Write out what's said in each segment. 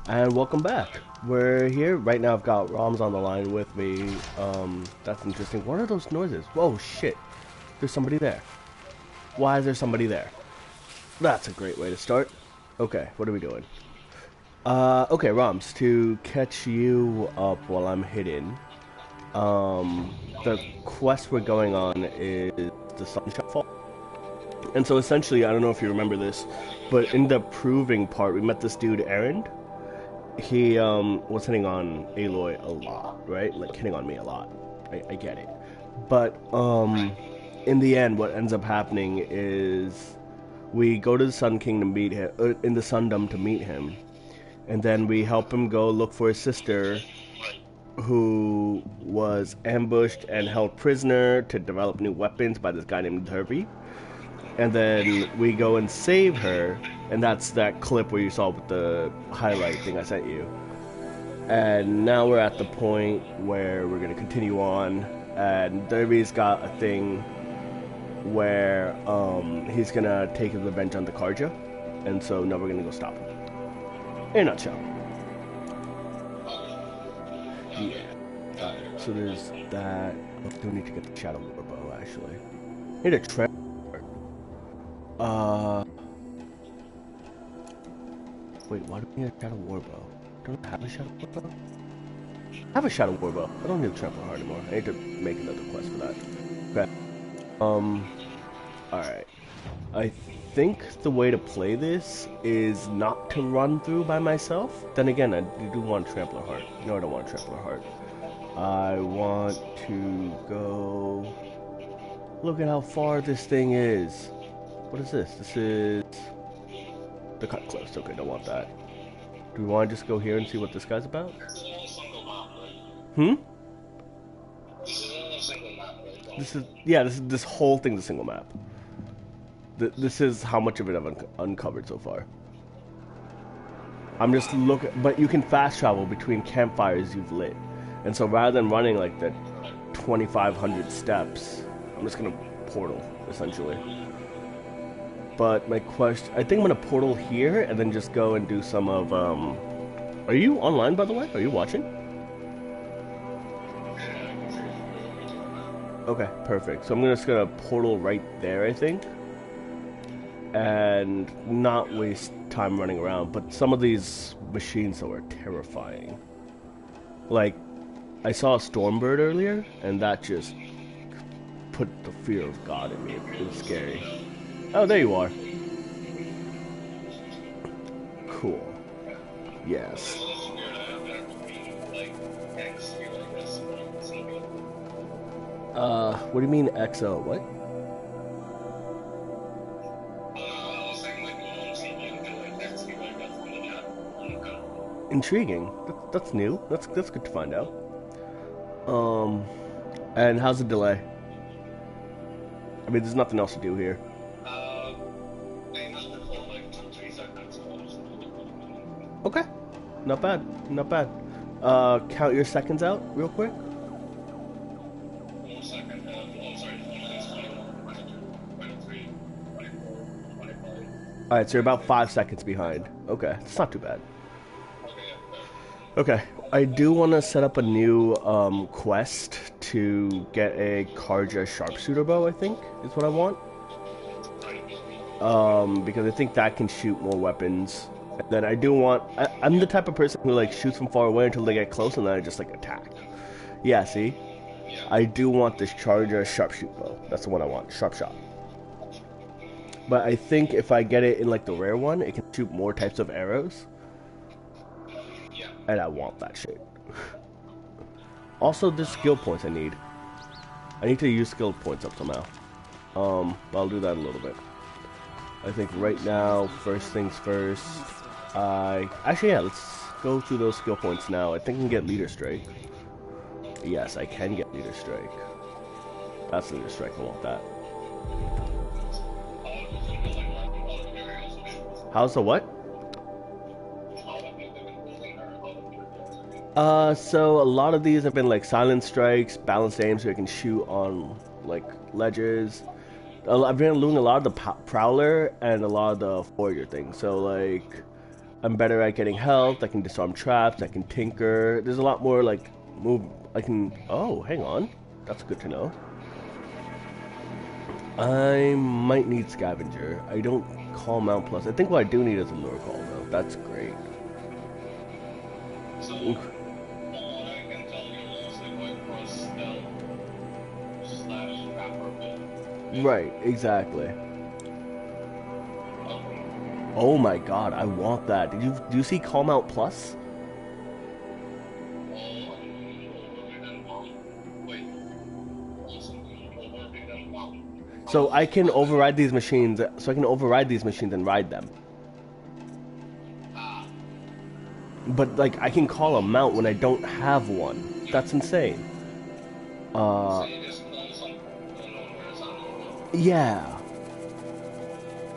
And welcome back. We're here right now. I've got Roms on the line with me. That's interesting. What are those noises? Whoa, shit! There's somebody there. Why is there somebody there? That's a great way to start. Okay, what are we doing? Okay, Roms, to catch you up while I'm hidden. The quest we're going on is the Sunshine Fall. And so essentially, I don't know if you remember this, but in the proving part, we met this dude, Aaron. He was hitting on Aloy a lot, right? Like hitting on me a lot. I get it. But in the end, what ends up happening is we go to the Sun King to meet him, in the Sundom to meet him, and then we help him go look for his sister, who was ambushed and held prisoner to develop new weapons by this guy named Derby. And then we go and save her, and that's that clip where you saw with the highlight thing I sent you. And now we're at the point where we're gonna continue on, and Derby's got a thing where he's gonna take his revenge on the Karja, and so now we're gonna go stop him. In a nutshell. Yeah. Alright, so there's that. I do need to get the Shadow Warbow actually. I need a trap. Wait, why do we need a Shadow Warbow? Don't I have a Shadow Warbow? I have a Shadow Warbow. I don't need a Trample Heart anymore. I need to make another quest for that. Okay. Alright. I think the way to play this is not to run through by myself. Then again, I do want Trampler Heart. No, I don't want Trampler Heart. I want to go... Look at how far this thing is. What is this? This is... The cut close. Okay, don't want that. Do we want to just go here and see what this guy's about? Hmm? This is... Yeah, this whole thing's a single map. This is how much of it I've uncovered so far. I'm just looking... But you can fast travel between campfires you've lit. And so rather than running like the 2,500 steps, I'm just gonna portal, essentially. But my question... I think I'm gonna portal here and then just go and do some of... Are you online, by the way? Are you watching? Okay, perfect. So I'm just gonna portal right there, I think. And not waste time running around. But some of these machines, though, are terrifying. Like, I saw a Stormbird earlier, and that just put the fear of God in me. It was scary. Oh, there you are. Cool. Yes. What do you mean XO? What? Intriguing. That's new. That's good to find out. And how's the delay? I mean, there's nothing else to do here. Okay. Not bad. Not bad. Count your seconds out real quick. Alright, so you're about 5 seconds behind. Okay, it's not too bad. Okay, I do want to set up a new quest to get a Karja sharpshooter bow, I think, is what I want. Because I think that can shoot more weapons. And then I do want... I'm the type of person who, like, shoots from far away until they get close and then I just, like, attack. Yeah, see? I do want this Karja sharpshoot bow. That's the one I want. Sharp shot. But I think if I get it in, like, the rare one, it can shoot more types of arrows. And I want that shit. Also, there's skill points I need. I need to use skill points up somehow. I'll do that in a little bit. I think right now, first things first, actually, yeah, let's go through those skill points now. I think I can get Leader Strike. Yes, I can get Leader Strike. That's Leader Strike, I want that. How's the what? So a lot of these have been like silent strikes, balanced aim, so you can shoot on like ledges. I've been doing a lot of the Prowler and a lot of the Forager things. So like, I'm better at getting health. I can disarm traps. I can tinker. There's a lot more like move. I can. Oh, hang on. That's good to know. I might need scavenger. I don't call Mount Plus. I think what I do need is a lure call though. That's great. So, from what I can tell, you're mostly going for a stealth slash trapper build. Right. Exactly. Okay. Oh my God! I want that. Do you see Calm Out Plus? So I can override these machines. So I can override these machines and ride them. But like I can call a mount when I don't have one. That's insane. Yeah.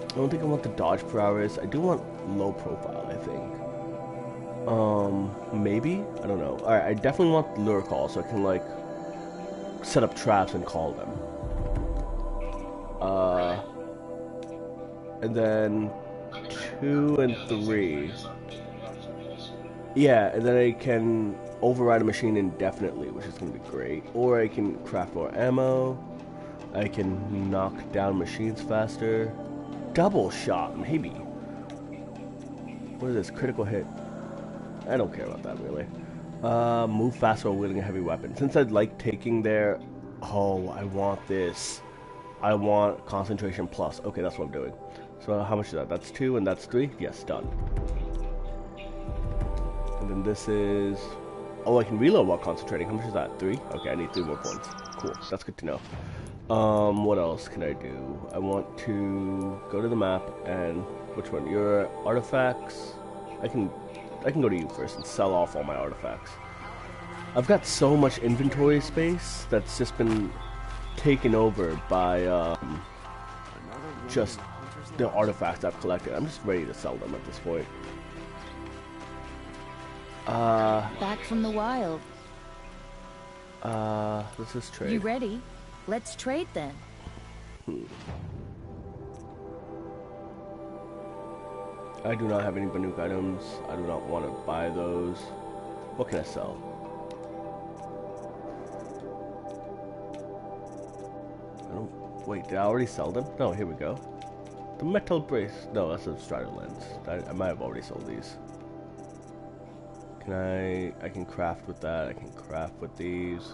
I don't think I want the dodge per hours. I do want low profile, I think. Maybe? I don't know. Alright, I definitely want lure call so I can like set up traps and call them. And then 2 and 3. Yeah, and then I can override a machine indefinitely, which is going to be great. Or I can craft more ammo. I can knock down machines faster. Double shot, maybe. What is this? Critical hit. I don't care about that, really. Move faster while wielding a heavy weapon. Since I'd like taking their... Oh, I want this. I want concentration plus. Okay, that's what I'm doing. So how much is that? That's 2 and that's 3? Yes, done. And then this is... Oh, I can reload while concentrating. How much is that? 3? Okay, I need 3 more points. Cool, that's good to know. What else can I do? I want to go to the map and... Which one? Your artifacts? I can go to you first and sell off all my artifacts. I've got so much inventory space that's just been taken over by just the artifacts I've collected. I'm just ready to sell them at this point. Back from the wild. Let's just trade. You ready? Let's trade then. I do not have any Banuk items. I do not want to buy those. What can I sell? Wait, did I already sell them? No, here we go. The metal brace. No, that's a strider lens. I might have already sold these. I can craft with that. I can craft with these.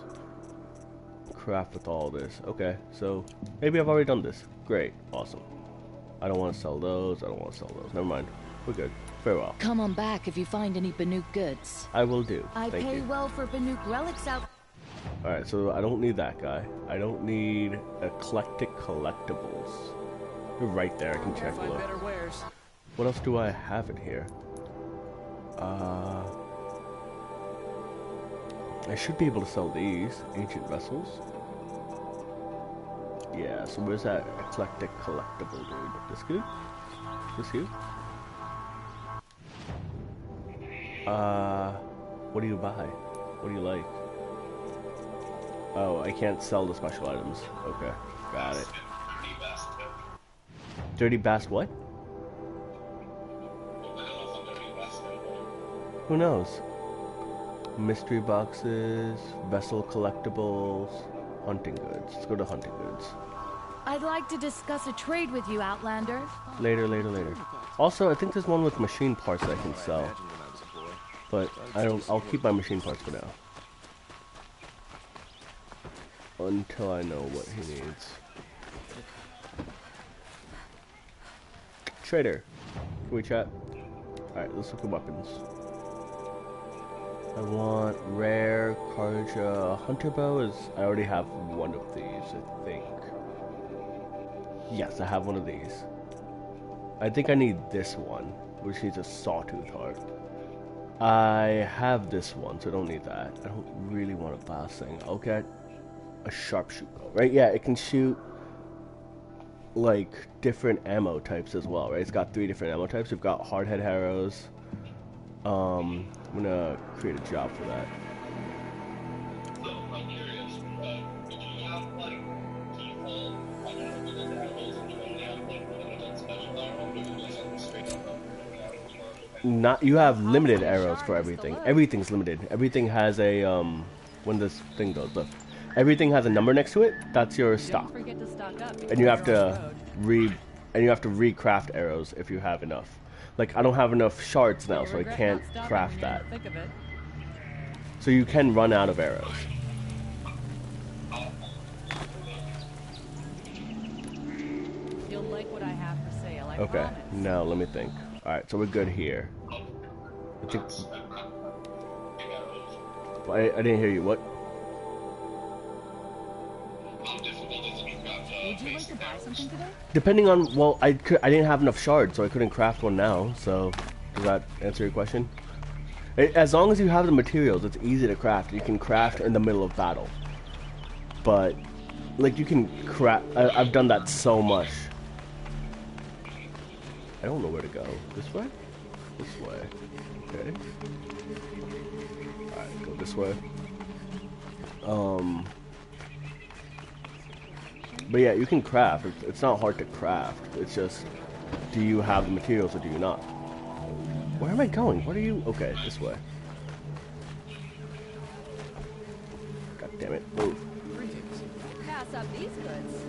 Craft with all this. Okay, so maybe I've already done this. Great, awesome. I don't want to sell those. I don't want to sell those. Never mind. We're good. Very well. Come on back if you find any Banuk goods. I will do. I Thank pay you. well for Banuk relics out. Alright, so I don't need that guy. I don't need eclectic collectibles. You're right there. I can check below. What else do I have in here? I should be able to sell these. Ancient vessels. Yeah, so where's that eclectic collectible, dude? This good? This good? What do you buy? What do you like? Oh, I can't sell the special items. Okay, got it. Dirty Bast what? Who knows? Mystery boxes, vessel collectibles, hunting goods. Let's go to hunting goods. I'd like to discuss a trade with you, Outlander. Later. Also, I think there's one with machine parts that I can sell. But I'll keep my machine parts for now. Until I know what he needs. Trader. Can we chat? Alright, let's look at weapons. I want rare Karja hunter bow. I already have one of these, I think. Yes, I have one of these. I think I need this one, which needs a sawtooth heart. I have this one, so I don't need that. I don't really want a blast thing. I'll get a sharpshoot bow, right? Yeah, it can shoot like different ammo types as well, right? It's got 3 different ammo types. We've got hardhead arrows. I'm gonna create a job for that. So, I'm curious, do you have, like, default, I don't know, arrows, and you only have, like, limited special arrow, or do you do something straight up, Not you have limited arrows for everything. Everything's limited. Everything has a when this thing goes, look. Everything has a number next to it. That's your stock. Don't forget to stock up. And you have to recraft arrows if you have enough. Like I don't have enough shards now, so I can't craft that. So you can run out of arrows. You'll like what I have for sale. I Okay, promise. now let me think. Alright, so we're good here. I think... I didn't hear you. What? Would you like to buy something today? Depending on... Well, I didn't have enough shards, so I couldn't craft one now. So, does that answer your question? As long as you have the materials, it's easy to craft. You can craft in the middle of battle. But, like, you can craft... I've done that so much. I don't know where to go. This way? This way. Okay. Alright, go this way. But yeah, you can craft. It's not hard to craft. It's just, do you have the materials or do you not? Where am I going? What are you? Okay, this way. God damn it. Move. Pass up these goods.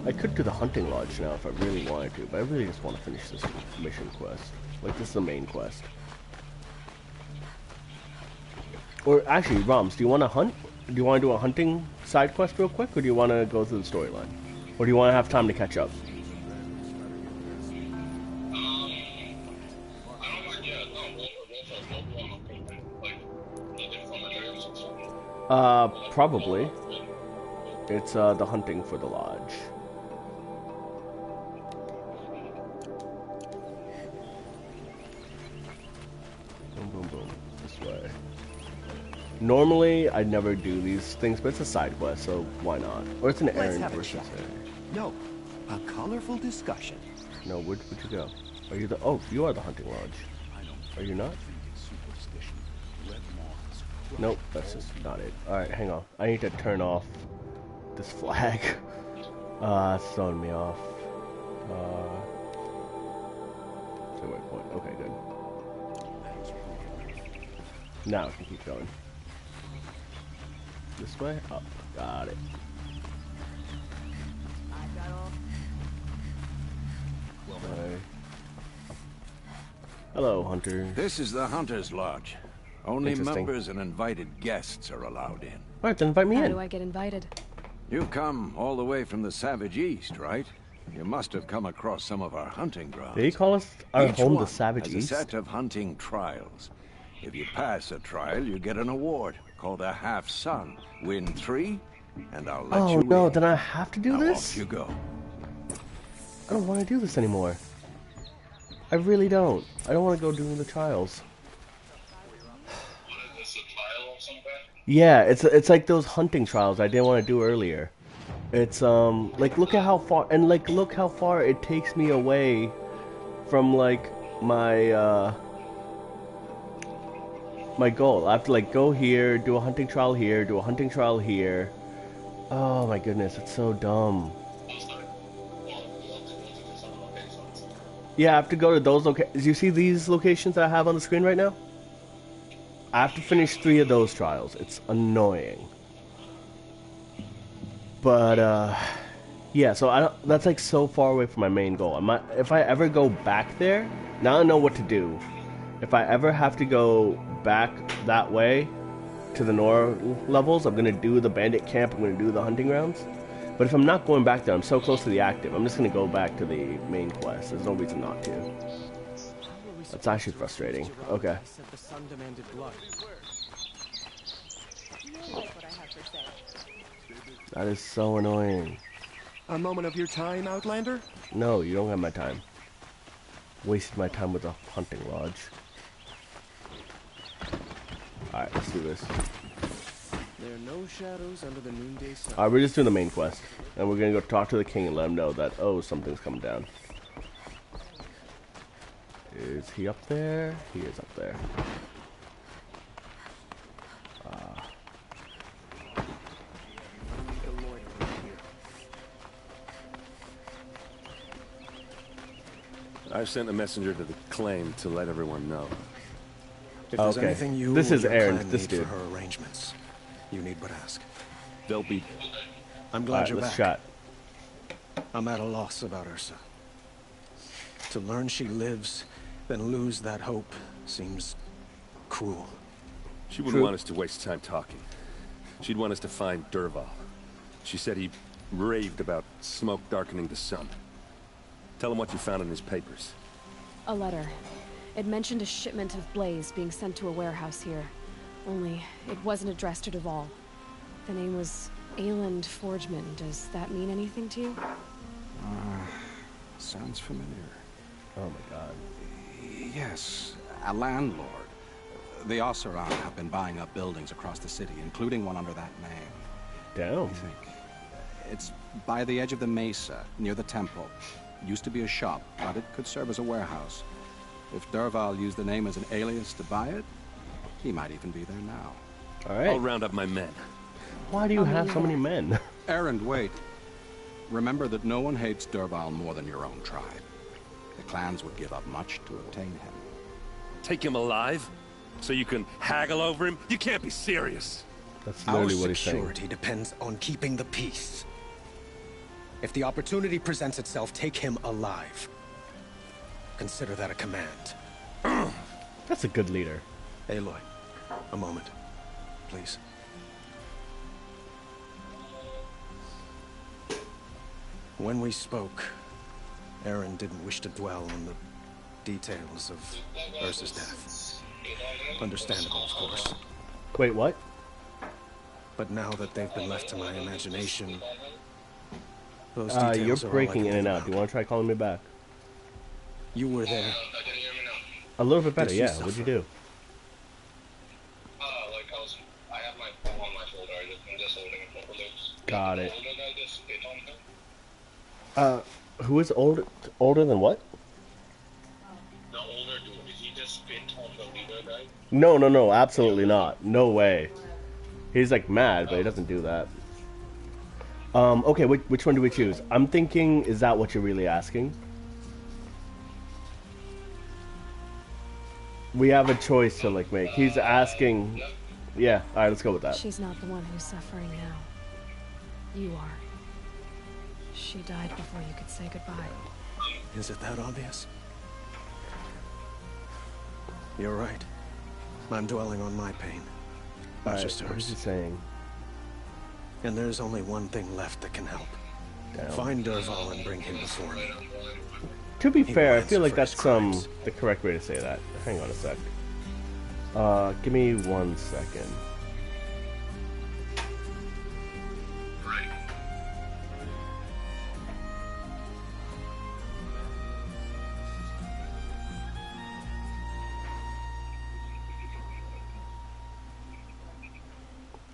I could do the hunting lodge now if I really wanted to, but I really just want to finish this mission quest. Like, this is the main quest. Or actually, Roms, do you want to hunt? Do you want to do a hunting side quest real quick, or do you want to go through the storyline? Or do you want to have time to catch up? Probably. It's the hunting for the lodge. Boom, boom, boom. This way. Normally, I never do these things, but it's a side quest, so why not? Or it's an Let's errand have a versus chat. a... No, a colorful discussion. No, where'd you go? Are you the... Oh, you are the hunting lodge. Are you not? Nope, that's just not it. Alright, hang on. I need to turn off this flag. It's throwing me off. So wait, point. Okay, good. Now I can keep going. This way? Up. Got it. Okay. Hello, Hunter. This is the Hunter's Lodge. Only Interesting. members and invited guests are allowed in. Alright, then invite me How in. do I get invited? You've come all the way from the Savage East, right? You must have come across some of our hunting grounds. Did he call us our Each home one the Savage has East? a set of hunting trials. If you pass a trial, you get an award called a half sun. Win 3, and I'll let Oh you no, in. then I have to do Now this? off you go. I don't want to do this anymore. I really don't. I don't want to go do the trials. What is this, a trial of some kind? Yeah, it's like those hunting trials I didn't want to do earlier. It's like look at how far and like look how far it takes me away from like my my goal. I have to like go here, do a hunting trial here, do a hunting trial here. Oh my goodness, it's so dumb. Yeah, I have to go to those locations. You see these locations that I have on the screen right now? I have to finish 3 of those trials. It's annoying. But, yeah, so I don't, that's like so far away from my main goal. If I ever go back there, now I know what to do. If I ever have to go back that way to the Nora levels, I'm going to do the bandit camp, I'm going to do the hunting grounds. But if I'm not going back there, I'm so close to the active, I'm just going to go back to the main quest. There's no reason not to. That's actually frustrating. Okay. The sun demanded blood. That is so annoying. A moment of your time, Outlander? No, you don't have my time. Wasted my time with a hunting lodge. Alright, let's do this. There are no shadows under the noonday sun. Alright, we're just doing the main quest. And we're gonna go talk to the king and let him know that, oh, something's coming down. Is he up there? He is up there. I've sent a messenger to the claim to let everyone know. If there's Okay. anything you This or is your Aaron, clan this need dude. for her arrangements, you need but ask. They'll be... I'm glad Alright, you're let's back. chat. I'm at a loss about Ursa. To learn she lives, then lose that hope seems cruel. She wouldn't True. want us to waste time talking. She'd want us to find Dervahl. She said he raved about smoke darkening the sun. Tell him what you found in his papers. A letter. It mentioned a shipment of blaze being sent to a warehouse here. Only, it wasn't addressed to Dervahl. The name was Ayland Forgeman. Does that mean anything to you? Sounds familiar. Oh my god. Yes, a landlord. The Oseram have been buying up buildings across the city, including one under that name. Damn. I think. It's by the edge of the mesa, near the temple. Used to be a shop, but it could serve as a warehouse. If Dervahl used the name as an alias to buy it, he might even be there now. Alright. I'll round up my men. Why do you have so many men? Erend, wait. Remember that no one hates Dervahl more than your own tribe. The clans would give up much to obtain him. Take him alive? So you can haggle over him? You can't be serious. That's Our literally what he's saying. security depends on keeping the peace. If the opportunity presents itself, take him alive. Consider that a command. That's a good leader. Aloy, a moment, please. When we spoke, Aaron didn't wish to dwell on the details of Ursa's death. Understandable, of course. Wait, what? But now that they've been left to my imagination, those details You're are all I breaking can in and think out. Do about. you want to try calling me back? You were there. Can you hear me now? A little bit better, Did she yeah. What'd you do? Like I have my phone on my shoulder, I'm just holding it for looks. Got it. The older guy just spit on him. Who is older than what? The older dude, he just spit on the leader guy. No, absolutely not. No way. He's like mad, but he doesn't do that. Okay, which one do we choose? I'm thinking, is that what you're really asking? We have a choice to like make. He's asking, yeah. All right, let's go with that. She's not the one who's suffering now. You are. She died before you could say goodbye. Is it that obvious? You're right. I'm dwelling on my pain. All Not right, just what is he hers. saying? And there's only one thing left that can help. Damn. Find Dervahl and bring him before me. To be He fair, I will feel like answer for that's his crimes. the correct way to say that. Hang on a sec. Give me 1 second.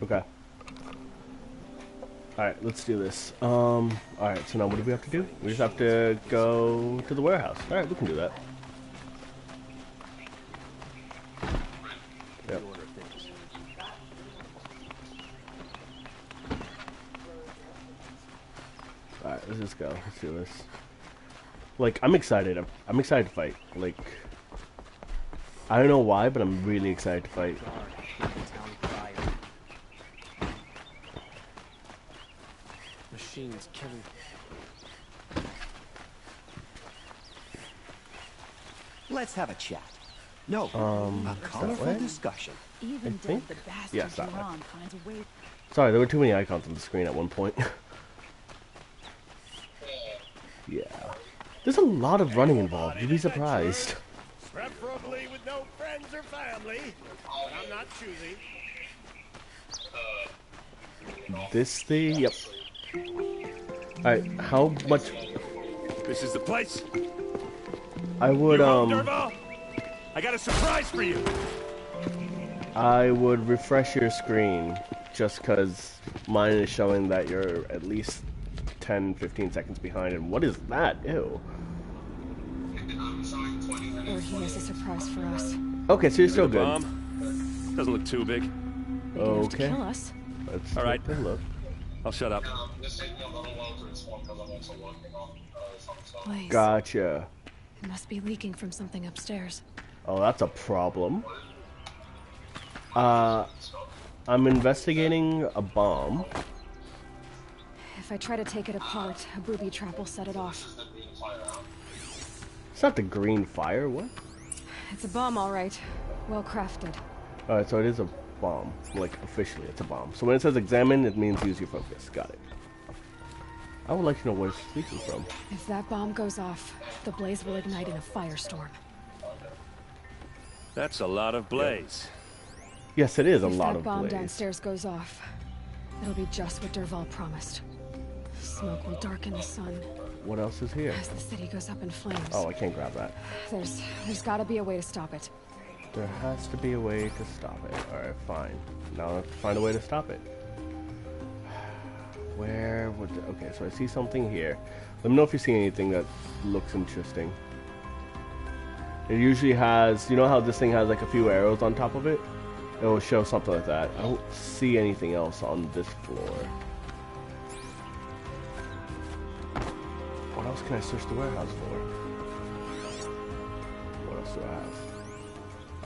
Okay. Alright, let's do this. Alright, so now what do we have to do? We just have to go to the warehouse. Alright, we can do that. Yep. Alright, let's just go. Let's do this. Like, I'm excited. I'm excited to fight. Like, I don't know why, but I'm really excited to fight. Machines killing. Let's have a chat. No, a that colorful way? discussion. Even think? dead, the bastard Yes, that way. Duran finds a way. Sorry, there were too many icons on the screen at one point. Yeah. There's a lot of running involved. You'd be surprised. Preferably with no friends or family. I'm not choosy. This thing, yep. Alright, how much... This is the place. I would, You home, Dervahl? I got a surprise for you. I would refresh your screen, just because mine is showing that you're at least 10-15 seconds behind, and what is that? Ew. Or he has a surprise for us. Okay, so you're still good. Bomb. Doesn't look too big. Big enough to Okay. kill us. Let's All right. take a look. I'll shut up. This taking a little while to respond because I'm also working on some stuff. Please. Gotcha. Must be leaking from something upstairs. Oh, that's a problem. I'm investigating a bomb. If I try to take it apart, a booby trap will set it off. It's not the green fire, what? It's a bomb, all right. Well crafted. Alright, so it is a bomb. Like, officially, it's a bomb. So when it says examine, it means use your focus. Got it. I would like to know where it's leaking from. If that bomb goes off, the blaze will ignite in a firestorm. That's a lot of blaze. Yes, it is a lot If of that bomb blaze. downstairs goes off, it'll be just what Dervahl promised. Smoke will darken the sun What else is here? as the city goes up in flames. Oh, I can't grab that. There's gotta be a way to stop it. There has to be a way to stop it. Alright, fine. Now I have to find a way to stop it. Where would... Okay, so I see something here. Let me know if you see anything that looks interesting. It usually has... You know how this thing has like a few arrows on top of it? It will show something like that. I don't see anything else on this floor. What else can I search the warehouse for? What else do I have?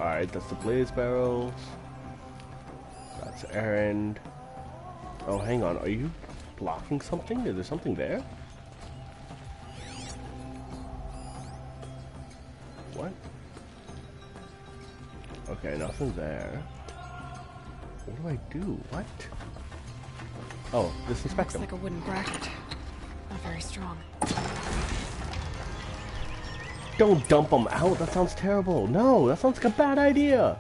Alright, that's the blaze barrels. That's Aaron. Oh, hang on. Are you blocking something? Is there something there? What? Okay, nothing there. What do I do? What? Oh, disinfect them. Looks like a wooden bracket. Not very strong. Don't dump them out. That sounds terrible. No, that sounds like a bad idea.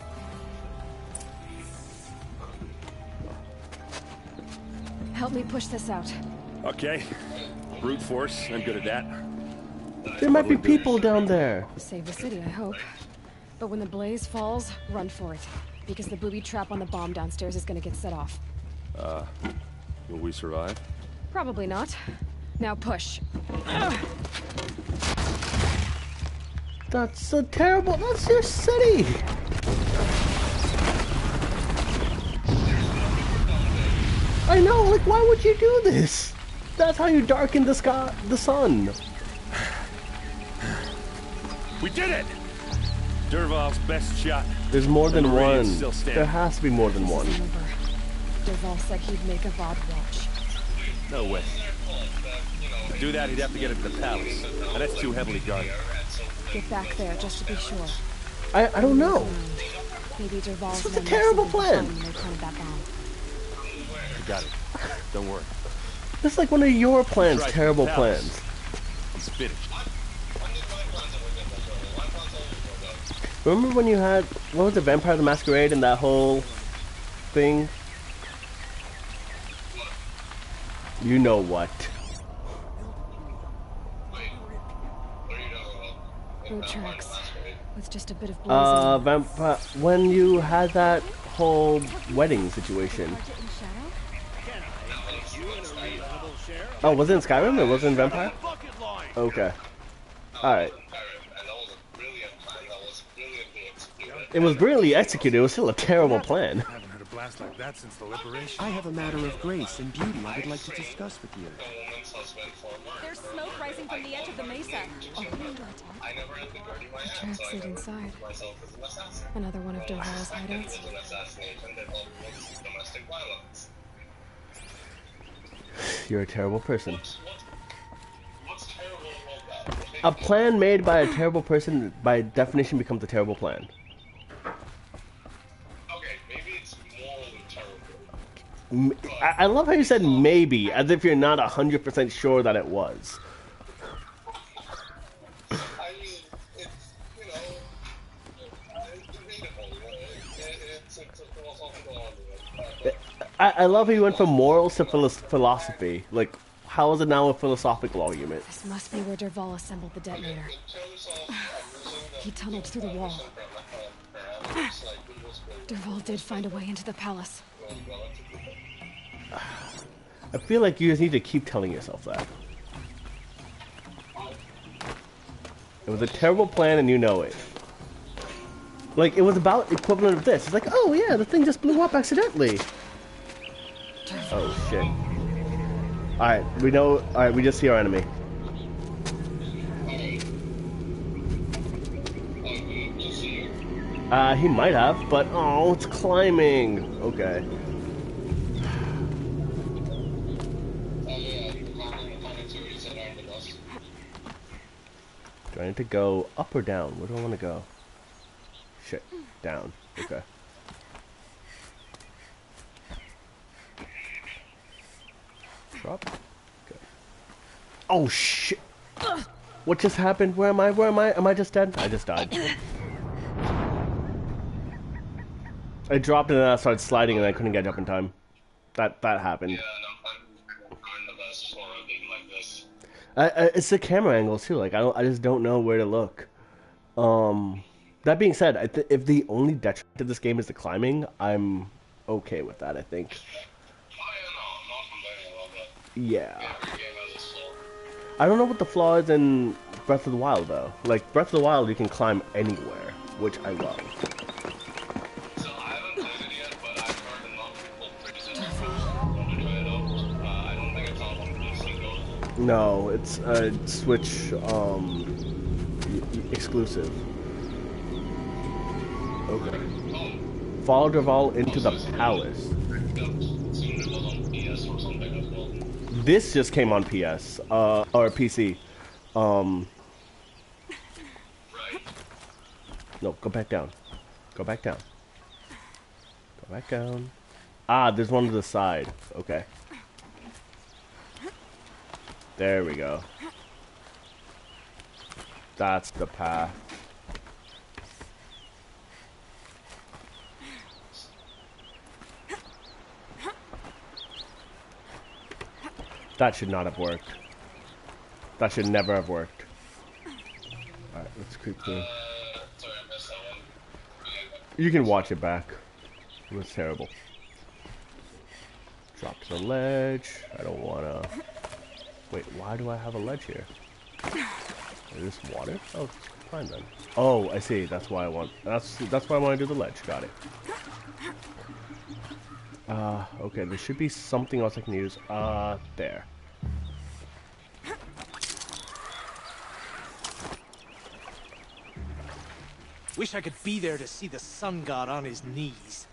Help me push this out. Okay. Brute force, I'm good at that. There might be people down there. Save the city, I hope. But when the blaze falls, run for it. Because the booby trap on the bomb downstairs is gonna get set off. Will we survive? Probably not. Now push. That's so terrible. That's your city. I know. Like, why would you do this? That's how you darken the sky, the sun. We did it! Dervahl's best shot. There's more than The Meridian's one. still standing. There has to be more than one. Remember, Dervahl said he'd make a VOD watch. No way. To do that, he'd have to get it to the palace. And that's too heavily guarded. Get back there just to be sure. I don't know. Maybe Dervahl's This was a men terrible messed with the plan. sun when they planted that bomb. You got it. Don't worry. This is like one of your plans. Right, Terrible palace. plans. It's finished. Remember when you had, what was it, Vampire the Masquerade and that whole thing? You know what. Boot tracks. With just a bit of blaze. Vampire, when you had that whole wedding situation. Oh, was it in Skyrim? It wasn't in Vampire? Okay. Alright. It was brilliantly executed. It was still a terrible plan. I haven't heard a blast like that since the liberation. I have a matter of grace and beauty I would like to discuss with you. There's smoke rising from the edge of the mesa. The tracks lead inside. Another one of Dervahl's hideouts. You're a terrible person. A plan made by a terrible person, by definition, becomes a terrible plan. I love how you said maybe, as if you're not 100% sure that it was. I love how you went from morals to philosophy. Like, how is it now a philosophical argument? This must be where Dervahl assembled the detonator. He tunneled through the wall. Dervahl did find a way into the palace. I feel like you just need to keep telling yourself that. It was a terrible plan and you know it. Like, it was about equivalent of this. It's like, oh yeah, the thing just blew up accidentally. Oh shit. Alright, we know, alright, we just see our enemy. He might have, but oh, it's climbing. Okay. Do I need to go up or down? Where do I want to go? Shit. Down. Okay. Drop. Okay. Oh shit! What just happened? Where am I? Where am I? Am I just dead? I just died. I dropped it and then I started sliding and I couldn't get up in time. That happened. Yeah, no, I'm the best for a game like this. It's the camera angles too. Like I just don't know where to look. That being said, if the only detriment to this game is the climbing, I'm okay with that. I think. Yeah. I don't know what the flaw is in Breath of the Wild though. Like Breath of the Wild, you can climb anywhere, which I love. So I haven't played it yet, but I've heard enough people praise it. Want to try it out? I don't think it's all on PC though. No, it's Switch exclusive. Okay. Follow Dervahl into the palace. This just came on PS, or PC. No, go back down. Go back down. Go back down. Ah, there's one to the side. Okay. There we go. That's the path. That should not have worked. That should never have worked. Alright, let's creep through. Sorry, I missed that one. You can watch it back. It was terrible. Drop to the ledge. I don't wanna... Wait, why do I have a ledge here? Is this water? Oh, it's fine then. Oh, I see. That's why I want... That's why I want to do the ledge. Got it. Okay, there should be something else I can use. There. Wish I could be there to see the sun god on his knees.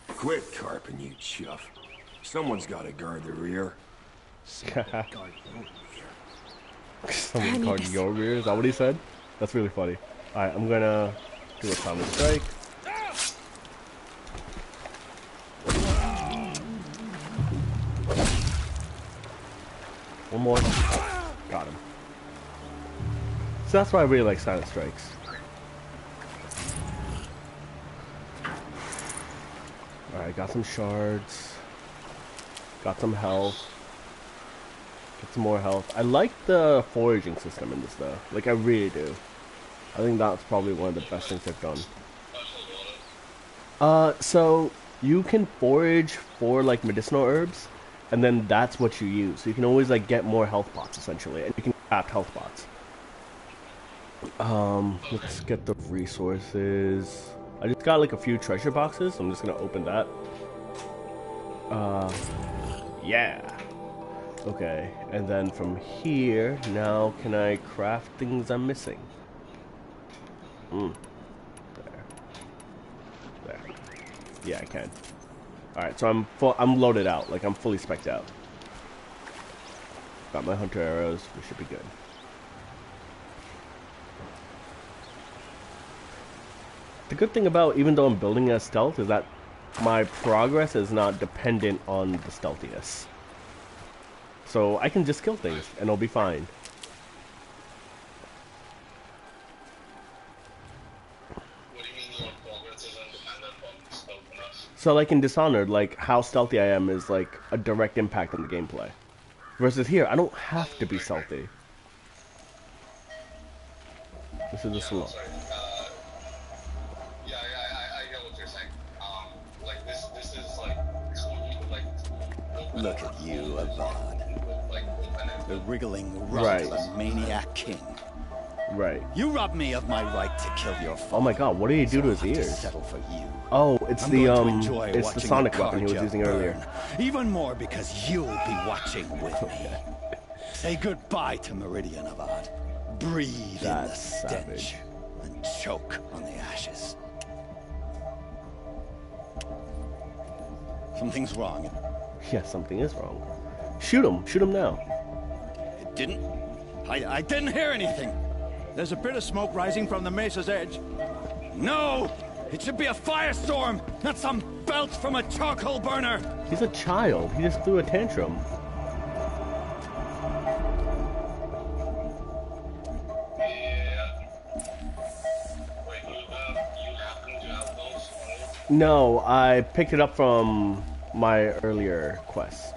Quit carping, you chuff. Someone's got to guard the rear. Someone guard your rear? Is that what he said? That's really funny. Alright, I'm gonna do a common strike. One more. Got him. So that's why I really like Silent Strikes. Alright, got some shards. Got some health. Get some more health. I like the foraging system in this though. Like I really do. I think that's probably one of the best things they've done. So you can forage for like medicinal herbs, and then that's what you use. So you can always like get more health pots essentially, and you can craft health pots. Let's get the resources. I just got like a few treasure boxes. So I'm just gonna open that. Yeah. Okay, and then from here, now can I craft things I'm missing? There. There. Yeah, I can. Alright, so I'm loaded out. Like, I'm fully spec'd out. Got my hunter arrows. We should be good. The good thing about, even though I'm building as stealth, is that my progress is not dependent on the stealthiness. So I can just kill things, and it'll be fine. What do you mean your progress isn't dependent on stealthiness? So like in Dishonored, like how stealthy I am is like a direct impact on the gameplay. Versus here, I don't have to be stealthy. This is the slow. Yeah, I get what you're saying. Like this is like Look at you, Avad. The wriggling Right. of a maniac king. Right. You robbed me of my right to kill your father. Oh my god, what did he do to his So I'll have to ears? settle for you. Oh, it's I'm the going to enjoy it's the watching sonic your weapon he was Carja using burn. earlier. Even more because you'll be watching with me. Say goodbye to Meridian, Avad. Breathe in the That's stench savage. and choke on the ashes. Something's wrong. Yeah, something is wrong. Shoot him. Shoot him now. It didn't... I didn't hear anything. There's a bit of smoke rising from the mesa's edge. No! It should be a firestorm, not some belch from a charcoal burner! He's a child. He just threw a tantrum. No, I picked it up from my earlier quest.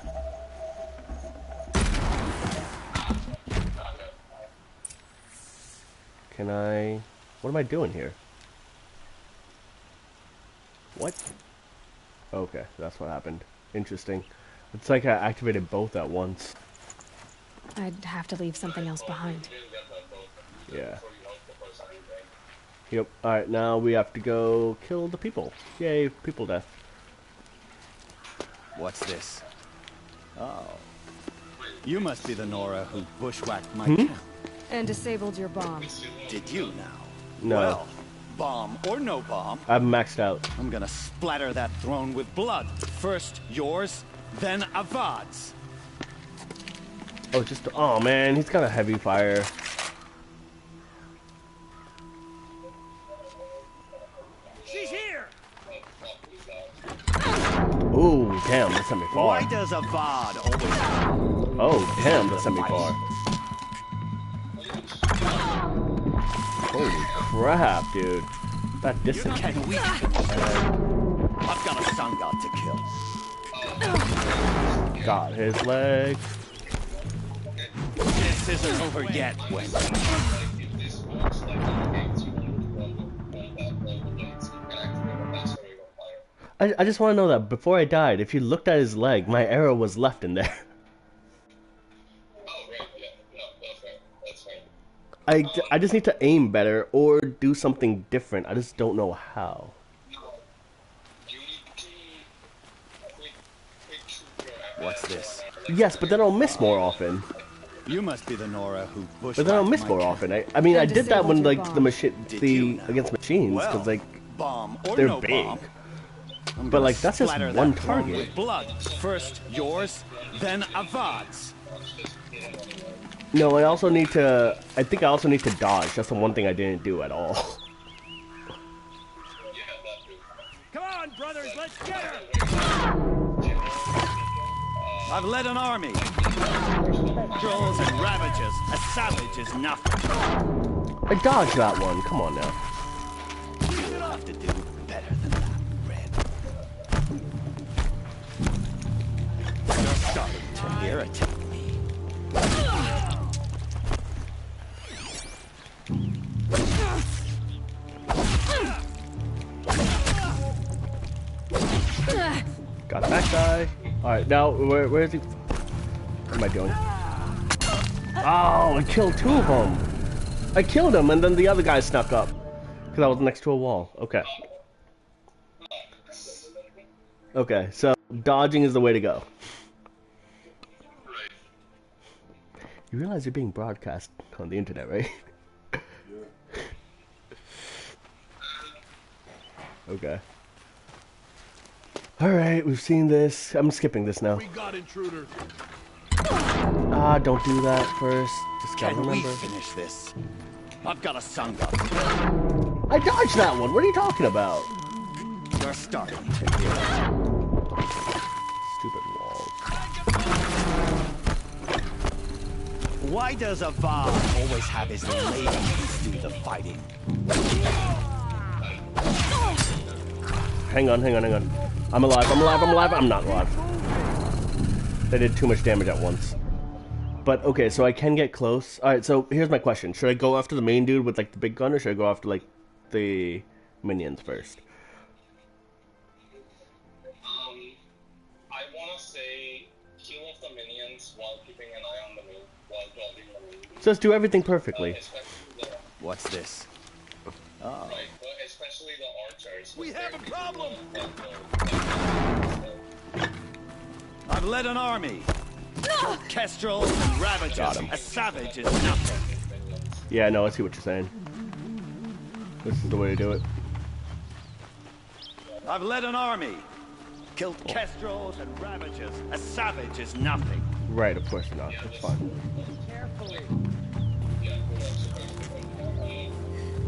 Can I... What am I doing here? What? Okay, that's what happened. Interesting. It's like I activated both at once. I'd have to leave something else behind. Yeah. Yep. Alright, now we have to go kill the people. Yay, people death. What's this? Oh. You must be the Nora who bushwhacked my Hmm? camp. And disabled your bomb. Did you now? No. Well, bomb or no bomb, I'm maxed out. I'm gonna splatter that throne with blood. First yours, then Avad's. Oh, just... Oh, man, he's got a heavy fire. She's here! Ooh, damn, that sent me far. Why does Avad always... Oh, damn, that sent me far. Holy crap, dude. That distance. Can we finish this? I've got a sun god to kill. Got his leg. This isn't over yet, Wendy. I just want to know that before I died, if you looked at his leg, my arrow was left in there. I just need to aim better or do something different. I just don't know how. What's this? Yes, but then I'll miss more often. You must be the Nora who bushwhacked But then I'll miss my more camp. often. I mean, I did that when like the machine, Did you now? against machines, because Well, like bomb or they're no big. bomb, I'm But gonna like that's just splatter one that throne target. with blood. First yours, then Avad's. No, I also need to. I think I also need to dodge. That's the one thing I didn't do at all. Come on, brothers, let's get her! I've led an army. Trolls and ravages. A savage is nothing. I dodged that one. Come on now. You'll have to do better than that, Red. You're starting to irritate me. Got that guy. Alright, now, where is he? What am I doing? Oh, I killed two of them. I killed him, and then the other guy snuck up. Because I was next to a wall. Okay. Okay, so dodging is the way to go. You realize you're being broadcast on the internet, right? Okay. Alright, we've seen this. I'm skipping this now. We got intruders. Ah, don't do that first. Just gotta Can we remember. finish this? I've got a sun god. I dodged that one. What are you talking about? You're starting to irritate me. Stupid walls. Why does Avad always have his ladies do the fighting? Hang on. I'm alive. I'm not alive. They did too much damage at once. But, okay, so I can get close. Alright, so here's my question. Should I go after the main dude with, like, the big gun, or should I go after, like, the minions first? I want to say kill off the minions while keeping an eye on the main, while dodging the main. So let's do everything perfectly. What's this? Oh. Right, but especially the archers. We have a problem! I've led an army. Kestrels and ravages. Got him. A savage is nothing. Yeah, no, I see what you're saying. This is the way to do it. I've led an army. Killed kestrels and ravagers. A savage is nothing. Right, of course not. It's fine. Carefully.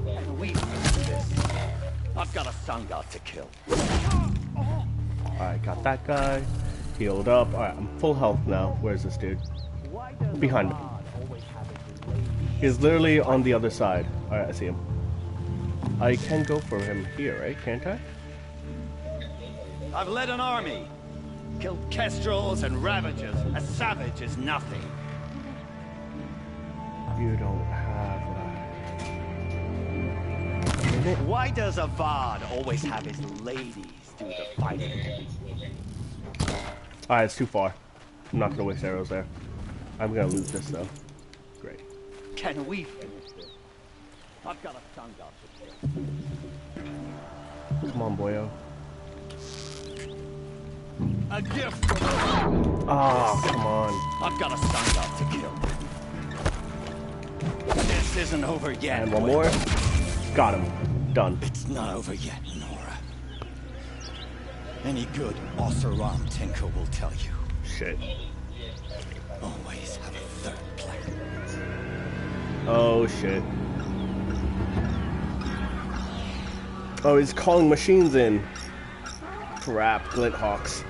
And we do this. I've got a sun god to kill. Alright, got that guy. Healed up. Alright, I'm full health now. Where's this dude? Behind him. He's literally on the other side. Alright, I see him. I can go for him here, right? Can't I? I've led an army. Killed kestrels and ravagers. A savage is nothing. You don't have that. Why does Avad always have his ladies do the fighting? Alright, it's too far. I'm not gonna waste arrows there. I'm gonna loot this though. Great. Can we finish this? I've got a sun god to kill. Come on, boyo. A gift. Ah, come on. I've got a sun god to kill. This isn't over yet. And one more. Got him. Done. It's not over yet, Nora. Any good Oseram tinker will tell you. Shit. Always have a third plan. Oh shit. Oh, he's calling machines in. Crap, Glint Hawks.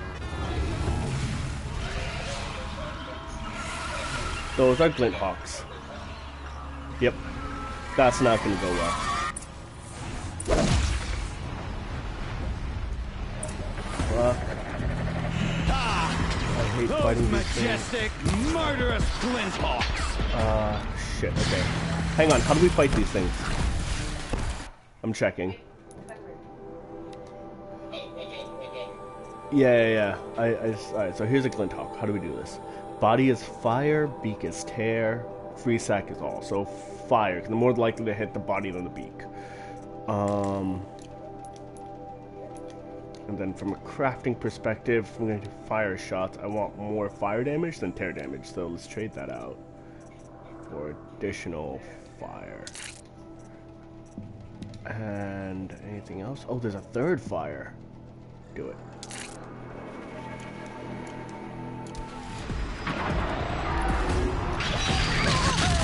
Those are Glint Hawks. Yep. That's not gonna go well. Fuck. I hate fighting these things. Majestic, murderous Glint Hawks. Shit, okay. Hang on, how do we fight these things? I'm checking. Yeah. Alright, so here's a Glint Hawk. How do we do this? Body is fire, beak is tear, free sack is all. So fire, because they're more likely to hit the body than the beak. And then from a crafting perspective, I'm going to do fire shots. I want more fire damage than tear damage, so let's trade that out for additional fire. And anything else? Oh, there's a third fire. Do it.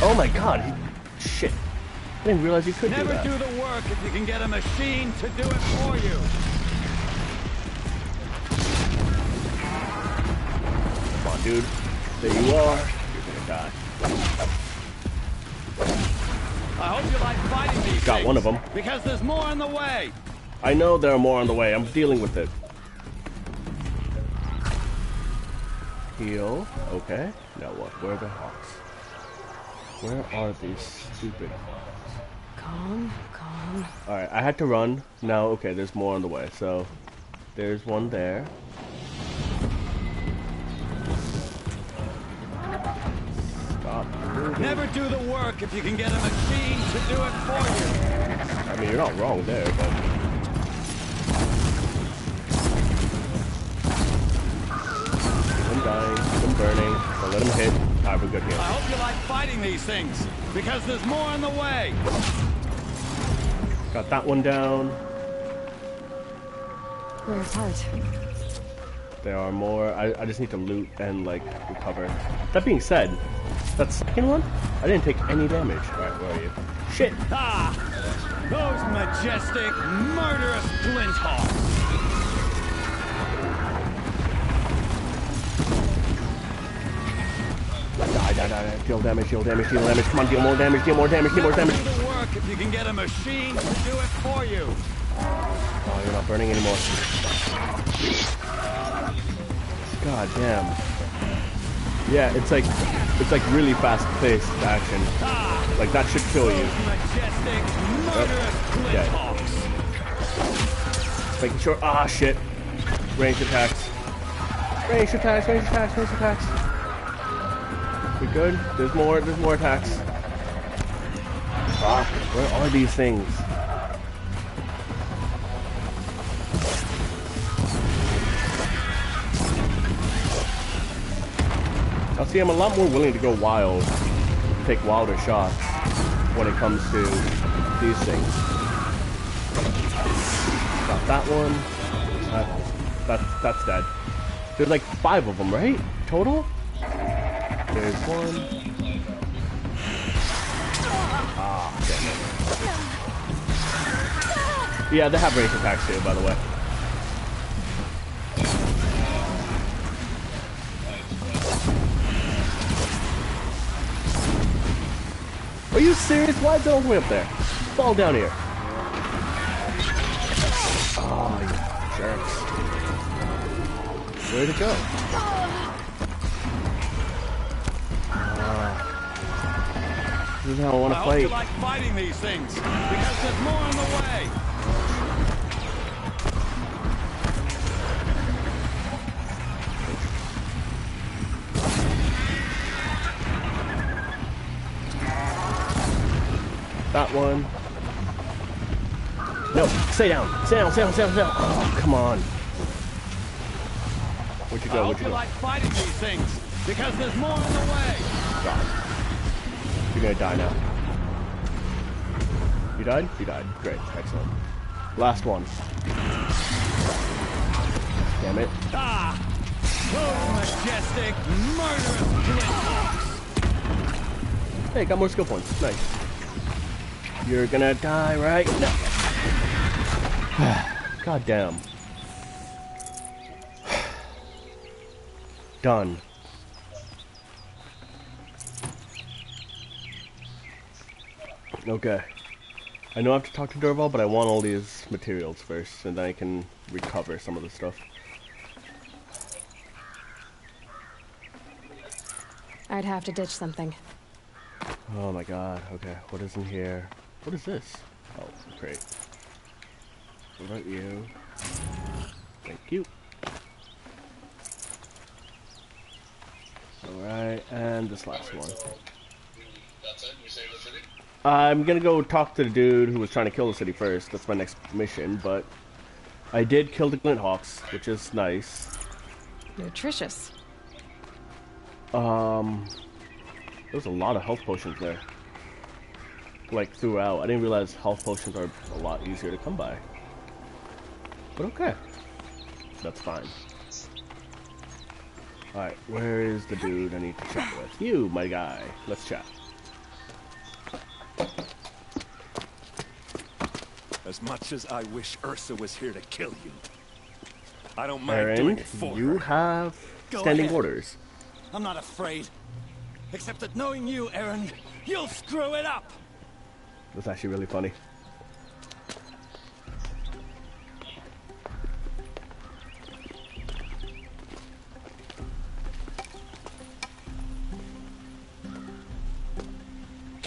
Oh my god, shit. I didn't realize you could do that. Never do the work if you can get a machine to do it for you. Come on, dude. There you are. You're gonna die. I hope you like fighting these Got things, one of them. because there's more on the way. I know there are more on the way. I'm dealing with it. Heal. Okay. Now what? Where are the hawks? Where are these stupid hawks? Calm. Alright, I had to run. Now, okay, there's more on the way. So, there's one there. Stop moving. Never do the work if you can get a machine to do it for you. I mean, you're not wrong there, but... I'm dying. I'm burning. So let him hit. Alright, we're good here. I hope you like fighting these things, because there's more on the way. Got that one down. Where's Hart? There are more. I just need to loot and, like, recover. That being said, that second one, I didn't take any damage. Alright, where are you? Shit! Ah! Those majestic, murderous Glint Hawks! Die. Deal damage. Come on, deal more damage. Never do the work if you can get a machine to do it for you. Oh, you're not burning anymore. God damn. Yeah, it's like really fast-paced action. Like that should kill you. Majestic, murderous Glint Hawks. Making sure. Ah, shit. Ranged attacks. Ranged attacks. We good? There's more attacks. Fuck, where are these things? Now see, I'm a lot more willing to go wild, take wilder shots when it comes to these things. Got that one. That's dead. There's like 5 of them, right? Total? There's 1. Ah, damn it. Yeah, they have range attacks too, by the way. Are you serious? Why is it all the way up there? Fall down here. Oh, you jerks. Where'd it go? This is how I want to fight. I hope you like fighting these things, because there's more on the way. That one. No, stay down. Stay down, stay down, stay down, stay down. Oh, come on. Where'd you go? Where'd you go? I hope you like fighting these things, because there's more on the way. God. You're gonna die now. You died? You died. Great. Excellent. Last one. Damn it. Ah! Those majestic, murderous glint. Hey, got more skill points. Nice. You're gonna die right now. God damn. Done. Okay. I know I have to talk to Dervahl, but I want all these materials first, and then I can recover some of the stuff. I'd have to ditch something. Oh my god, okay. What is in here? What is this? Oh, great. What about you? Thank you. Alright, and this last one. That's it? You saved the city? I'm gonna go talk to the dude who was trying to kill the city first. That's my next mission, but I did kill the Glinthawks, which is nice. Nutritious. There's a lot of health potions there. Like, throughout. I didn't realize health potions are a lot easier to come by. But okay. That's fine. Alright, where is the dude I need to chat with? You, my guy. Let's chat. As much as I wish Ursa was here to kill you, I don't mind Aaron, doing it for you her. have Go standing ahead. orders. I'm not afraid. Except that knowing you, Aaron, you'll screw it up. That's actually really funny.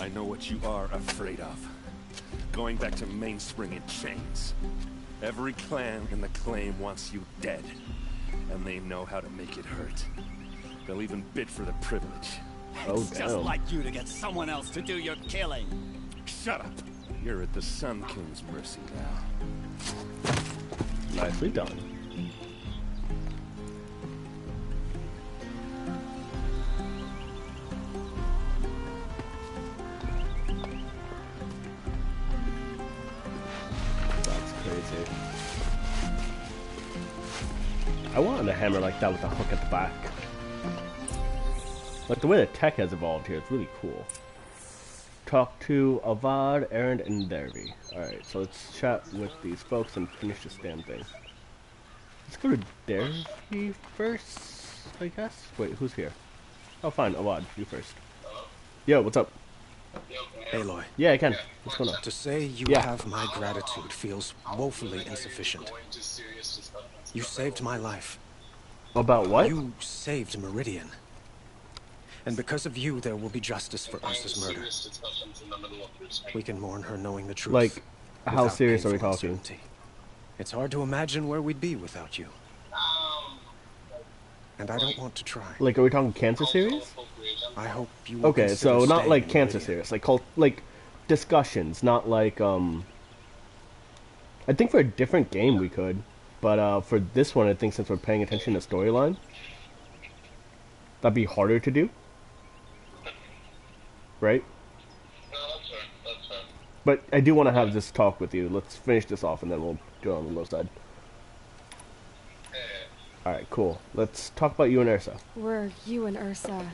I know what you are afraid of. Going back to Mainspring in chains. Every clan in the claim wants you dead. And they know how to make it hurt. They'll even bid for the privilege. Oh, It's just like you to get someone else to do your killing. Shut up! You're at the Sun King's mercy now. Nicely done. That's crazy. I wanted a hammer like that with a hook at the back. Like the way the tech has evolved here, it's really cool. Talk to Avad, Aaron, and Derby. Alright, so let's chat with these folks and finish this damn thing. Let's go to Derby first, I guess? Wait, who's here? Oh, fine, Avad, you first. Yo, what's up? Aloy. Yeah, I can. What's going on? To say you have my gratitude feels woefully insufficient. You saved my life. About what? You saved Meridian. And because of you, there will be justice for Ursa's murder. We can mourn her knowing the truth. Like, how without serious are we painful talking? uncertainty. It's hard to imagine where we'd be without you. And I don't want to try. Like, are we talking cancer series? I hope you will Okay, so consider not staying like in cancer Meridian. series, like like discussions, not like I think for a different game we could, but for this one I think since we're paying attention to storyline, that'd be harder to do. Right? That's fair. But I do want to have this talk with you. Let's finish this off and then we'll do it on the low side. Hey, Alright, cool. Let's talk about you and Ursa. Were you and Ursa,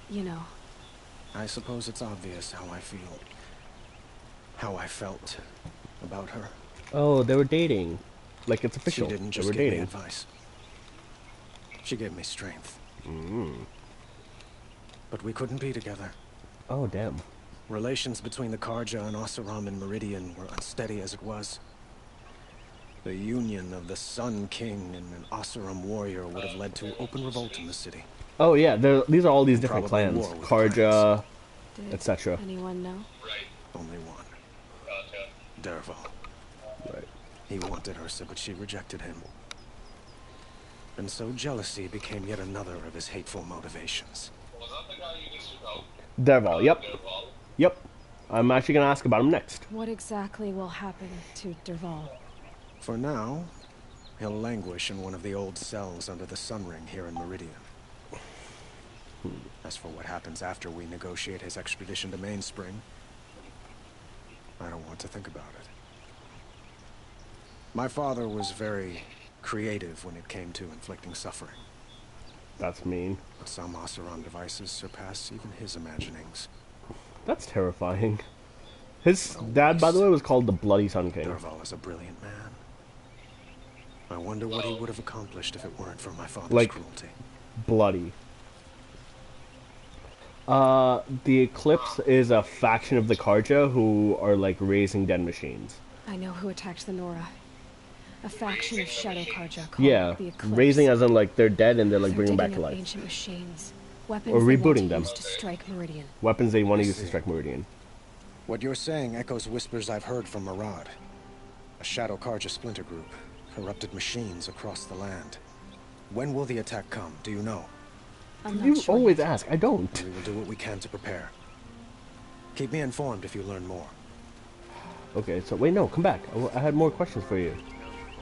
you know? I suppose it's obvious how I feel. How I felt about her. Oh, they were dating. Like, it's official. She didn't They just were give me dating. advice. She gave me strength. But we couldn't be together. Oh, damn. Relations between the Karja and Oseram and Meridian were unsteady as it was. The union of the Sun King and an Oseram warrior would have led to open revolt in the city. Oh, yeah, these are all these different Probably clans. war with Karja, Did etc. anyone know? Only one. Dervahl. Right. He wanted Ursa, but she rejected him. And so jealousy became yet another of his hateful motivations. Dervahl, yep. Yep. I'm actually going to ask about him next. What exactly will happen to Dervahl? For now, he'll languish in one of the old cells under the Sun Ring here in Meridian. As for what happens after we negotiate his extradition to Mainspring, I don't want to think about it. My father was very creative when it came to inflicting suffering. That's mean. But some Oseram devices surpass even his imaginings. That's terrifying. His dad, by the way, was called the Bloody Sun King. Dervahl is a brilliant man. I wonder what he would have accomplished if it weren't for my father's Like, cruelty. bloody. The Eclipse is a faction of the Karja who are like raising dead machines. I know who attacked the Nora. A faction of Shadow Karja called Yeah, the Eclipse. raising as in like they're dead and they're like They're bringing them back digging to up life. ancient machines, weapons Or they want rebooting to them. use to strike Meridian. Weapons they want I to use to see. strike Meridian. What you're saying echoes whispers I've heard from Marad. A Shadow Karja splinter group. Corrupted machines across the land. When will the attack come? Do you know? I'm not You sure always yet. ask. I don't. We will do what we can to prepare. Keep me informed if you learn more. Okay, so wait, no, come back. I had more questions for you.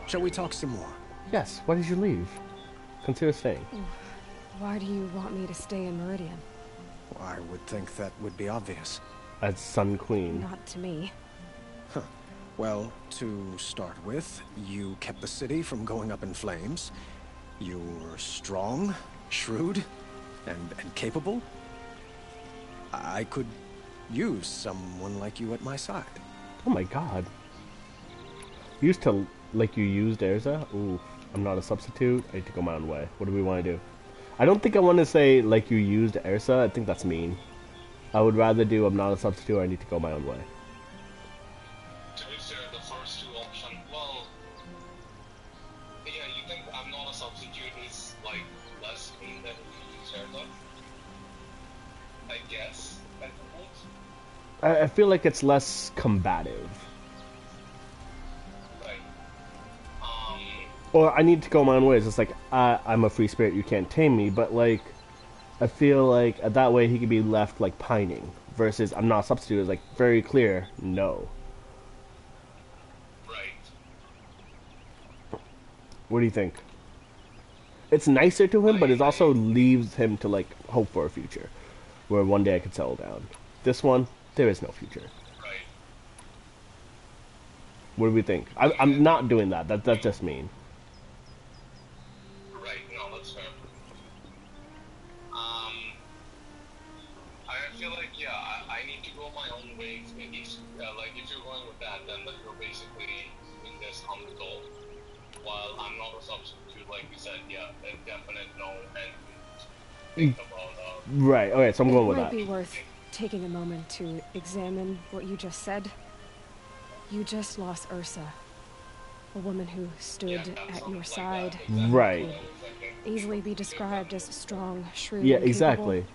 Shall we talk some more? Yes, why did you leave? Consider staying. Why do you want me to stay in Meridian? I would think that would be obvious. As Sun Queen. Not to me. Well, to start with, you kept the city from going up in flames. You were strong, shrewd, and capable. I could use someone like you at my side. Oh my god. Used to, like you used Erza? Ooh, I'm not a substitute. I need to go my own way. What do we want to do? I don't think I want to say, like you used Erza. I think that's mean. I would rather do I'm not a substitute. I need to go my own way. To be fair, the first two options, well, yeah, you think I'm not a substitute is like less mean than you use Erza? I guess, I suppose. I feel like it's less combative. Right. Or I need to go my own ways. It's like, I'm a free spirit, you can't tame me. But, like, I feel like that way he could be left, like, pining. Versus, I'm not a substitute. It's, like, very clear, no. Right. What do you think? It's nicer to him, but it also leaves him to, like, hope for a future. Where one day I could settle down. This one, there is no future. Right. What do we think? I'm not doing that. That's just mean. Right, no, that's fair. I feel like, yeah, I need to go my own way. Like, if you're going with that, then you're basically doing this on the go. While I'm not a substitute, like you said, yeah, a definite no, and think about, Right, okay, so I'm going with It that. might be worth taking a moment to examine what you just said. You just lost Ursa, a woman who stood at your side. Right. Could easily be described as strong, shrewd, Yeah, and capable. exactly.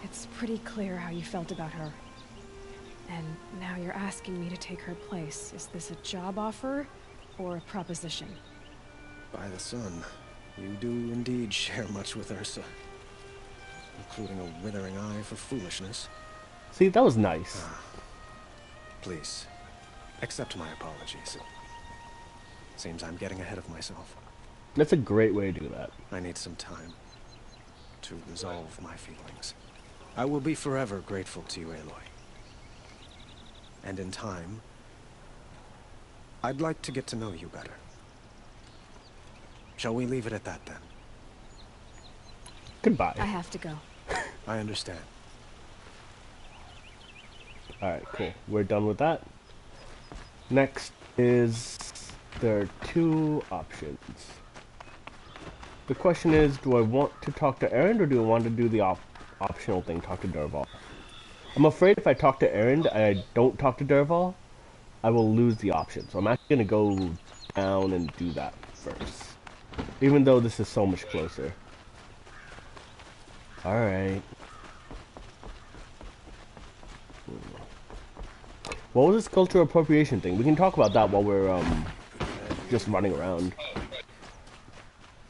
It's pretty clear how you felt about her. And now you're asking me to take her place. Is this a job offer or a proposition? By the sun, you do indeed share much with Ursa. Including a withering eye for foolishness. See, that was nice. Please, accept my apologies. Seems I'm getting ahead of myself. That's a great way to do that. I need some time to resolve my feelings. I will be forever grateful to you, Aloy. And in time, I'd like to get to know you better. Shall we leave it at that then? Goodbye. I have to go. I understand. Alright, cool. We're done with that. Next is, there are two options. The question is, do I want to talk to Erend or do I want to do the optional thing, talk to Dervahl? I'm afraid if I talk to Erend and I don't talk to Dervahl, I will lose the option. So I'm actually going to go down and do that first. Even though this is so much closer. Alright. What was this cultural appropriation thing? We can talk about that while we're just running around.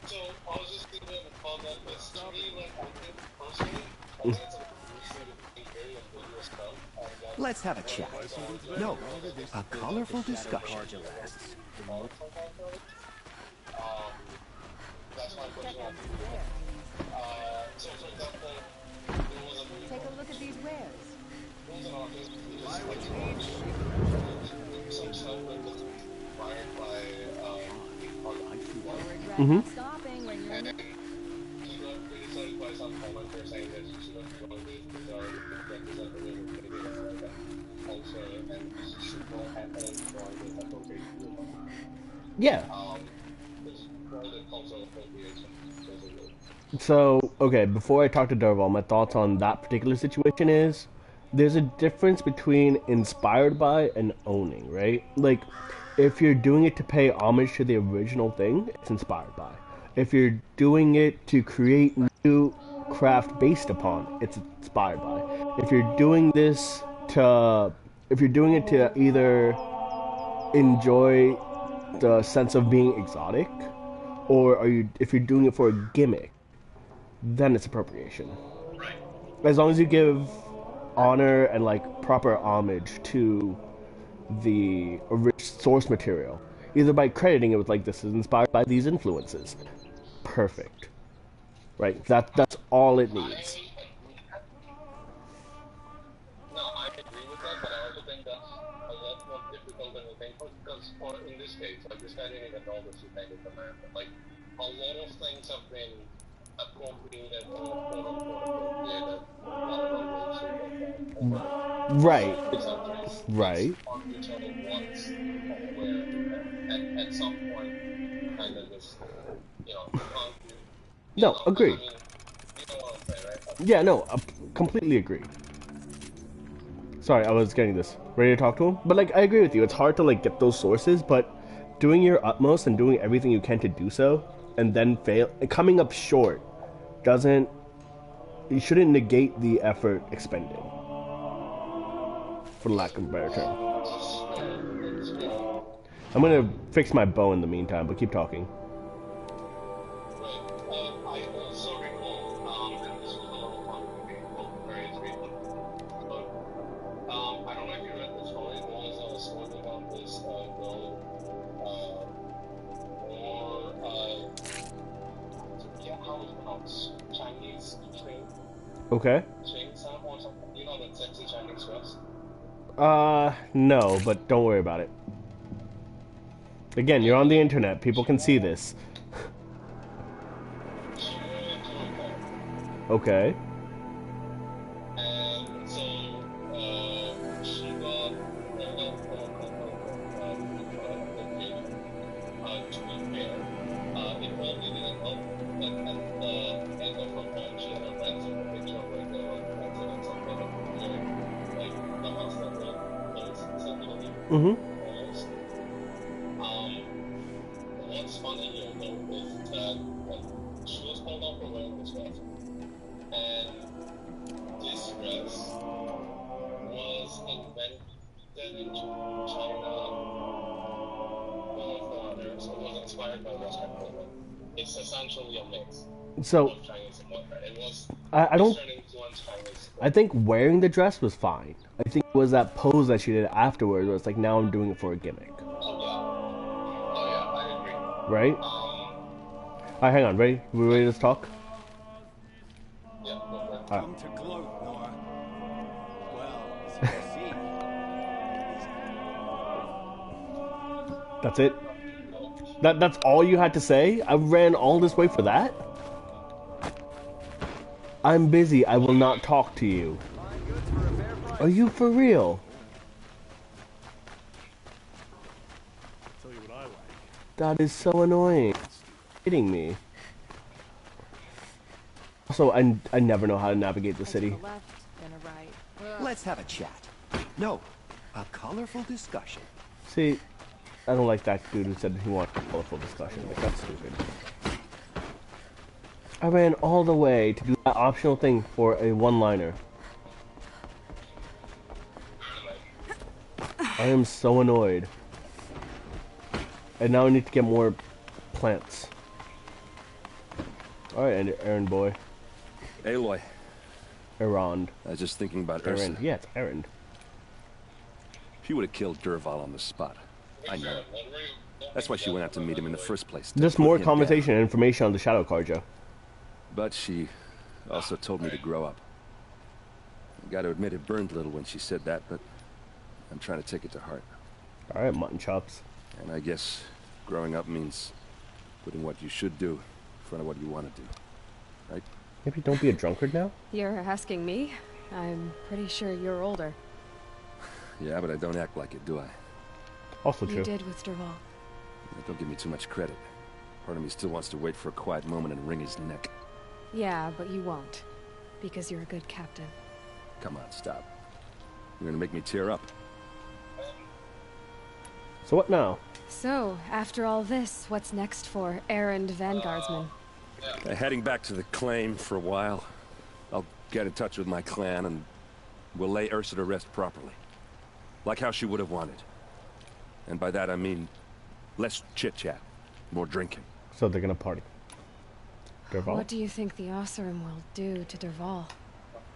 So I was just thinking about that. It's to me, like, I think personally, I think it's a very ambiguous term. Let's have a chat. No, a colorful discussion. That's my personal opinion. So for example, there was a movie. Take a look at these wares. There was an artist who just like some stuff that was inspired by Stopping when you're and then he got criticized by some commenter saying that you should have joined it because it represents a little bit of that culture and you should not have any joined it appropriation. Yeah. There's further cultural appropriation. So, okay, before I talk to Dervahl, my thoughts on that particular situation is, there's a difference between inspired by and owning, right? Like, if you're doing it to pay homage to the original thing, it's inspired by. If you're doing it to create new craft based upon, it's inspired by. If you're doing this to, if you're doing it to either enjoy the sense of being exotic, or if you're doing it for a gimmick, then it's appropriation. Right. As long as you give honor and like proper homage to the source material, either by crediting it with like, this is inspired by these influences, perfect, right? That's all it needs. No, I agree with that, but I also think that's a lot more difficult than you think, because in this case, like, this guy didn't even know this was made in America. Like, a lot of things have been appropriated or quote-unquote appropriated. Right. Right. At some point, kind of just, you know, No, agreed. I mean, you know what I'm saying, right? Yeah, no, I completely agree. Sorry, I was getting this. Ready to talk to him? But like, I agree with you. It's hard to like get those sources, but doing your utmost and doing everything you can to do so, and then coming up short, you shouldn't negate the effort expended, for lack of a better term. I'm gonna fix my bow in the meantime, but keep talking. I also recall, and this was a lot of fun for me for various reasons, but I don't know if you read the story. There was a story about this girl, how it's pronounced, Chinese train. Okay. Train Sam or something. You know that sexy Chinese dress? No, but don't worry about it. Again, you're on the internet. People can see this. Okay. And so, she got called up for a couple to be fair. It probably didn't help, but at the end of her call, she had a friend took a picture of like the president and something like the house that the police said to leave. What's funny here though is that she was called up for wearing this dress, and this dress was invented in China by foreigners. It was inspired by Western culture. It's essentially a mix So, of Chinese and whatnot. It was I don't. Western influenced Chinese. I think wearing the dress was fine. I think it was that pose that she did afterwards where it's like, now I'm doing it for a gimmick. Oh yeah, I agree. Right? Alright, hang on. Ready? We ready to talk? Yeah, go for it. Come to gloat, Nora. Well, as you can see. That's it? That's all you had to say? I ran all this way for that? I'm busy. I will not talk to you. Are you for real? Tell you what I like. That is so annoying. You're kidding me. Also, I never know how to navigate the city. Let's have a chat. No, a colorful discussion. See, I don't like that dude who said he wanted a colorful discussion. Like, that's stupid. I ran all the way to do that optional thing for a one-liner. I am so annoyed. And now I need to get more plants. Alright, errand boy. Aloy. Errand. I was just thinking about Errand. Ursa. Yeah, it's errand. She would have killed Dervahl on the spot. I know it. That's why she went out to meet him in the first place. Just more conversation and information on the Shadow card, Joe. But she also told me to grow up. I gotta admit it burned a little when she said that, but I'm trying to take it to heart. Alright, mutton chops. And I guess growing up means putting what you should do in front of what you want to do. Right? Maybe don't be a drunkard now? You're asking me? I'm pretty sure you're older. Yeah, but I don't act like it, do I? Also true. You did with Dervahl. Don't give me too much credit. Part of me still wants to wait for a quiet moment and wring his neck. Yeah, but you won't. Because you're a good captain. Come on, stop. You're gonna make me tear up. So what now? So, after all this, what's next for errand vanguardsman? Heading back to the claim for a while. I'll get in touch with my clan and we'll lay Ursa to rest properly. Like how she would have wanted. And by that I mean less chit-chat, more drinking. So they're gonna party. Dervahl? What do you think the Oseram will do to Dervahl?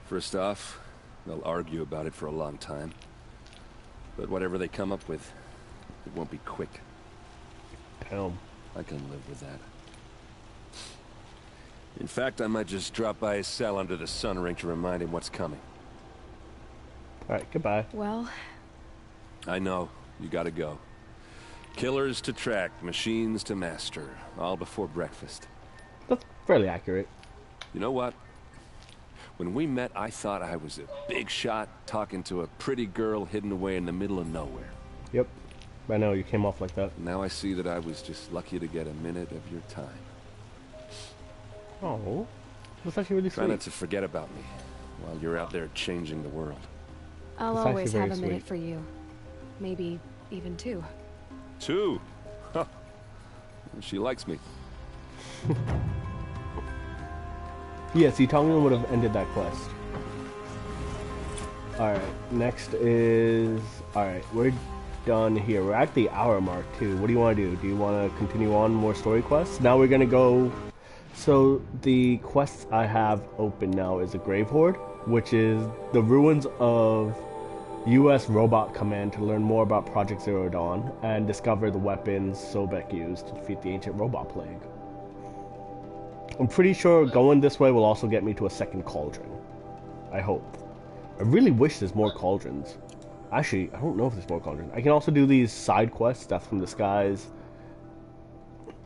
First off, they'll argue about it for a long time. But whatever they come up with, it won't be quick. Damn. I can live with that. In fact, I might just drop by his cell under the sun ring to remind him what's coming. Alright, goodbye. Well... I know. You gotta go. Killers to track, machines to master. All before breakfast. That's fairly accurate. You know what? When we met, I thought I was a big shot talking to a pretty girl hidden away in the middle of nowhere. Yep. I know, you came off like that. Now I see that I was just lucky to get a minute of your time. Oh, that's actually really sweet. Try not to forget about me while you're out there changing the world. I'll always have a minute for you. Maybe even two. Two? Huh. She likes me. Yes, Tomlin would have ended that quest. Alright, next is... Alright, we're done here. We're at the hour mark too. What do you want to do? Do you want to continue on more story quests? Now we're going to go... So, the quests I have open now is a Grave Horde, which is the ruins of U.S. Robot Command to learn more about Project Zero Dawn and discover the weapons Sobek used to defeat the ancient robot plague. I'm pretty sure going this way will also get me to a second cauldron. I hope. I really wish there's more cauldrons. Actually, I don't know if there's more cauldrons. I can also do these side quests, Death from the Skies,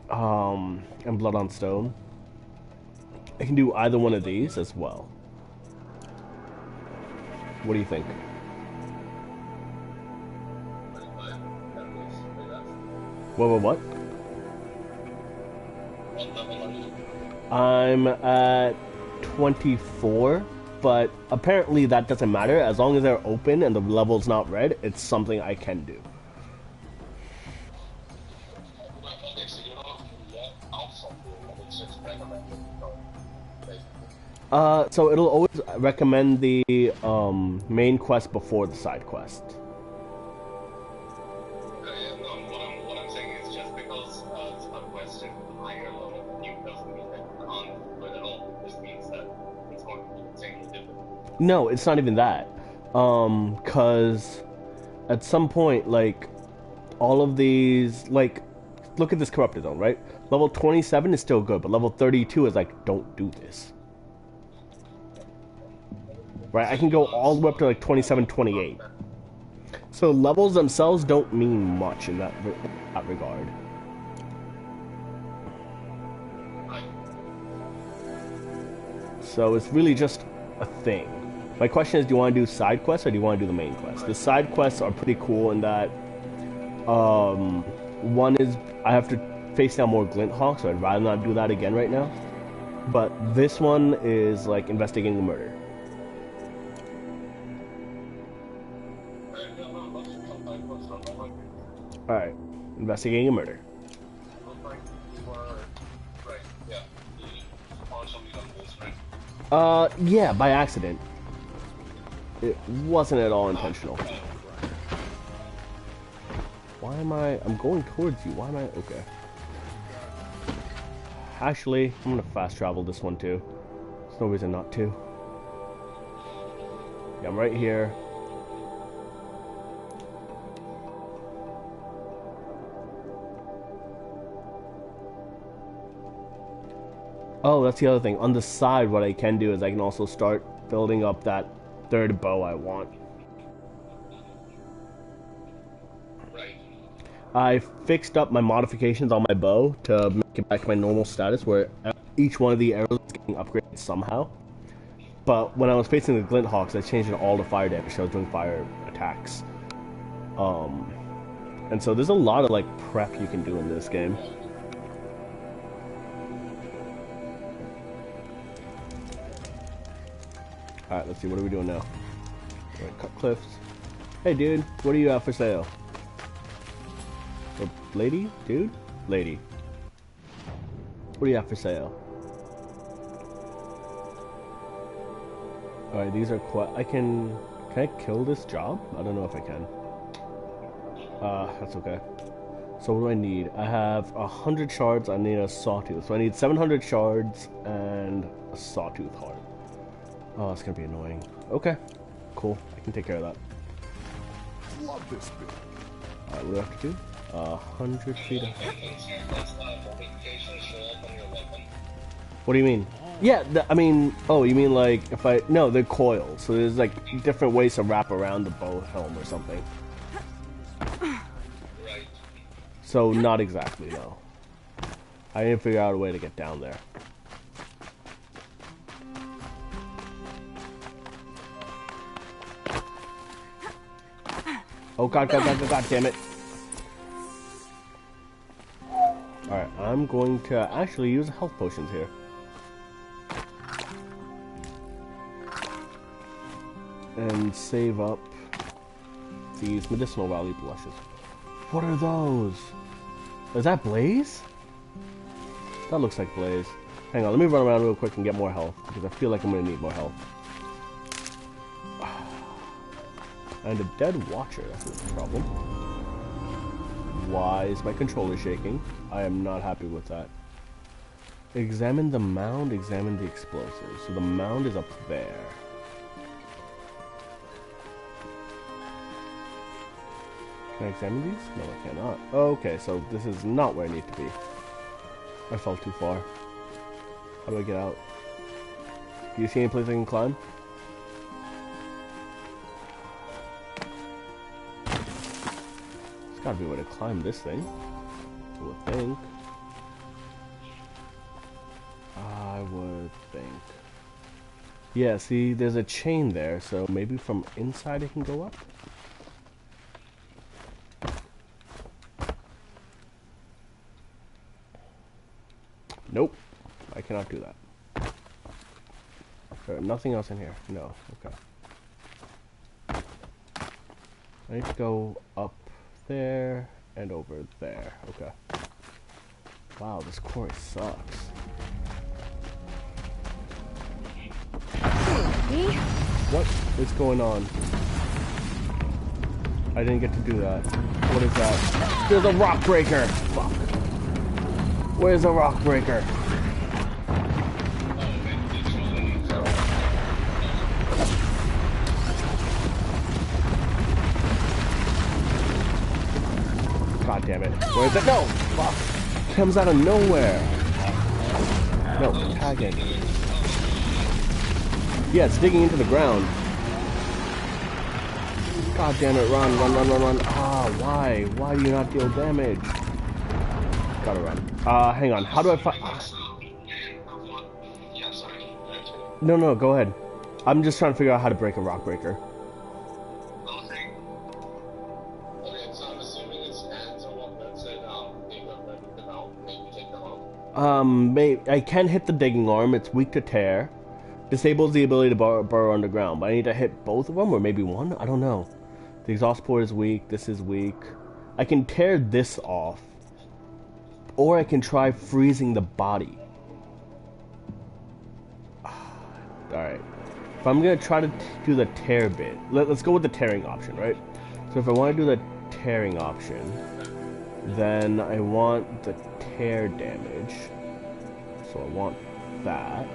and Blood on Stone. I can do either one of these as well. What do you think? What? I'm at 24, but apparently that doesn't matter. As long as they're open and the level's not red, it's something I can do. So it'll always recommend the main quest before the side quest. What I'm saying is just because it's a quest in higher level, you doesn't mean that you can't do it at all. It just means that it's going to be insanely difficult. No, it's not even that. Cause at some point, like, all of these, like, look at this Corrupted Zone, right? Level 27 is still good, but level 32 is like, don't do this. Right, I can go all the way up to like 27, 28. So levels themselves don't mean much in that regard. So it's really just a thing. My question is, do you want to do side quests or do you want to do the main quest? The side quests are pretty cool in that one is I have to face down more Glint Hawks, so I'd rather not do that again right now. But this one is like investigating a murder. Alright, investigating a murder. Yeah, by accident. It wasn't at all intentional. Why am I'm going towards you. Why am I? Okay. Actually, I'm gonna fast travel this one too. There's no reason not to. Yeah, I'm right here. Oh, that's the other thing. On the side, what I can do is I can also start building up that third bow I want. Right. I fixed up my modifications on my bow to make it back to my normal status, where each one of the arrows is getting upgraded somehow. But when I was facing the Glint Hawks, I changed it all to fire damage, so I was doing fire attacks. And so there's a lot of like prep you can do in this game. Alright, let's see, what are we doing now? Alright, cut cliffs. Hey dude, what do you have for sale? Lady? Dude? Lady. What do you have for sale? Alright, these are quite... Can I kill this job? I don't know if I can. That's okay. So what do I need? I have 100 shards, I need a sawtooth. So I need 700 shards and a sawtooth heart. Oh, it's gonna be annoying. Okay, cool. I can take care of that. Love this bit. Alright, what do I have to do? 100 feet. What do you mean? Yeah, I mean, oh, you mean like if I... No, they're coils. So there's like different ways to wrap around the bow helm or something. Right. So not exactly, no. I didn't figure out a way to get down there. Oh god, god damn it. Alright, I'm going to actually use health potions here. And save up these medicinal value blushes. What are those? Is that Blaze? That looks like Blaze. Hang on, let me run around real quick and get more health, because I feel like I'm going to need more health. And a dead watcher, that's a problem. Why is my controller shaking? I am not happy with that. Examine the mound, examine the explosives. So the mound is up there. Can I examine these? No, I cannot. Okay, so this is not where I need to be. I fell too far. How do I get out? Do you see any place I can climb? There's gotta be a way to climb this thing. I would think. I would think. Yeah, see, there's a chain there, so maybe from inside it can go up? Nope. I cannot do that. There's nothing else in here. No. Okay. I need to go up there and over there. Okay. Wow, this quarry sucks. Me? What is going on? I didn't get to do that. What is that? There's a rock breaker! Fuck. Where's the rock breaker? God damn it. Where is it? No! Fuck. It comes out of nowhere. No, tag it. Yeah, it's digging into the ground. God damn it, run, run, run, run, run. Ah, why? Why do you not deal damage? Gotta run. Hang on, how do I find... No, go ahead. I'm just trying to figure out how to break a rock breaker. Okay. Okay, so I'm assuming it's hands or weapons and maybe I'm ready to now. Maybe take them out. I can hit the digging arm. It's weak to tear. Disables the ability to burrow underground. But I need to hit both of them, or maybe one? I don't know. The exhaust port is weak. This is weak. I can tear this off. Or I can try freezing the body. Alright. If I'm going to try to do the tear bit, let's go with the tearing option, right? So if I want to do the tearing option, then I want the tear damage. So I want that.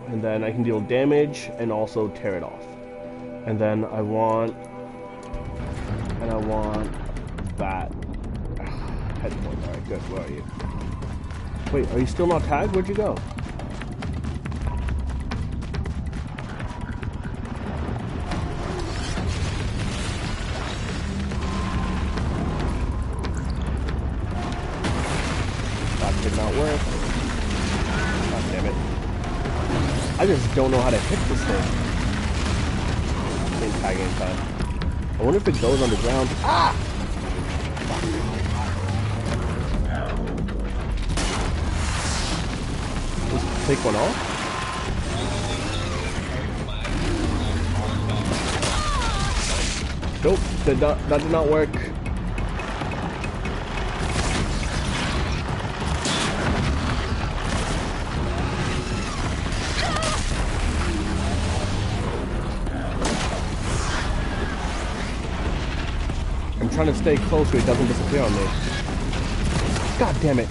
And then I can deal damage and also tear it off. And then I want that. Headpoint. Alright, good. Where are you? Wait, are you still not tagged? Where'd you go? Did not work. God damn it. I just don't know how to hit this thing. Didn't tag in time. I wonder if it goes underground. Ah! Just take one off? Nope, that did not work. I'm trying to stay close so he doesn't disappear on me. God damn it.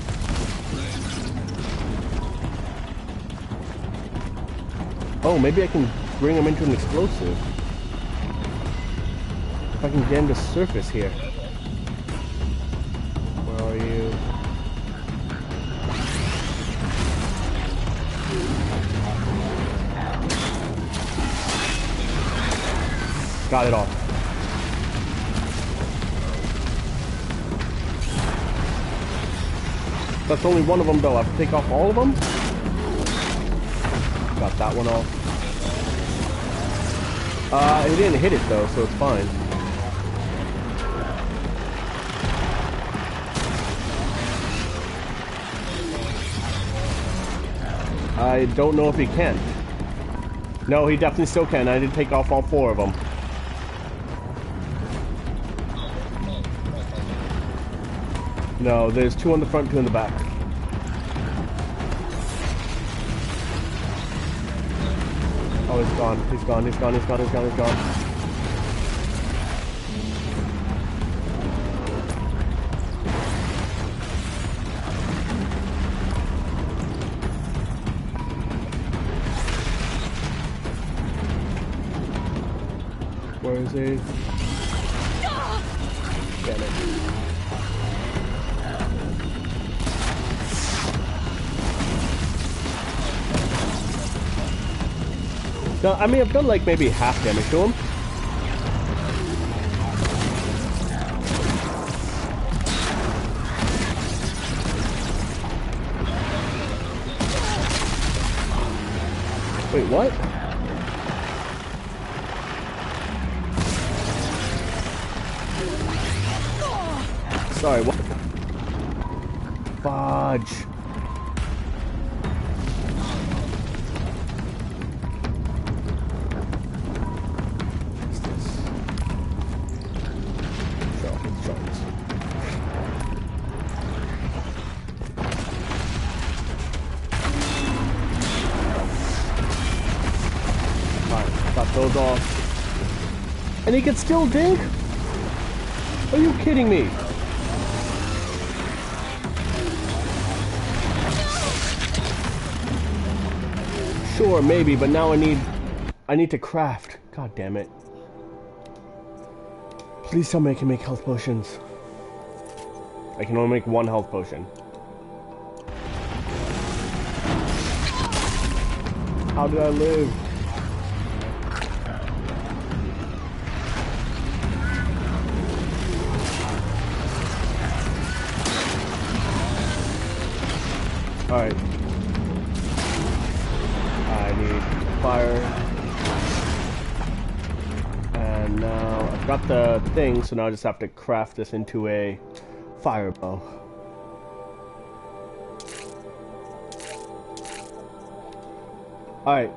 Oh, maybe I can bring him into an explosive. If I can get him to surface here. Where are you? Got it off. That's only one of them though. I have to take off all of them? Got that one off. He didn't hit it though, so it's fine. I don't know if he can. No, he definitely still can. I did take off all 4 of them. No, there's 2 on the front, 2 in the back. Oh, he's gone. He's gone. He's gone. He's gone. He's gone. He's gone. Where is he? Damn it. No, I mean, I've done like maybe half damage to him. Wait, what? Sorry, what? Fudge. Those off. And he can still dig? Are you kidding me? Sure, maybe, but now I need to craft. God damn it. Please tell me I can make health potions. I can only make 1 health potion. How did I live? Alright. I I need fire. And now I've got the thing, so now I just have to craft this into a fire bow. Alright,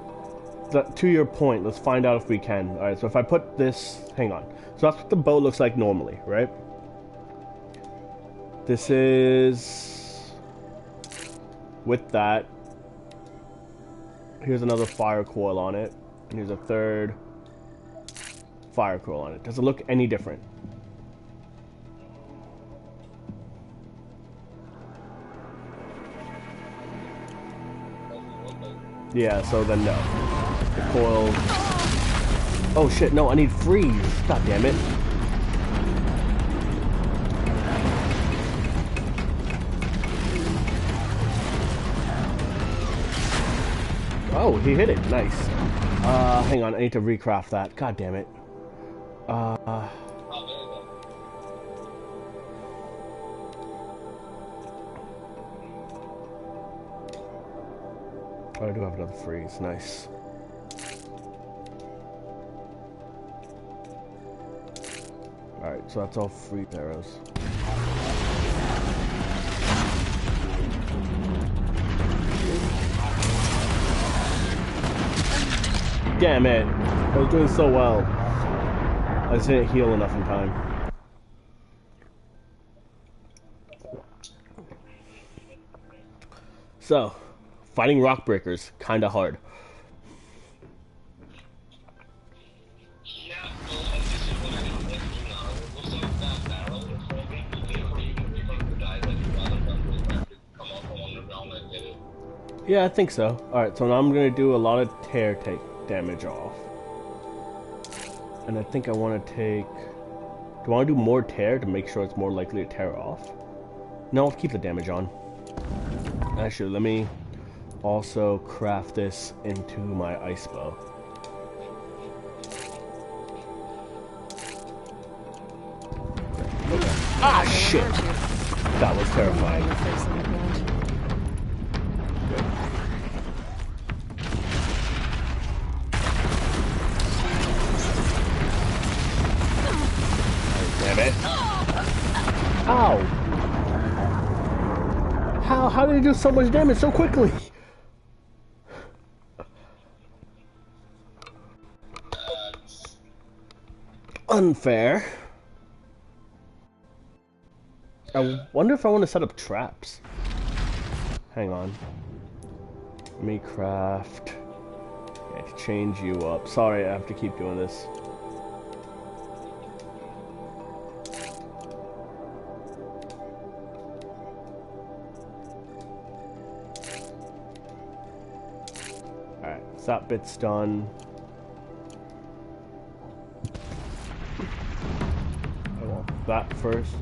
to your point, let's find out if we can. Alright, so if I put this, hang on. So that's what the bow looks like normally, right? This is with that. Here's another fire coil on it. And here's a third fire coil on it. Does it look any different? Yeah, so then no. The coil... Oh shit, no, I need freeze. God damn it. Oh, he hit it. Nice. Hang on, I need to recraft that. God damn it. Oh, I do have another freeze. Nice. Alright, so that's all freeze arrows. Damn it! I was doing so well. I just didn't heal enough in time. So, fighting rock breakers, kinda hard. Yeah, I think so. Alright, so now I'm gonna do a lot of tear take damage off. And I think I want to take... Do I want to do more tear to make sure it's more likely to tear off? No, I'll keep the damage on. Actually, let me also craft this into my ice bow. Okay. Ah, shit! That was terrifying. Good. Damn it. Ow! How did he do so much damage so quickly? Unfair. I wonder if I want to set up traps. Hang on. Let me craft. I have to change you up. Sorry, I have to keep doing this. Alright, so that bit's done. I want that first.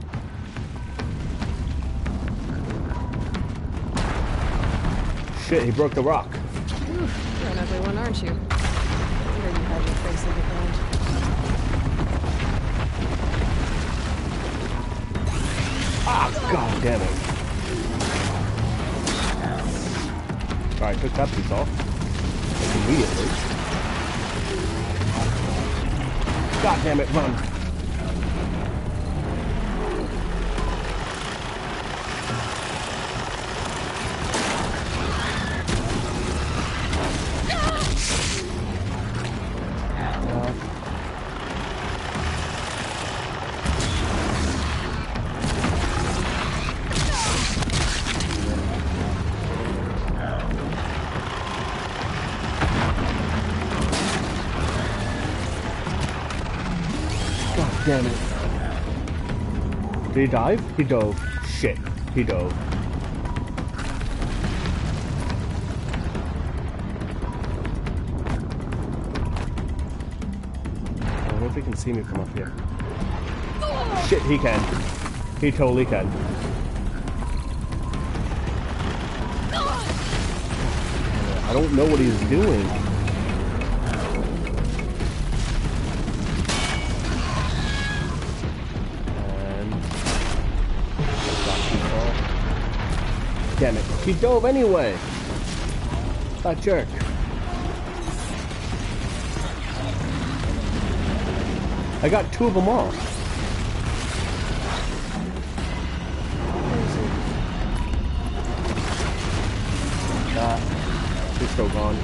Shit, he broke the rock. You're an ugly one, aren't you? Here you had your face in the ground. Ah, god damn it. Alright, took that piece off. Immediately. God damn it, run. Damn it. Did he dive? He dove. Shit. He dove. I wonder if he can see me from up here. Shit, he can. He totally can. I don't know what he's doing. Damn it. He dove anyway. That jerk. I got 2 of them all. He's still gone.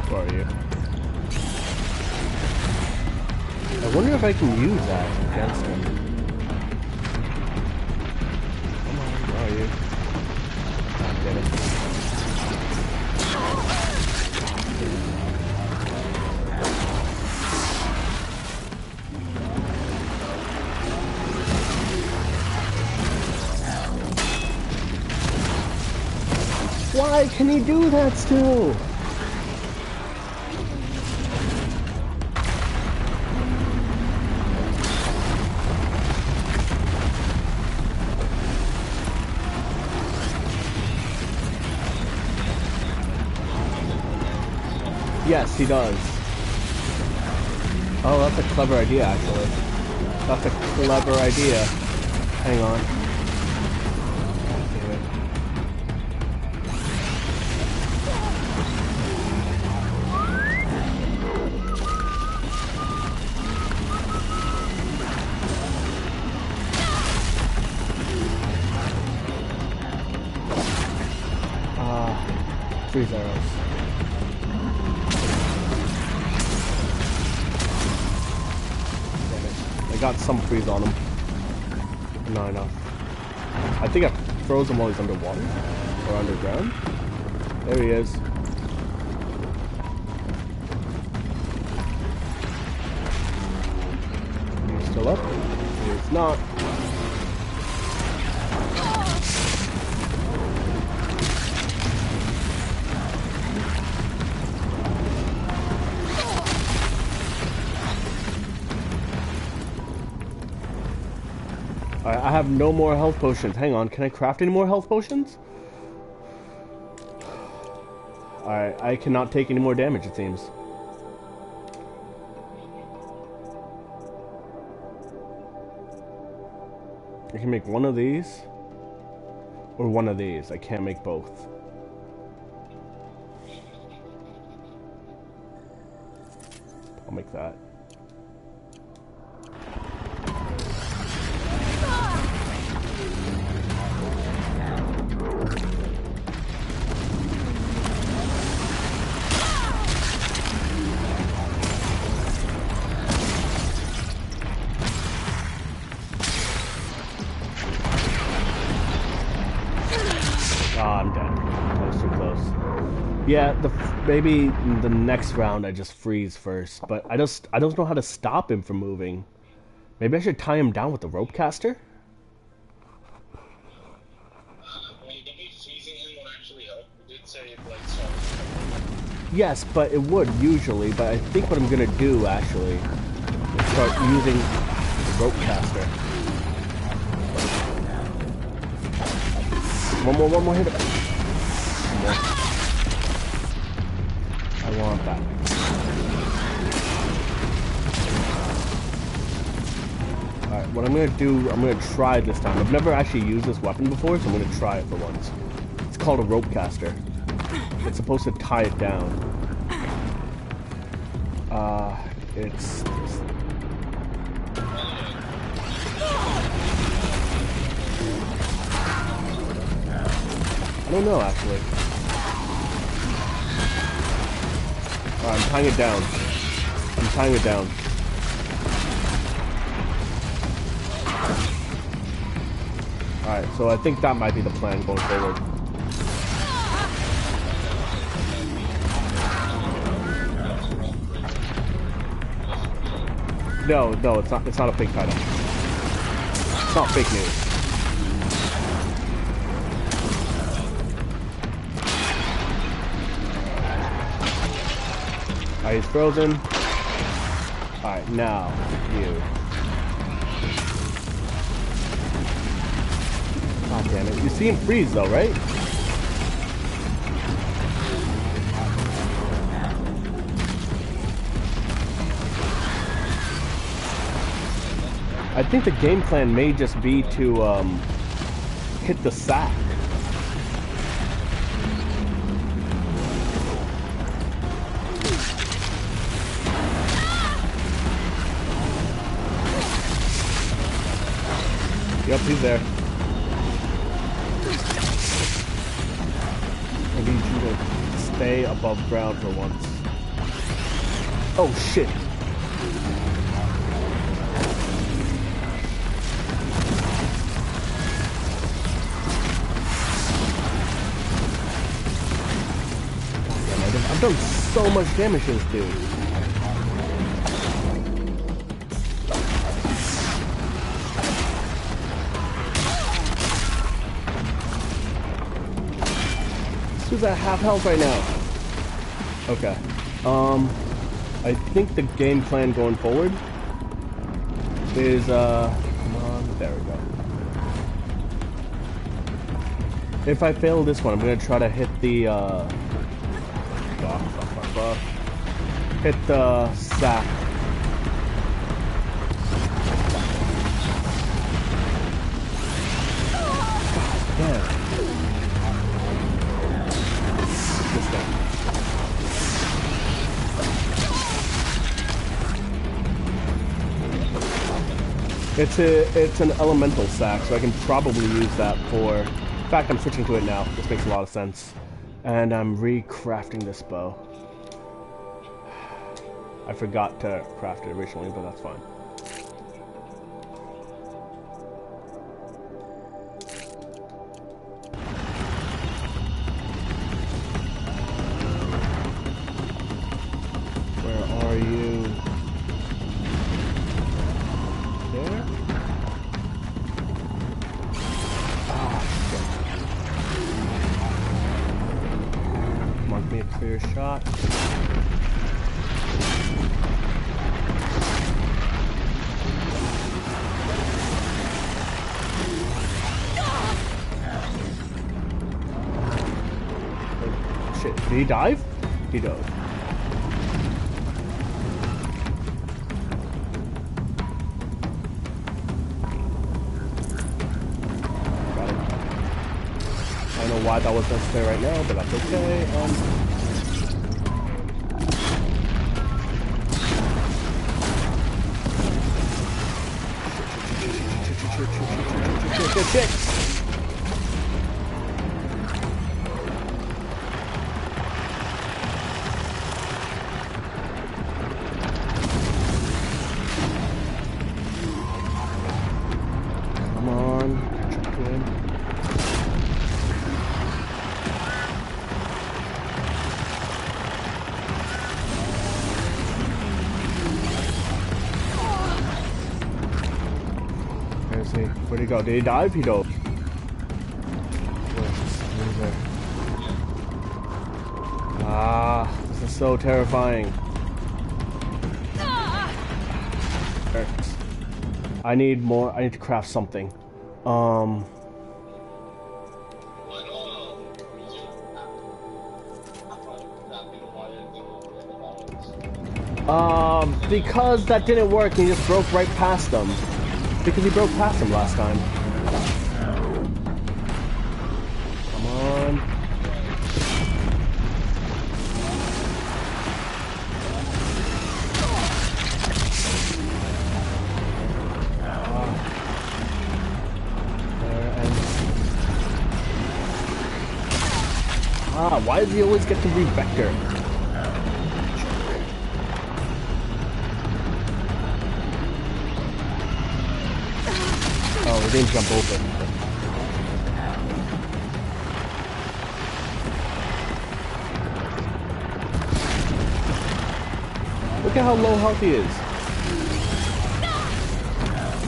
Where are you? I wonder if I can use that against him. Come on, where are you? God damn it. Why can he do that still? Yes, he does. Oh, that's a clever idea, actually. That's a clever idea. Hang on. Freeze arrows. Damn it. I got some freeze on him. Not enough. I think I froze him while he's underwater. Or underground. There he is. He's still up. He's not. I have no more health potions. Hang on, can I craft any more health potions? Alright, I cannot take any more damage, it seems. I can make one of these. Or one of these. I can't make both. I'll make that. I'm dead. That was too close. Yeah, maybe the next round I just freeze first, but I don't know how to stop him from moving. Maybe I should tie him down with the rope caster? Yes, but it would usually, but I think what I'm gonna do actually is start using the rope caster. One more hit. One more. I want that. Alright, what I'm gonna do, I'm gonna try this time. I've never actually used this weapon before, so I'm gonna try it for once. It's called a rope caster. It's supposed to tie it down. It's... I don't know, actually. Alright, I'm tying it down. I'm tying it down. Alright, so I think that might be the plan going forward. No, it's not a fake title. It's not fake news. Alright, he's frozen. Alright, now, you. God damn it. You see him freeze though, right? I think the game plan may just be to hit the sack. Yep, he's there. I need you to stay above ground for once. Oh shit! I've done so much damage to this dude. Who's at half health right now? Okay. I think the game plan going forward is, come on, there we go. If I fail this one, I'm gonna try to hit the, hit the sack. God damn. It's an elemental sack, so I can probably use that for... In fact, I'm switching to it now. This makes a lot of sense. And I'm recrafting this bow. I forgot to craft it originally, but that's fine. Where are you? There? Ah, shit. Mark me a clear shot. Shit, did he dive? He dove. Got it. I don't know why that was necessary right now, but that's okay. Shit. Where'd he go? Did he dive? He dove. Ah, this is so terrifying. I need more. I need to craft something. Because that didn't work, he just broke right past them. Because he broke past him last time. Come on. Why does he always get to re-vector? Oh, we didn't jump over. Look at how low health he is.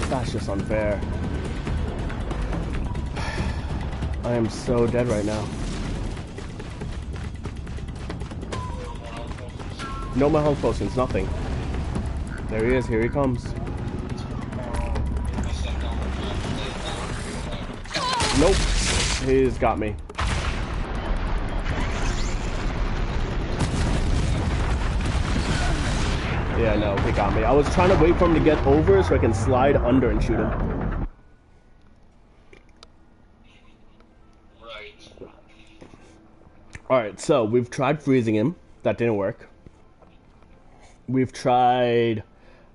That's just unfair. I am so dead right now. No more health potions, nothing. There he is, here he comes. Nope, he's got me. Yeah, no, he got me. I was trying to wait for him to get over so I can slide under and shoot him. Alright, so we've tried freezing him. That didn't work. We've tried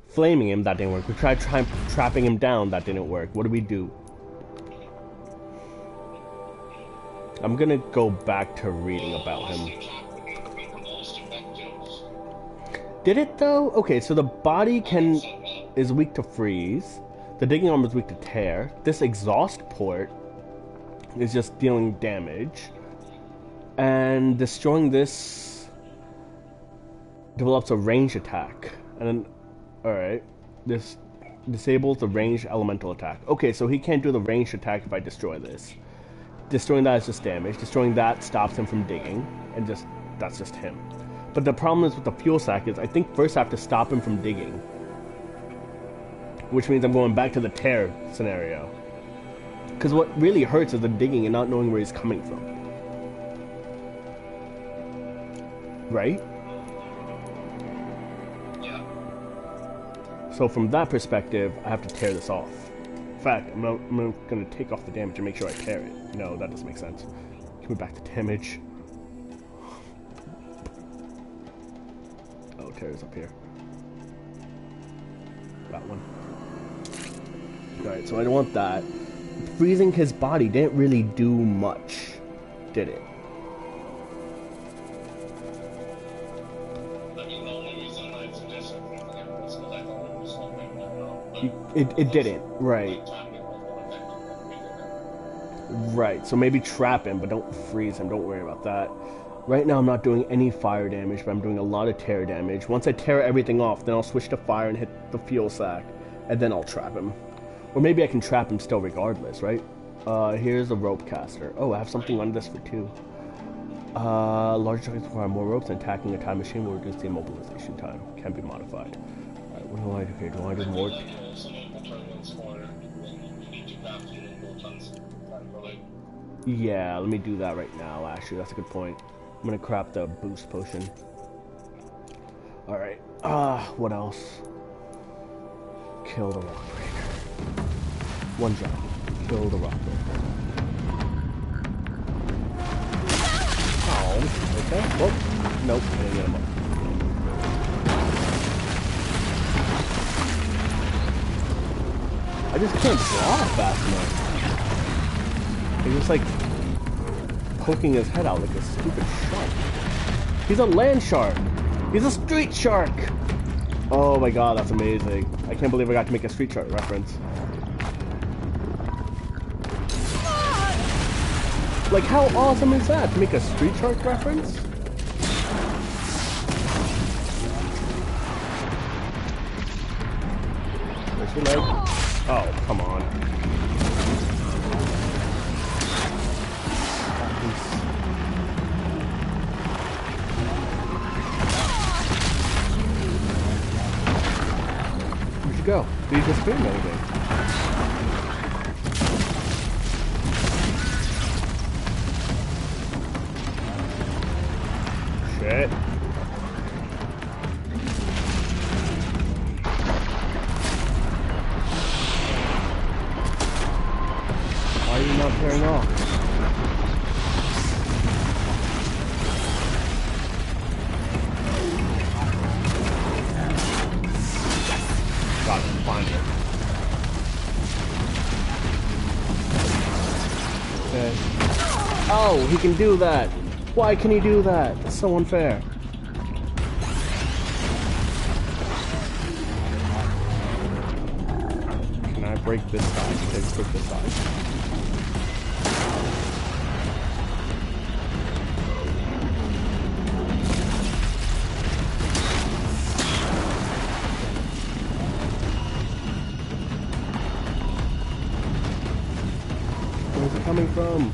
flaming him. That didn't work. We tried trapping him down. That didn't work. What do we do? I'm gonna go back to reading about him. Did it though? Okay, so the body is weak to freeze. The digging arm is weak to tear. This exhaust port is just dealing damage. And destroying this develops a range attack. And then, alright, this disables the ranged elemental attack. Okay, so he can't do the ranged attack if I destroy this. Destroying that is just damage. Destroying that stops him from digging. And that's just him. But the problem is with the fuel sack is I think first I have to stop him from digging. Which means I'm going back to the tear scenario. Because what really hurts is the digging and not knowing where he's coming from. Right? Yeah. So from that perspective, I have to tear this off. In fact, I'm going to take off the damage and make sure I tear it. No, that doesn't make sense. Give me back the damage. Oh, tear's up here. That one. Alright, so I don't want that. Freezing his body didn't really do much, did it? It didn't, right. Right, so maybe trap him, but don't freeze him, don't worry about that. Right now I'm not doing any fire damage, but I'm doing a lot of tear damage. Once I tear everything off, then I'll switch to fire and hit the fuel sack, and then I'll trap him. Or maybe I can trap him still regardless, right? Here's a rope caster. Oh, I have something on this for 2. Large targets require more ropes, and attacking a time machine will reduce the immobilization time. Can be modified. Alright, what do I do here? Do I do more? Yeah, let me do that right now, actually. That's a good point. I'm gonna craft the boost potion. Alright. What else? Kill the rock breaker. One job. Kill the rock breaker. Oh, okay. Well, nope, I didn't get him up. I just can't draw fast enough. He's just like poking his head out like a stupid shark. He's a land shark. He's a street shark. Oh my god, that's amazing. I can't believe I got to make a street shark reference. Like, how awesome is that? To make a street shark reference? Where's your leg? Oh, come on. Where'd you go? Did you just film anything? Shit. Why are you not tearing off? Got it, find it. Okay. Oh, he can do that! Why can he do that? It's so unfair. Can I break this side? Let's break this side. Where's it coming from?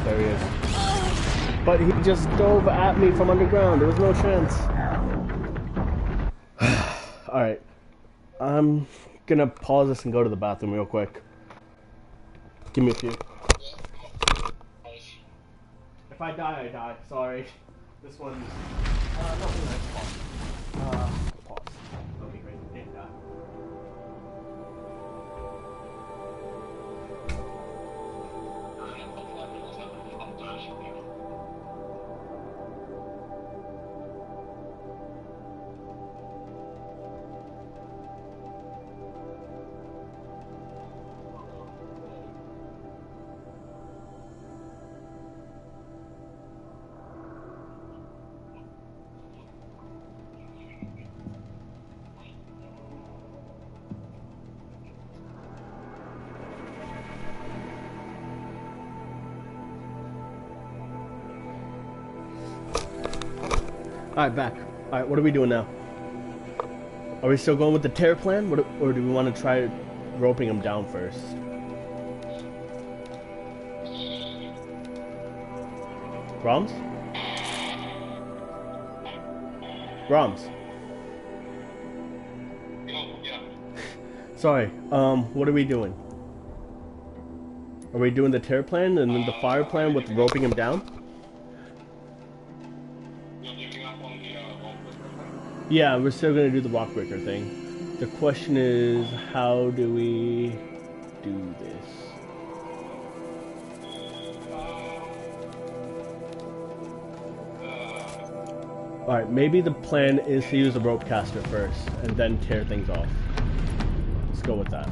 There he is. But he just dove at me from underground. There was no chance. Alright. I'm gonna pause this and go to the bathroom real quick. Give me a few. If I die, I die. Sorry. This one's... nothing nice. Pause. Pause. Okay, great. Didn't die. Alright, back. Alright, what are we doing now? Are we still going with the tear plan? Or do we want to try roping him down first? Roms? Roms? Yeah. Sorry, what are we doing? Are we doing the tear plan and then the fire plan with roping him down? Yeah, we're still gonna do the rock breaker thing. The question is, how do we do this? Alright, maybe the plan is to use a rope caster first and then tear things off. Let's go with that.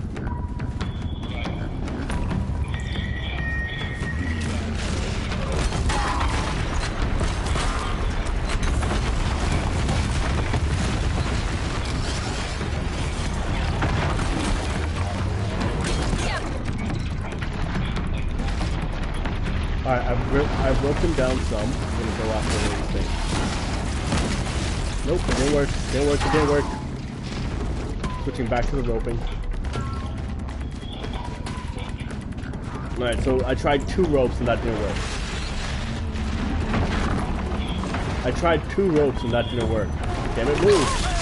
Alright, I've roped him down some. I'm gonna go after these things. Nope, it didn't work. It didn't work. Switching back to the roping. Alright, so I tried 2 ropes and that didn't work. I tried 2 ropes and that didn't work. Damn it, move!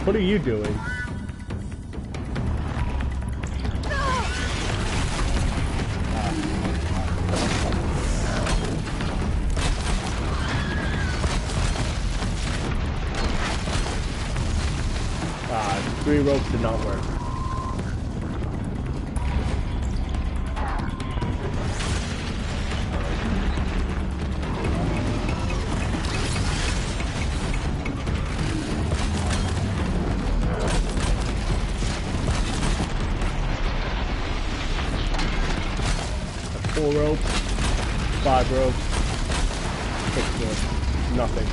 What are you doing? Ah, 3 ropes did not work. Ropes, 5 ropes, 6 ropes, nothing.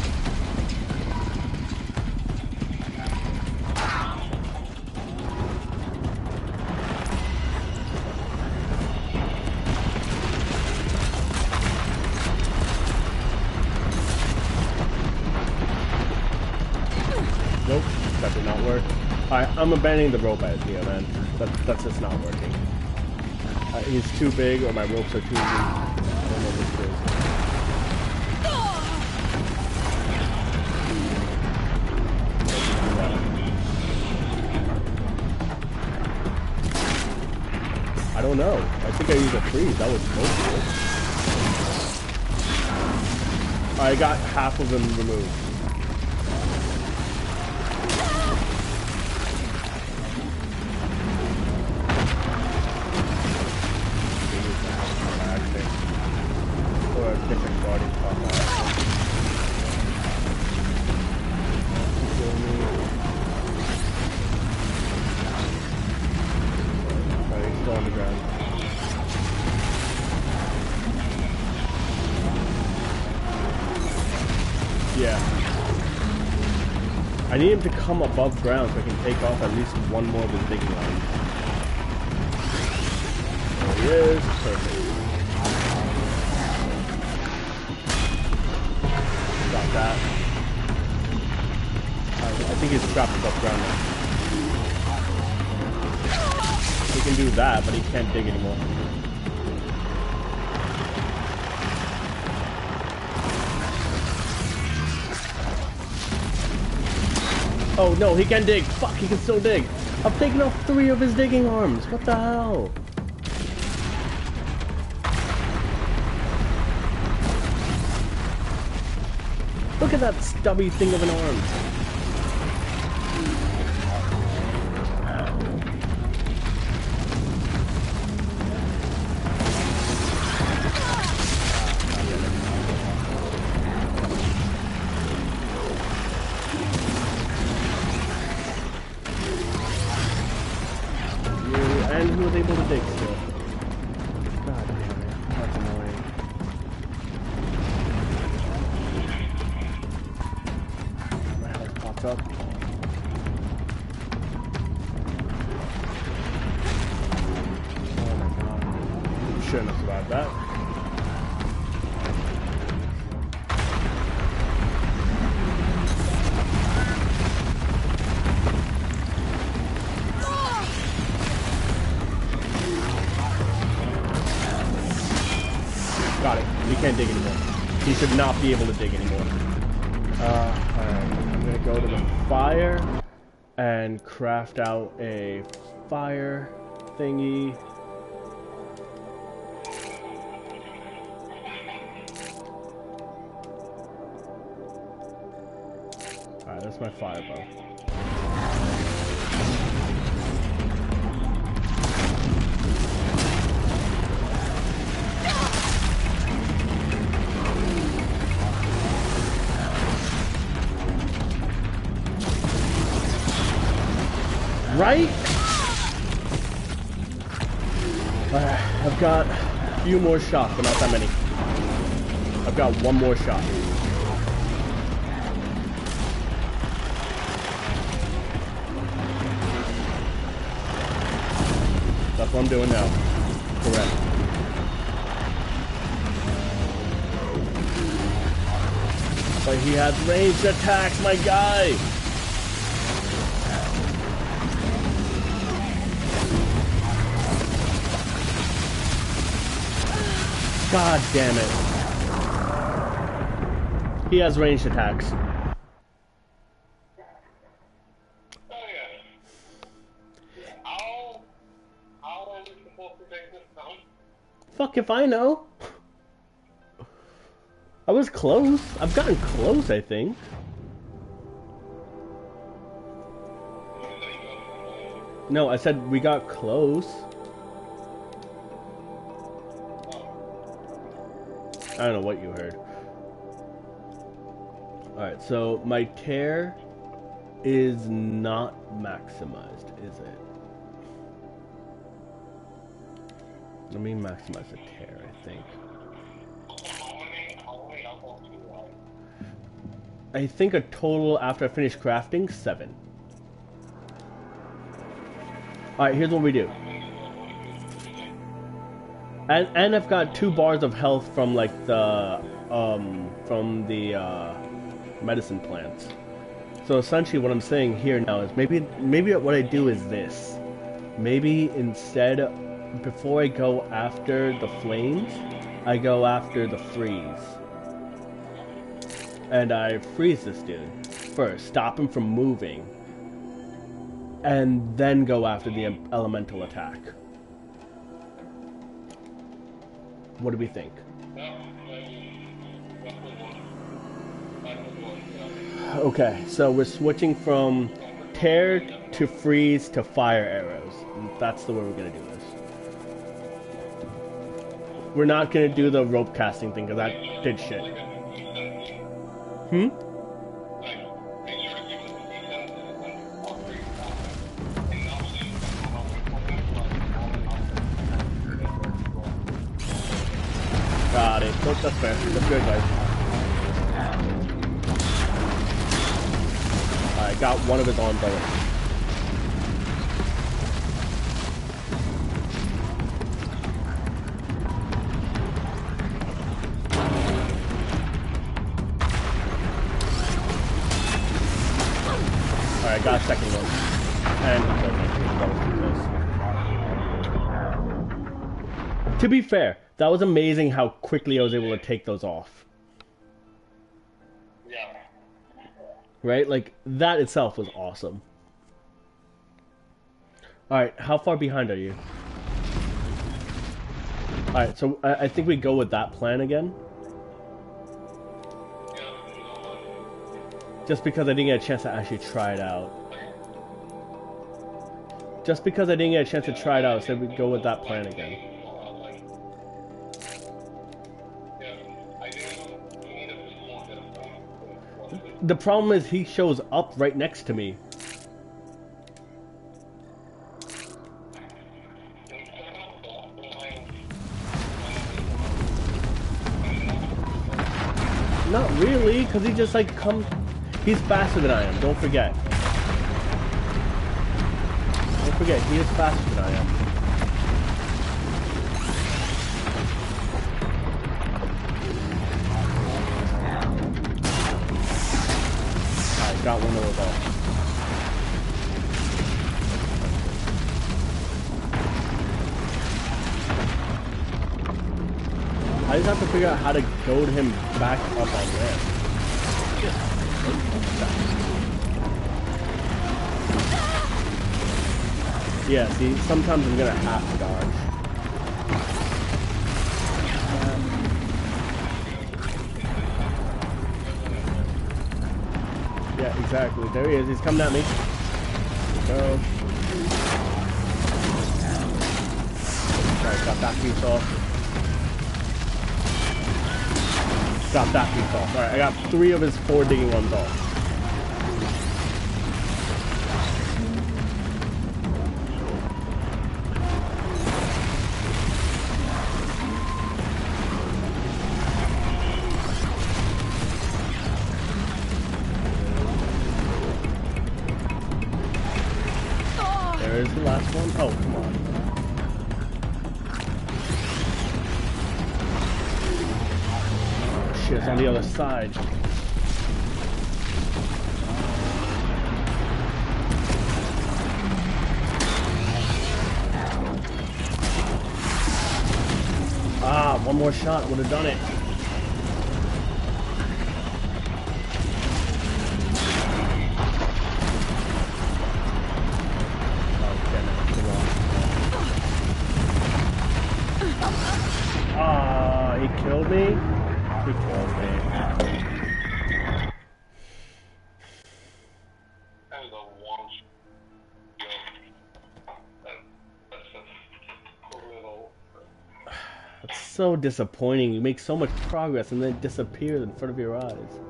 Nope, that did not work. Alright, I'm abandoning the rope idea, man. That's just not working. He's too big, or my ropes are too weak. I don't know which it is. I don't know. I think I used a freeze. That was mostly it. I got half of them removed. I need him to come above ground so I can take off at least one more of his digging lines. There he is. Perfect. Got that. I think he's trapped above ground now. He can do that, but he can't dig anymore. Oh no, he can dig! Fuck, he can still dig! I've taken off 3 of his digging arms! What the hell? Look at that stubby thing of an arm! And he was able to dig still. God damn it. That's annoying. My health Got it. He can't dig anymore. He should not be able to dig anymore. Alright. I'm gonna go to the fire and craft out a fire thingy. Alright, that's my fire bow. Right? I've got a few more shots, but not that many. I've got one more shot. That's what I'm doing now. Correct. But he has ranged attacks, my guy! God damn it. He has ranged attacks. Fuck if I know. I was close. I've gotten close, I think. No, I said we got close. I don't know what you heard. Alright, so my tear is not maximized, is it? Let me maximize the tear, I think. I think a total after I finish crafting, 7. Alright, here's what we do. And I've got 2 bars of health from like the medicine plants. So essentially what I'm saying here now is maybe what I do is this. Maybe instead, before I go after the flames, I go after the freeze. And I freeze this dude first, stop him from moving, and then go after the elemental attack. What do we think? Okay, so we're switching from tear to freeze to fire arrows. That's the way we're gonna do this. We're not gonna do the rope casting thing because that did shit. Hmm? Got it. Nope, that's fair. That's good, guys. Alright, got one of his arms already. Alright, got a second one. And he killed me. To be fair, that was amazing how quickly I was able to take those off. Yeah. Right? Like, that itself was awesome. Alright, how far behind are you? Alright, so I think we go with that plan again. Just because I didn't get a chance to actually try it out. Just because I didn't get a chance to try it out, so we go with that plan again. The problem is he shows up right next to me. Not really, because he just like comes... He's faster than I am, don't forget. Don't forget, he is faster than I am. Got one of those off. just have to figure out how to goad him back up on ramp. Yeah, see, sometimes I'm gonna have to dodge. Yeah, exactly. There he is. He's coming at me. Go. Alright, got that piece off. Got that piece off. Alright, I got 3 of his 4 digging ones off. There's the last one. Oh, come on. Shit, it's on the other side. Ah, one more shot would have done it. Ah, he killed me. He killed me. That's so disappointing. You make so much progress and then it disappears in front of your eyes.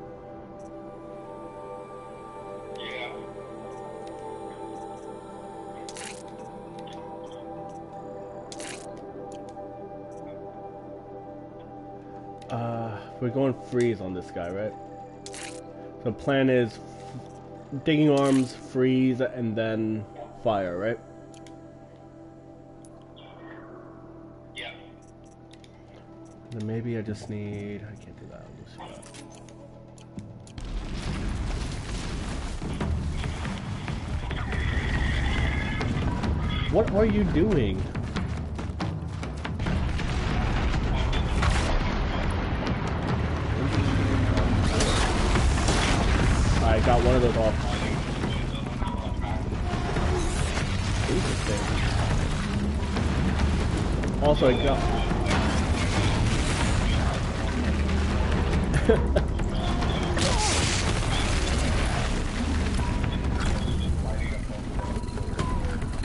We're going freeze on this guy, right? So the plan is digging arms, freeze, and then fire, right? Yeah. Then maybe I just need... I can't do that. What are you doing? I got one of those off. Interesting. Also, I got...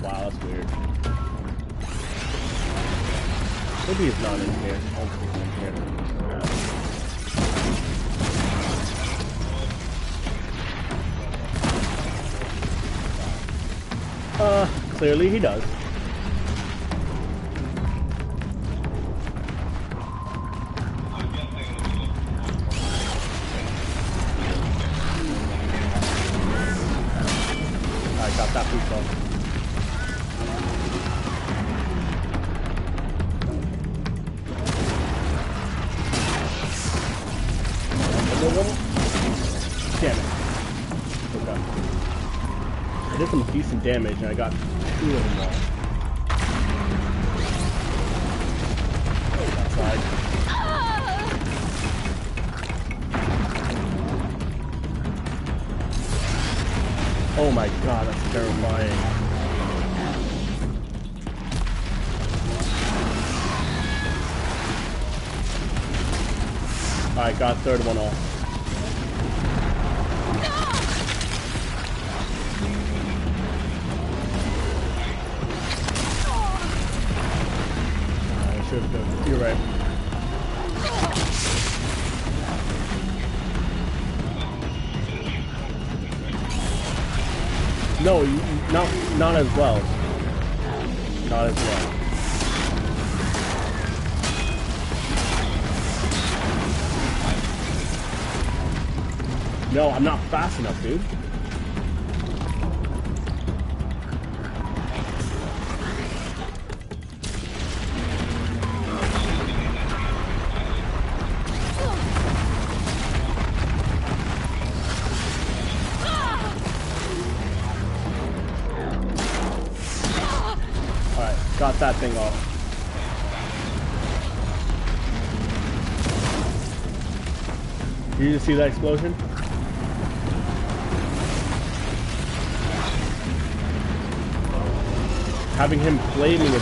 Wow, that's weird. Maybe it's not in here. I'll put it in here. Clearly he does. I got that piece off. Damn it. Okay. I did some decent damage and I got 2 of them all. Outside. Oh my god, that's terrifying. Alright, got 3rd one off. You're right. No, not as well. Not as well. No, I'm not fast enough, dude. Got that thing off. Did you just see that explosion? Having him flaming is...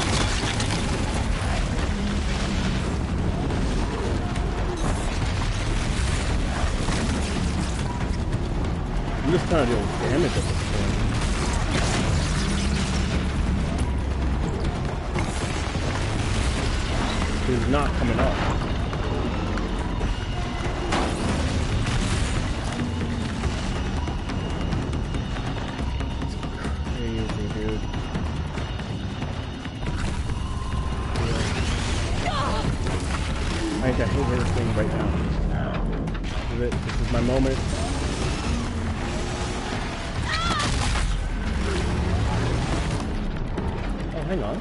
I'm just trying to deal with damage at this point. He's not coming up. I hate this thing right now. This is my moment. Oh, hang on.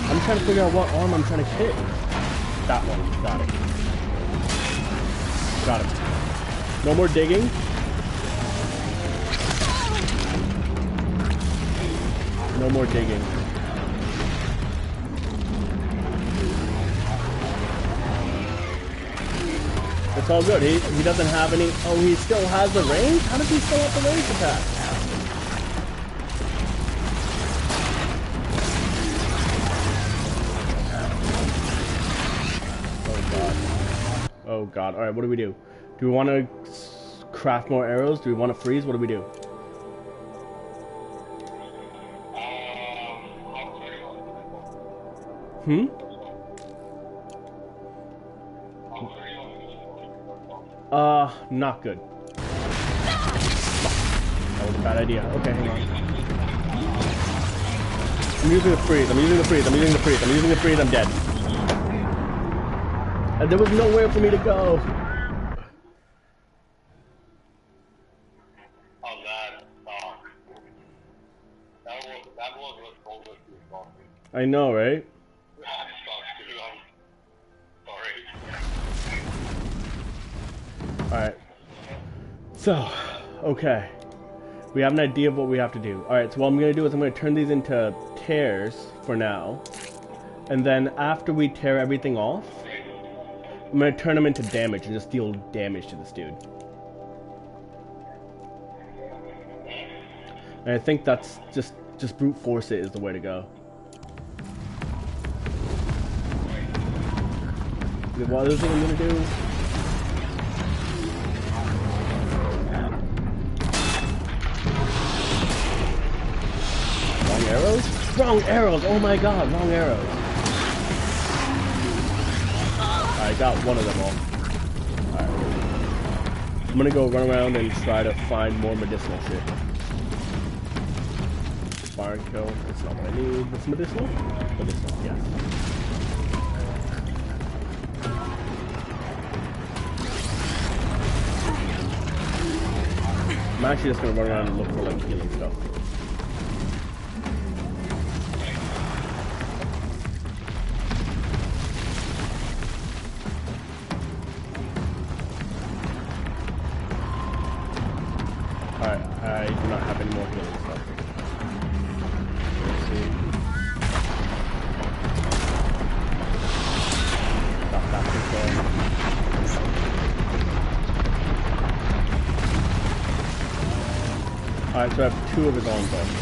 I'm trying to figure out what arm I'm trying to hit. That one. Got it. Got him. No more digging. No more digging. It's all good. He doesn't have any... Oh, he still has the range? How does he still have the range attack? Oh, God. Oh, God. Alright, what do we do? Do we want to craft more arrows? Do we want to freeze? What do we do? Hmm? Not good. That was a bad idea. Okay, hang on. I'm using the freeze. I'm using the freeze. I'm using the freeze. I'm using the freeze. I'm dead. And there was nowhere for me to go. Oh, that sucks. That was over too long. I know, right? Alright. So, okay. We have an idea of what we have to do. Alright, so what I'm going to do is I'm going to turn these into tears for now. And then after we tear everything off, I'm going to turn them into damage and just deal damage to this dude. And I think that's just brute force it is the way to go. The other thing I'm going to do... Wrong arrows? Wrong arrows! Oh my god, wrong arrows. I got one of them all. Alright. I'm gonna go run around and try to find more medicinal shit. Fire and kill. It's not what I need. What's medicinal? Medicinal, yes. I'm actually just gonna run around and look for like healing stuff. Alright, I do not have any more healing stuff. Let's see. Got that there. Alright, so I have 2 of his arms left.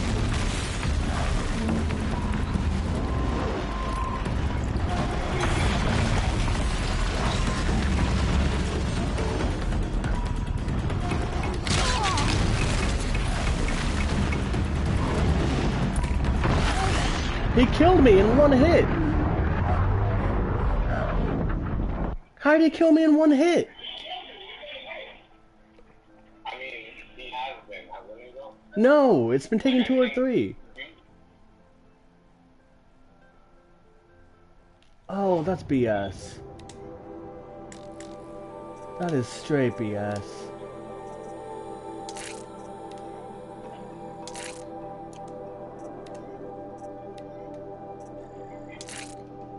He killed me in 1 hit! How did he kill me in 1 hit? I mean, he has been, hasn't he though? No, it's been taking 2 or 3. Oh, that's BS. That is straight BS.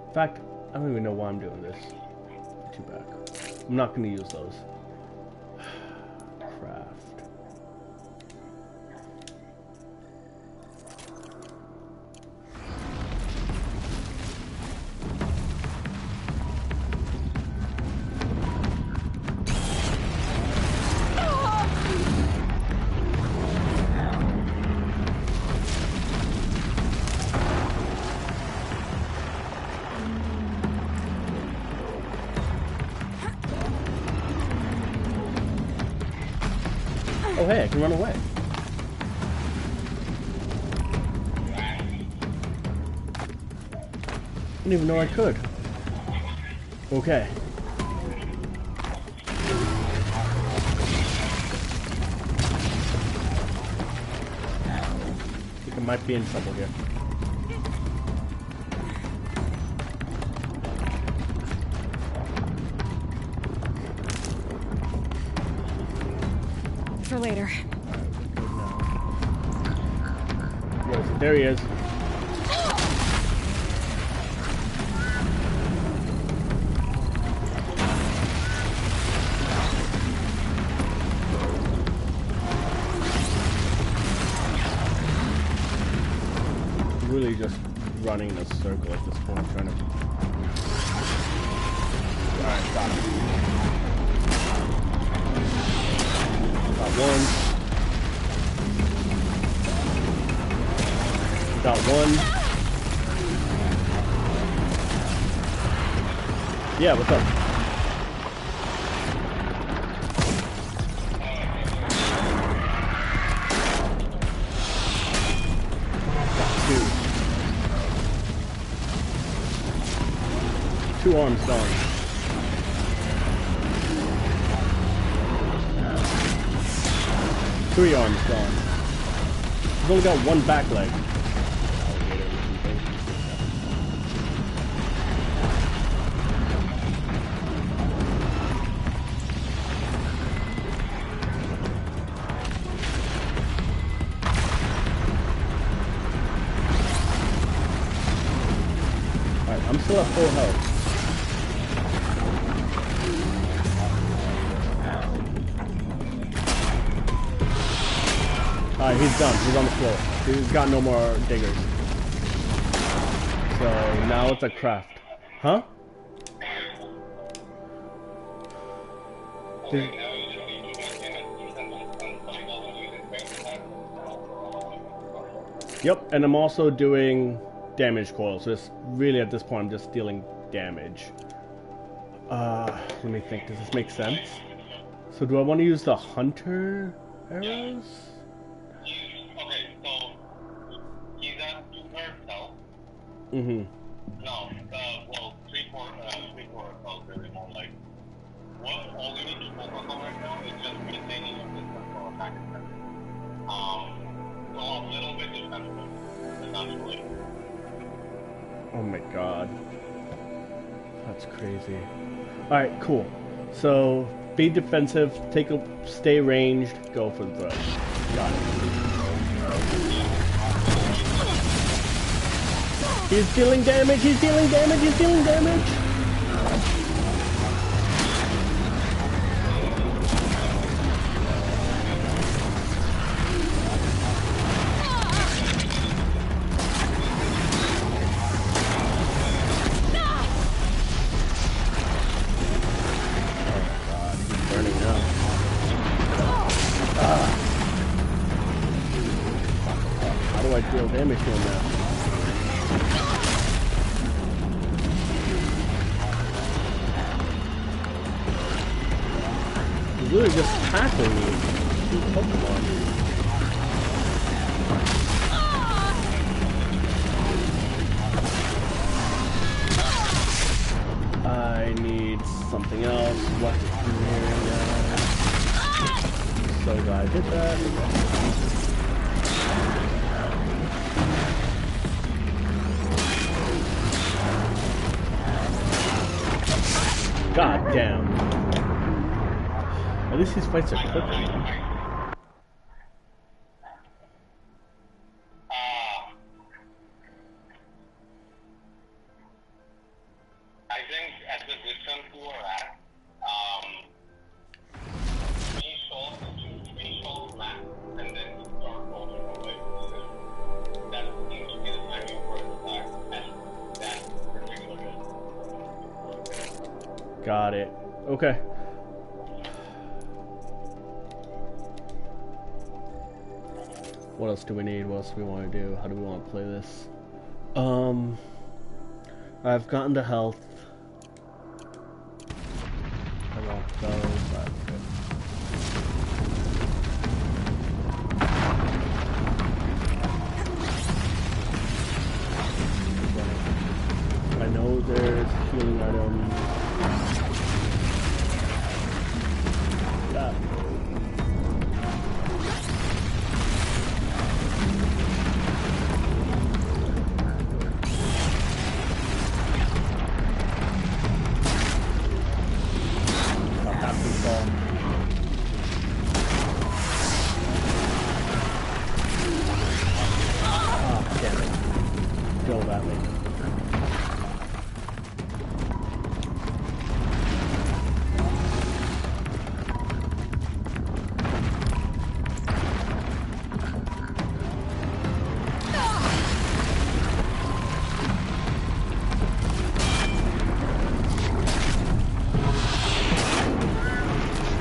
In fact, I don't even know why I'm doing this. Too bad. I'm not going to use those. Craft. Oh hey, I can run away. I didn't even know I could. Okay. I think I might be in trouble here. For later. Where is it? There he is. Really just running in a circle at this point, trying to... Alright, got him. Got one. Got one. Yeah, what's up? Two arms gone. Three arms gone. He's only got one back leg. Alright, I'm still at full health. Alright, he's done. He's on the floor. He's got no more diggers. So now it's a craft. Huh? Yep, and I'm also doing damage coils. So it's really at this point I'm just dealing damage. Let me think. Does this make sense? So do I want to use the hunter arrows? Okay, so he's at 2/3 health. Mm-hmm. No, well, 3/4 health really more like. What all we need to focus on right now is just maintaining your distance for attack and defense. So a little bit defensive, essentially. Oh my god. That's crazy. Alright, cool. So be defensive, stay ranged, go for the throw. Got it. He's dealing damage, he's dealing damage, he's dealing damage! Deal damage to him now. He's really just tackling me. Two Pokemon. I need something else. What? So glad I did that. God damn. At least these fights are quicker. I think at the distance we were at, 3 shots max, and then you start rolling away. That seems to be the timing for the attack at that particular. Got it. Okay. What else do we need? What else do we want to do? How do we want to play this? I've gotten to health. I want those. know there's healing items. That. Got that football. Oh, damn it. Go that way.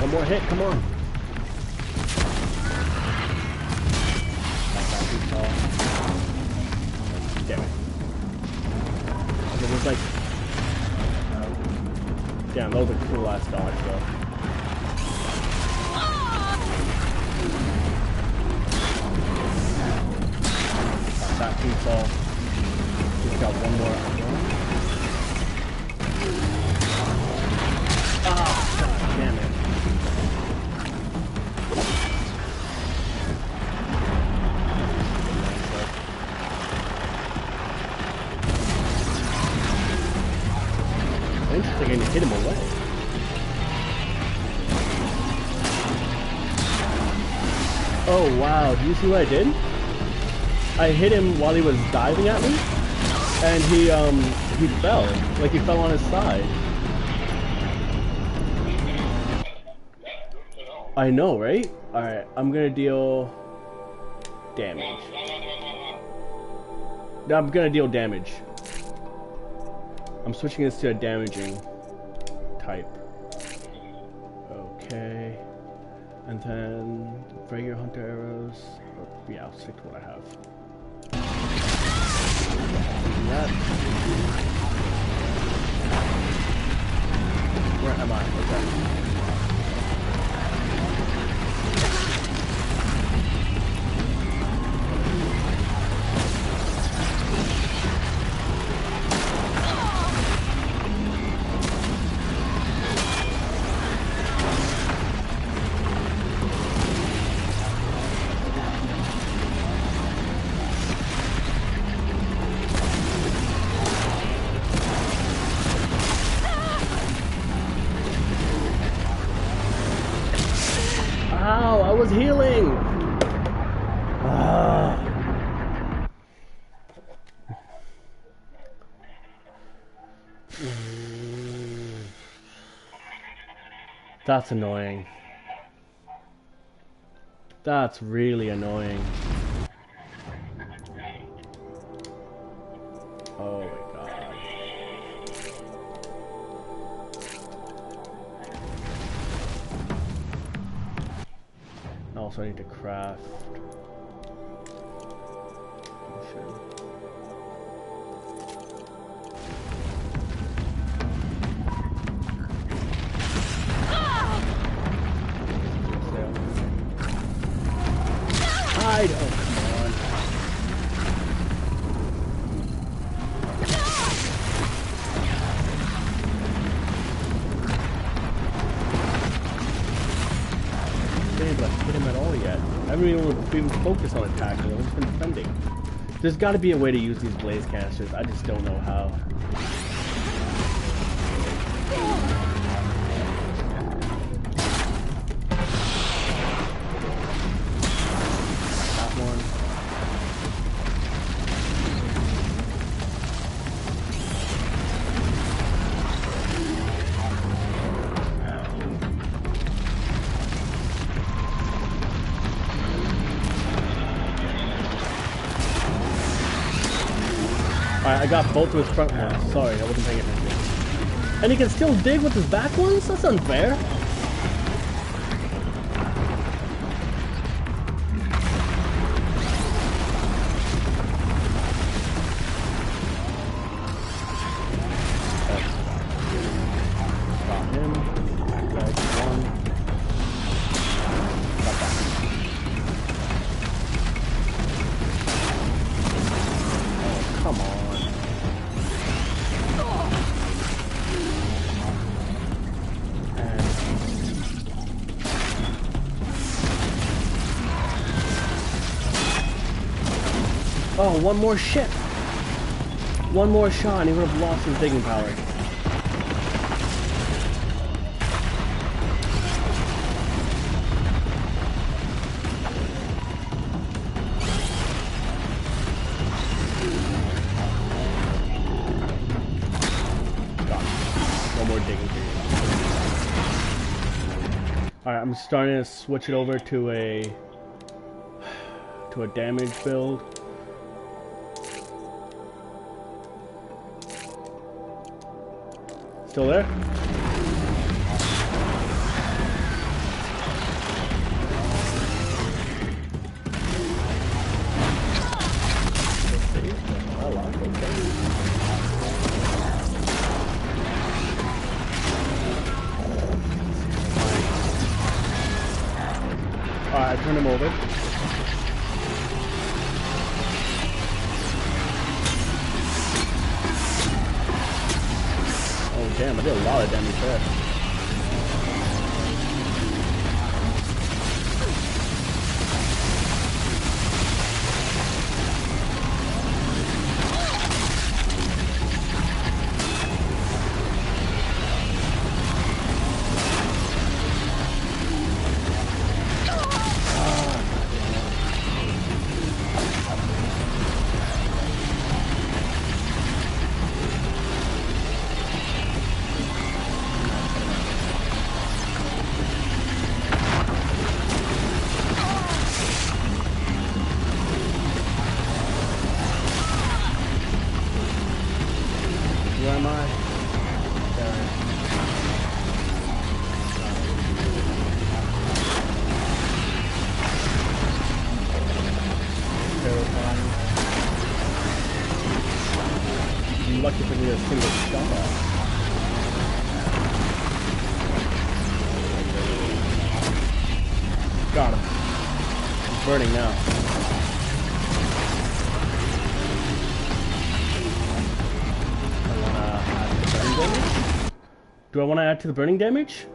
One more hit, come on. Damn it. It was like... damn, that was a cool ass dodge though. That pinfall. Just got one more. Ah, god damn it. Interesting, I hit him away. Oh wow, do you see what I did? I hit him while he was diving at me, and he fell. Like he fell on his side. I know, right? Alright, I'm gonna deal damage. I'm gonna deal damage. I'm switching this to a damaging type. Okay. And then regular hunter arrows. Yeah, I'll stick to what I have. That. Where am I? Okay. Ow, I was healing! That's annoying. That's really annoying. Oh my god. Also, I need to craft. Hide! Oh, come on. Damn, but I haven't hit him at all yet. I haven't even focused on attacking. I've just been defending. There's got to be a way to use these blaze canisters. I just don't know how. I got both of his front ones. Sorry, I wasn't paying attention. And he can still dig with his back ones? That's unfair. Got him. Got one. Got that. Oh, come on. Oh, one more ship. One more shot and he would have lost his digging power. Alright, I'm starting to switch it over to a damage build. Still there? Alright, I turn him over. Oh damn, I did a lot of damage there. Where am I? There. Terrifying. I'm lucky for me a single shot off. Got him. He's burning now. Do I want to add to the burning damage?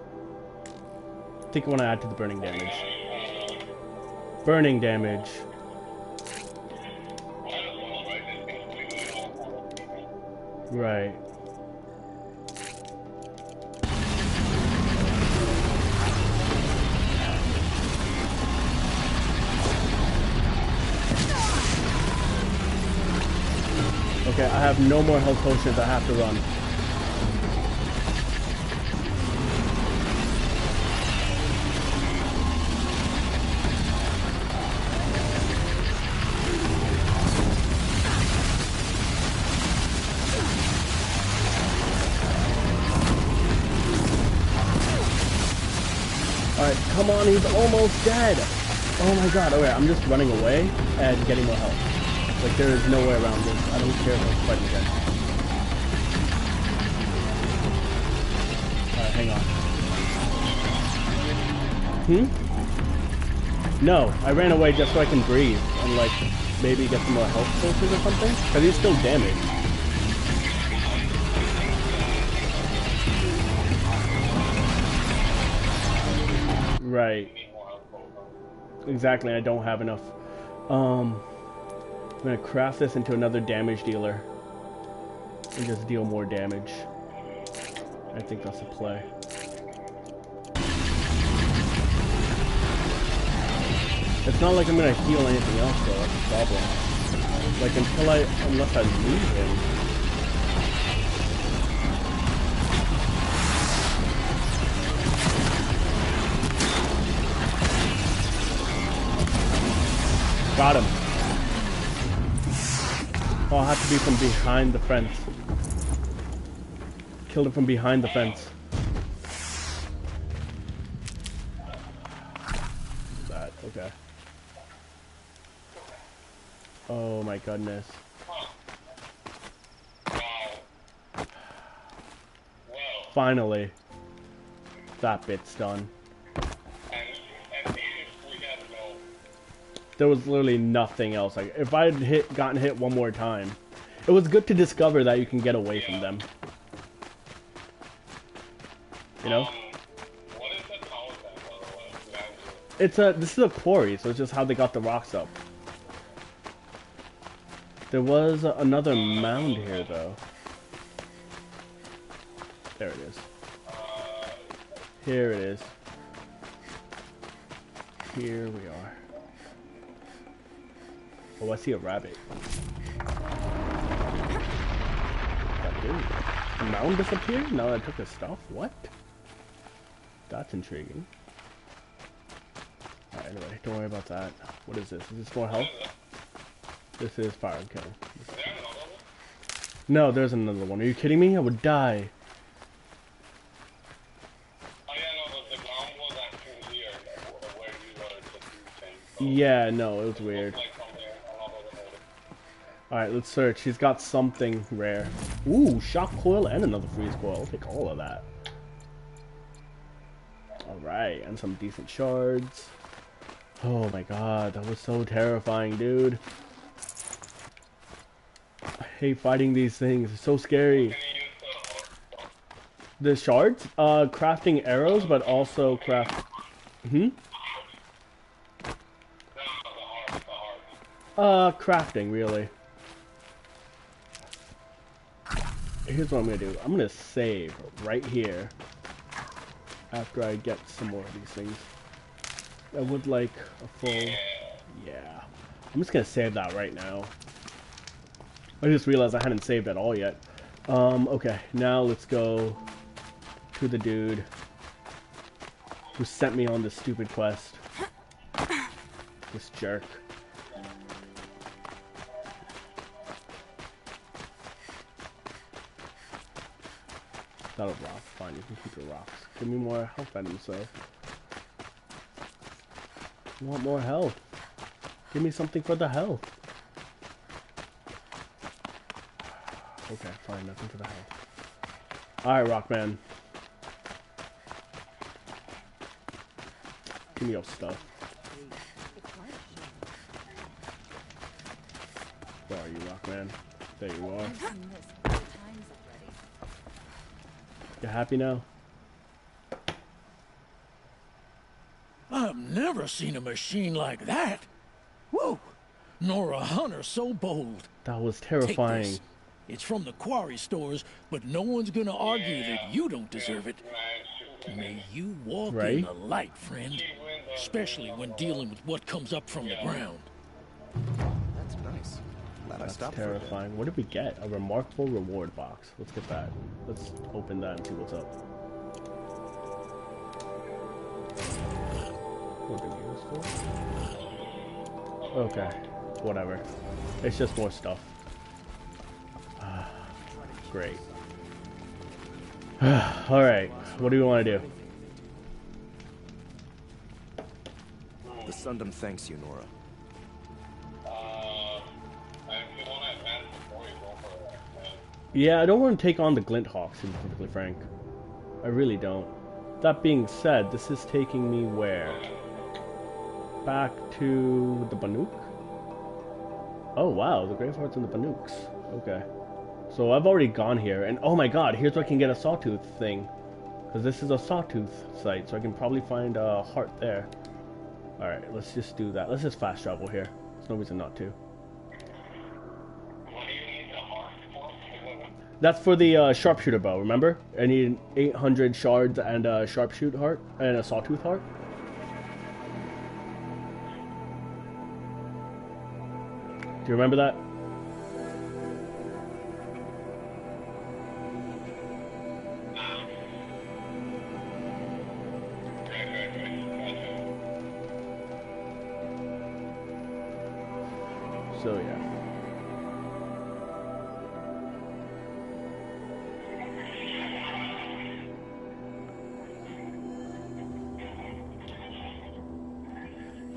I think I want to add to the burning damage. Burning damage. Right. Okay, I have no more health potions. I have to run. Alright, come on, he's almost dead! Oh my god, okay, I'm just running away and getting more health. Like, there is no way around this. I don't care if I'm fighting again. Alright, hang on. No, I ran away just so I can breathe and, like, maybe get some more health potions or something? Because he's still damaged. Right. Exactly, I don't have enough. I'm gonna craft this into another damage dealer. And just deal more damage. I think that's a play. It's not like I'm gonna heal anything else though, that's the problem. Like unless I lose him. Got him. Oh, I'll have to be from behind the fence. Killed him from behind the fence. That, okay. Oh my goodness. Finally. That bit's done. There was literally nothing else. Like, if I had gotten hit one more time, it was good to discover that you can get away from them. You know? What is the power then, by the way? It's this is a quarry, so it's just how they got the rocks up. There was another mound here, though. There it is. Here it is. Here we are. Oh, I see a rabbit. That dude. The mound disappeared? Now that I took his stuff? What? That's intriguing. Alright, anyway, don't worry about that. What is this? Is this more health? This is fire and kill. No, there's another one. Are you kidding me? I would die. Yeah, no, it was weird. Alright, let's search. He's got something rare. Ooh, shock coil and another freeze coil. I'll take all of that. Alright, and some decent shards. Oh my god, that was so terrifying, dude. I hate fighting these things. It's so scary. The shards? Crafting arrows, but also craft... crafting, really. Here's what I'm gonna do. I'm gonna save right here after I get some more of these things. I would like a full... Yeah. I'm just gonna save that right now. I just realized I hadn't saved at all yet. Okay. Now let's go to the dude who sent me on this stupid quest. This jerk. Not a rock. Fine, you can keep your rocks. Give me more health items, though. I want more health. Give me something for the health. Okay, fine, nothing for the health. Alright, Rockman. Give me your stuff. Where are you, Rockman? There you are. You happy now? I've never seen a machine like that. Whoa! Nor a hunter so bold. That was terrifying. Take this. It's from the quarry stores, but no one's gonna argue that you don't deserve it. May you walk in the light, friend. Especially when dealing with what comes up from the ground. That's nice. That's terrifying. What did we get? A remarkable reward box. Let's get that. Let's open that and see what's up. Okay, whatever. It's just more stuff. Great. Alright, what do you want to do? The Sundom thanks you, Nora. Yeah, I don't want to take on the Glint Hawks, to be perfectly frank. I really don't. That being said, this is taking me where? Back to the Banuk? Oh wow, the Gravehearts and the Banuks. Okay. So I've already gone here, and oh my god, here's where I can get a Sawtooth thing. Because this is a Sawtooth site, so I can probably find a heart there. Alright, let's just do that. Let's just fast travel here. There's no reason not to. That's for the sharpshooter bow, remember? I need 800 shards and a sharpshoot heart, and a Sawtooth heart. Do you remember that? So yeah.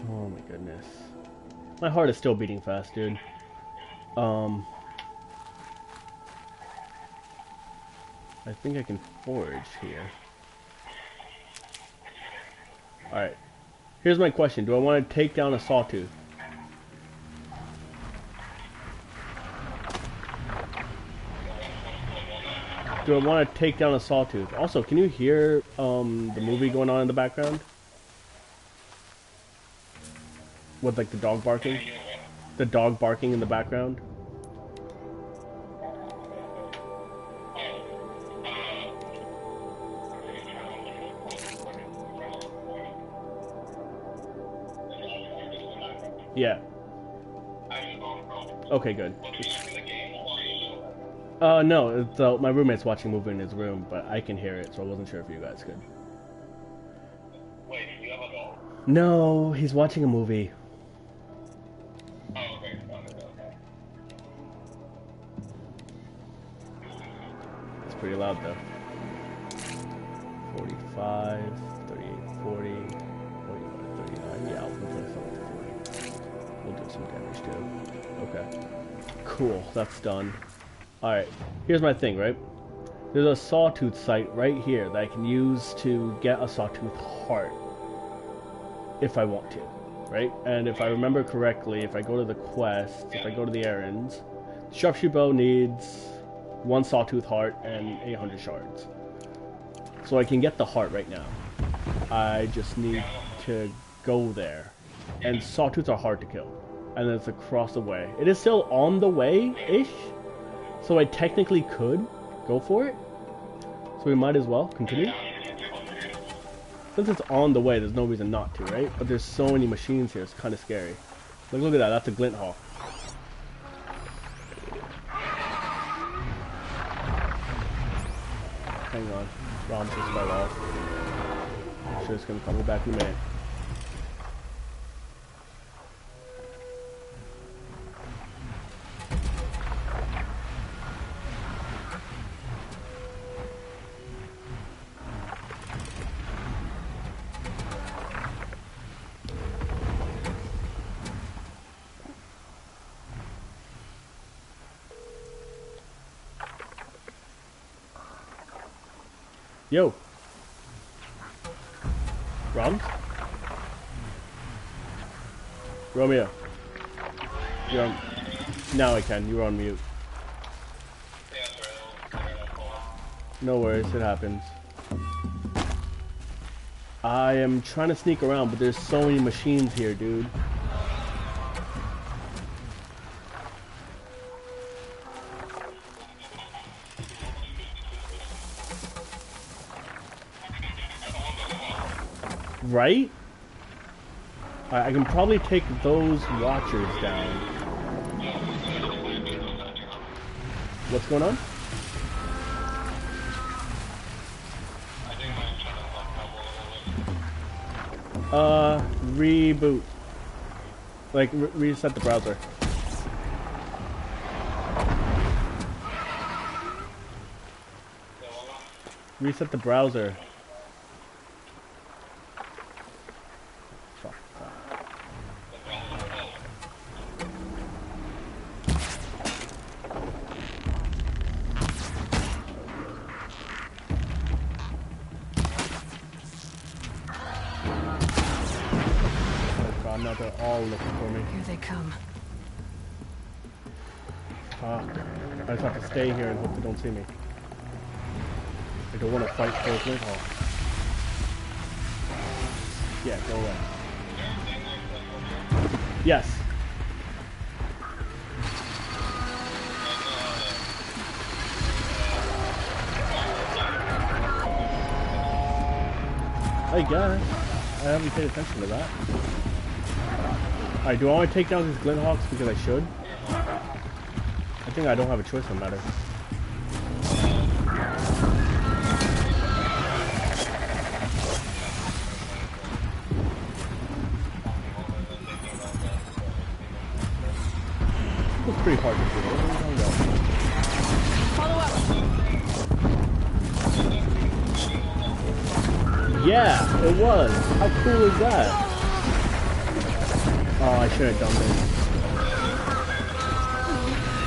Oh my goodness. My heart is still beating fast, dude. I think I can forage here. Alright. Here's my question. Do I want to take down a Sawtooth? Do I want to take down a Sawtooth? Also, can you hear the movie going on in the background? With like the dog barking? The dog barking in the background? Yeah. I'm going, bro. Okay, good. But are you in the game or are you? No, so my roommate's watching a movie in his room, but I can hear it, so I wasn't sure if you guys could. Wait, you have a dog? No, he's watching a movie. Oh, okay. Got it, okay. It's pretty loud though. 45, 38, 40, 41, 39. Yeah, I'll put this on to 40. We'll do some damage too. Okay. Cool, that's done. Alright, here's my thing, right? There's a sawtooth site right here that I can use to get a sawtooth heart. If I want to, right? And if I remember correctly, if I go to the quest, if I go to the errands, sharpshooter bow needs 1 sawtooth heart and 800 shards. So I can get the heart right now. I just need to go there. And sawtooths are hard to kill. And it's across the way. It is still on the way-ish. So I technically could go for it. So we might as well continue. Since it's on the way, there's no reason not to, right? But there's so many machines here, it's kind of scary. Like, look at that, that's a glint hawk. Hang on, Rom just fell off. I'm sure it's gonna come back in a minute. Yo. Rom? Romeo. You're on... Now I can. You were on mute. No worries. It happens. I am trying to sneak around, but there's so many machines here, dude. Right? I can probably take those watchers down. What's going on? Reboot. Like, reset the browser. Reset the browser. They're all looking for me. Here they come. Fuck. I just have to stay here and hope they don't see me. I don't want to fight for a glint hawk. Yeah, go away. Yes. I guess. I haven't paid attention to that. Alright, do I want to take down these glint hawks because I should? I think I don't have a choice on the matter. It's pretty hard to do. Follow up. Yeah, it was. How cool is that? Oh, I should have done this.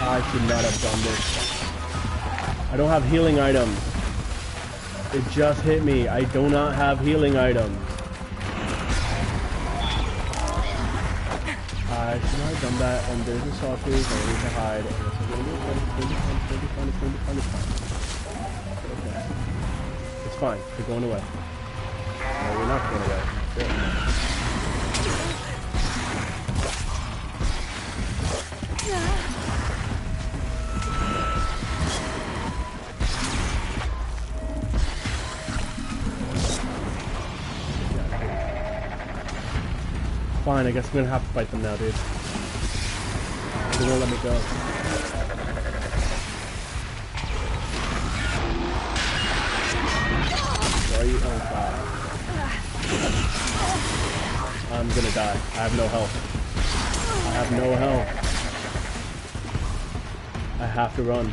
I should not have done this. I don't have healing items. It just hit me. I do not have healing items. I should not have done that. And there's a sawtooth. I need to hide. And it's going to be fine. It's fine. Okay. It's fine. They're going away. No, we're not going away. Good. Fine, I guess I'm gonna have to fight them now, dude. They won't let me go. Where are you? Oh god. I'm gonna die. I have no health. I have no health. I have to run.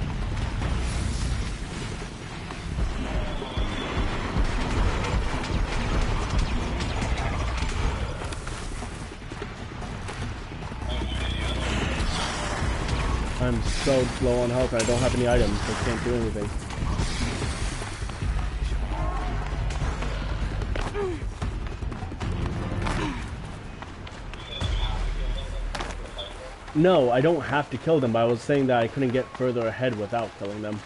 I'm so low on health and I don't have any items, so I can't do anything. No, I don't have to kill them, but I was saying that I couldn't get further ahead without killing them.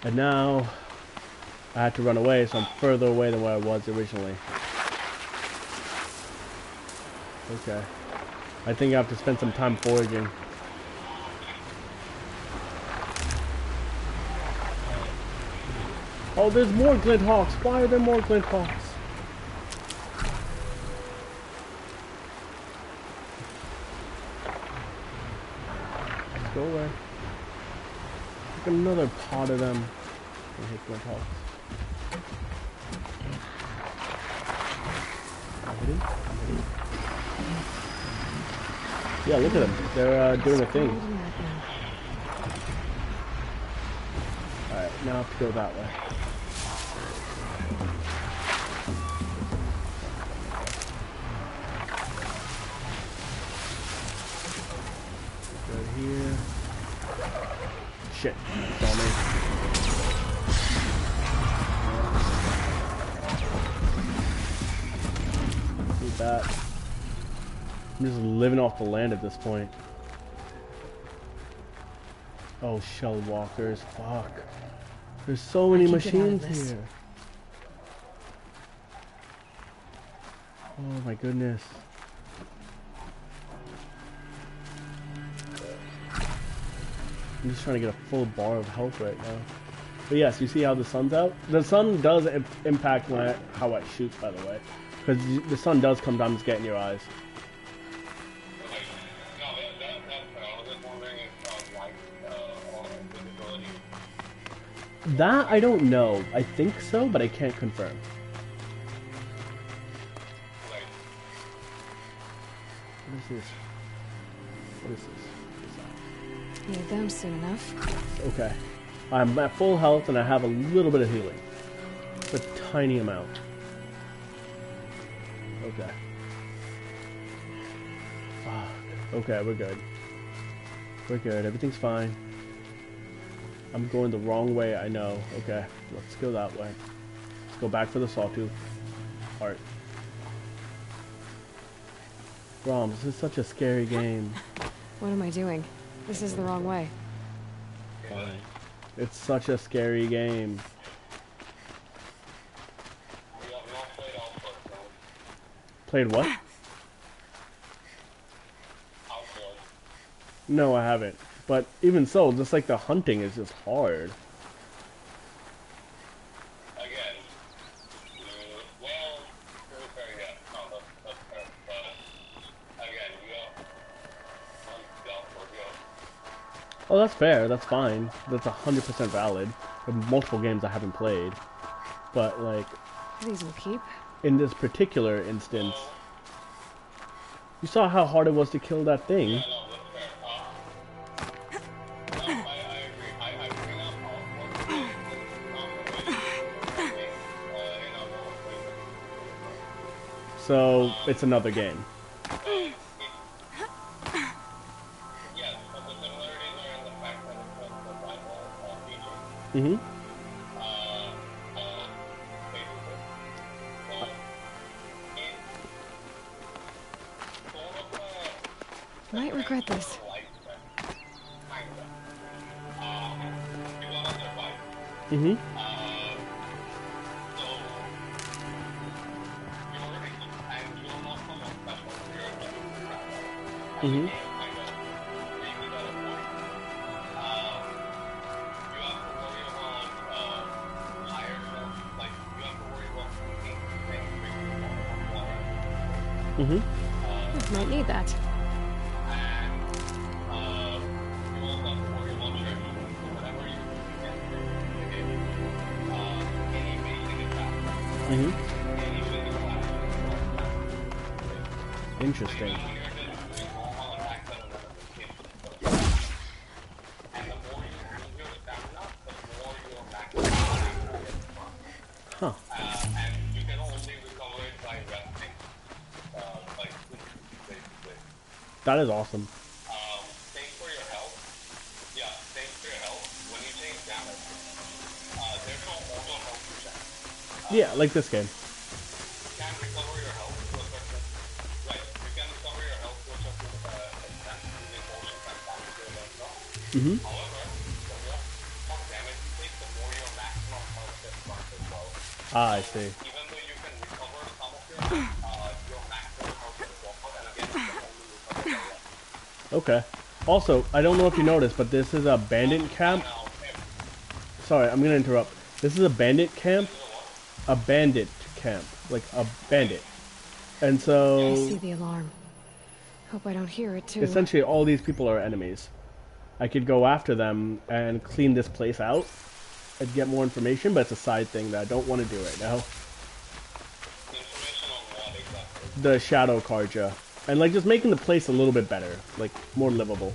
And now, I had to run away, so I'm further away than where I was originally. Okay. I think I have to spend some time foraging. Oh, there's more Glinthawks! Why are there more Glinthawks? Go away. Like another pod of them. I hate Glinthawks. Yeah, look at them. They're doing a thing. Alright, now I have to go that way. Here. Shit, it's on me. Need that. I'm just living off the land at this point. Oh, shell walkers, fuck. There's so many machines here. Oh my goodness. I'm just trying to get a full bar of health right now. But yes, you see how the sun's out? The sun does impact how I shoot, by the way. Because the sun does sometimes get in your eyes. That, I don't know. I think so, but I can't confirm. What is this? What is this? Need them soon enough. Okay. I'm at full health and I have a little bit of healing. A tiny amount. Okay. Fuck. Okay, we're good. We're good. Everything's fine. I'm going the wrong way, I know. Okay, let's go that way. Let's go back for the sawtooth heart. Rom, this is such a scary game. What am I doing? This is the wrong way. Fine. It's such a scary game. Played what? No, I haven't. But even so, just like the hunting is just hard. Oh, that's fair. That's fine. That's 100% valid. There are multiple games I haven't played. But, like... These will keep. In this particular instance... You saw how hard it was to kill that thing. So, it's another game. Mm-hmm. Might regret this. Mm-hmm. Mm-hmm. Mm-hmm. Might need that. Interesting. Huh. That is awesome. Thanks for your help. Yeah, thanks for your help. When you take damage, there's no auto health check. Yeah, like this game. You can recover your health to a certain right. You can recover your health to a certain extent using potions and damage your level. However, the more damage you take, the more your maximum health gets burnt as well. Ah, I see. Even though you can recover some of your maximum health gets burnt, and again, you can only recover the rest. Okay. Also, I don't know if you noticed, but this is a bandit camp. Sorry, I'm gonna interrupt. This is a bandit camp. A bandit camp. Like a bandit. And so... I see the alarm. Hope I don't hear it too. Essentially, all these people are enemies. I could go after them and clean this place out and get more information, but it's a side thing that I don't want to do right now. The Shadow Karja. And like just making the place a little bit better, like more livable.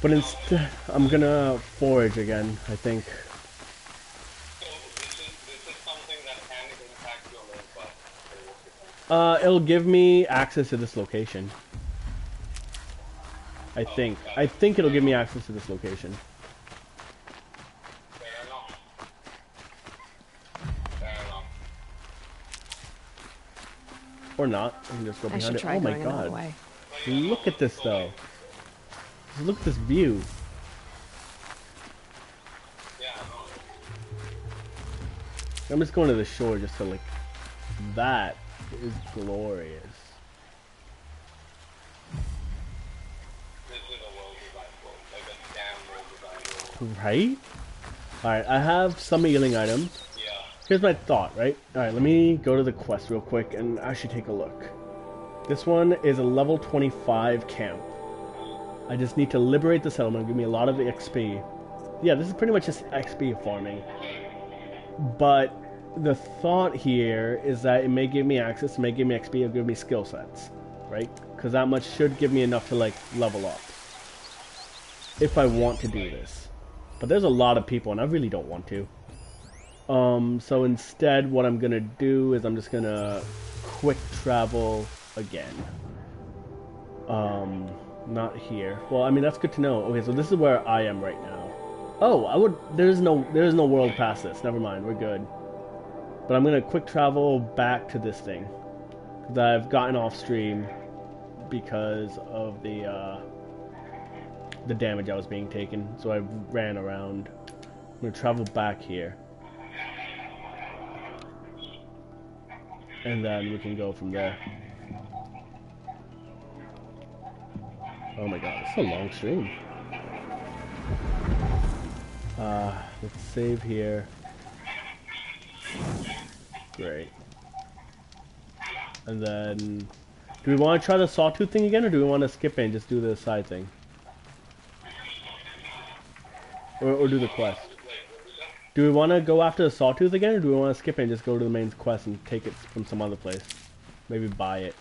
But instead, I'm gonna forage again, I think. It'll give me access to this location. I think. I think it'll give me access to this location. Or not. I can just go behind it. Oh my god. Look at this though. Look at this view. I'm just going to the shore just to like... That is glorious. Right? Alright, I have some healing items. Here's my thought, right? Alright, let me go to the quest real quick and actually take a look. This one is a level 25 camp. I just need to liberate the settlement, give me a lot of XP. Yeah, this is pretty much just XP farming. But the thought here is that it may give me access, it may give me XP, it'll give me skill sets. Right? Because that much should give me enough to like level up. If I want to do this. But there's a lot of people and I really don't want to. So instead what I'm gonna do is I'm just gonna quick travel again. Not here. Well, I mean that's good to know. Okay, so this is where I am right now. Oh, there's no world past this. Never mind, we're good. But I'm gonna quick travel back to this thing. Cause I've gotten off stream because of the damage I was being taken. So I ran around. I'm gonna travel back here. And then we can go from there. Oh my god, it's a long stream. Let's save here. Great. And then... Do we want to try the sawtooth thing again, or do we want to skip it and just do the side thing? Or do the quest? Do we want to go after the sawtooth again, or do we want to skip it and just go to the main quest and take it from some other place? Maybe buy it.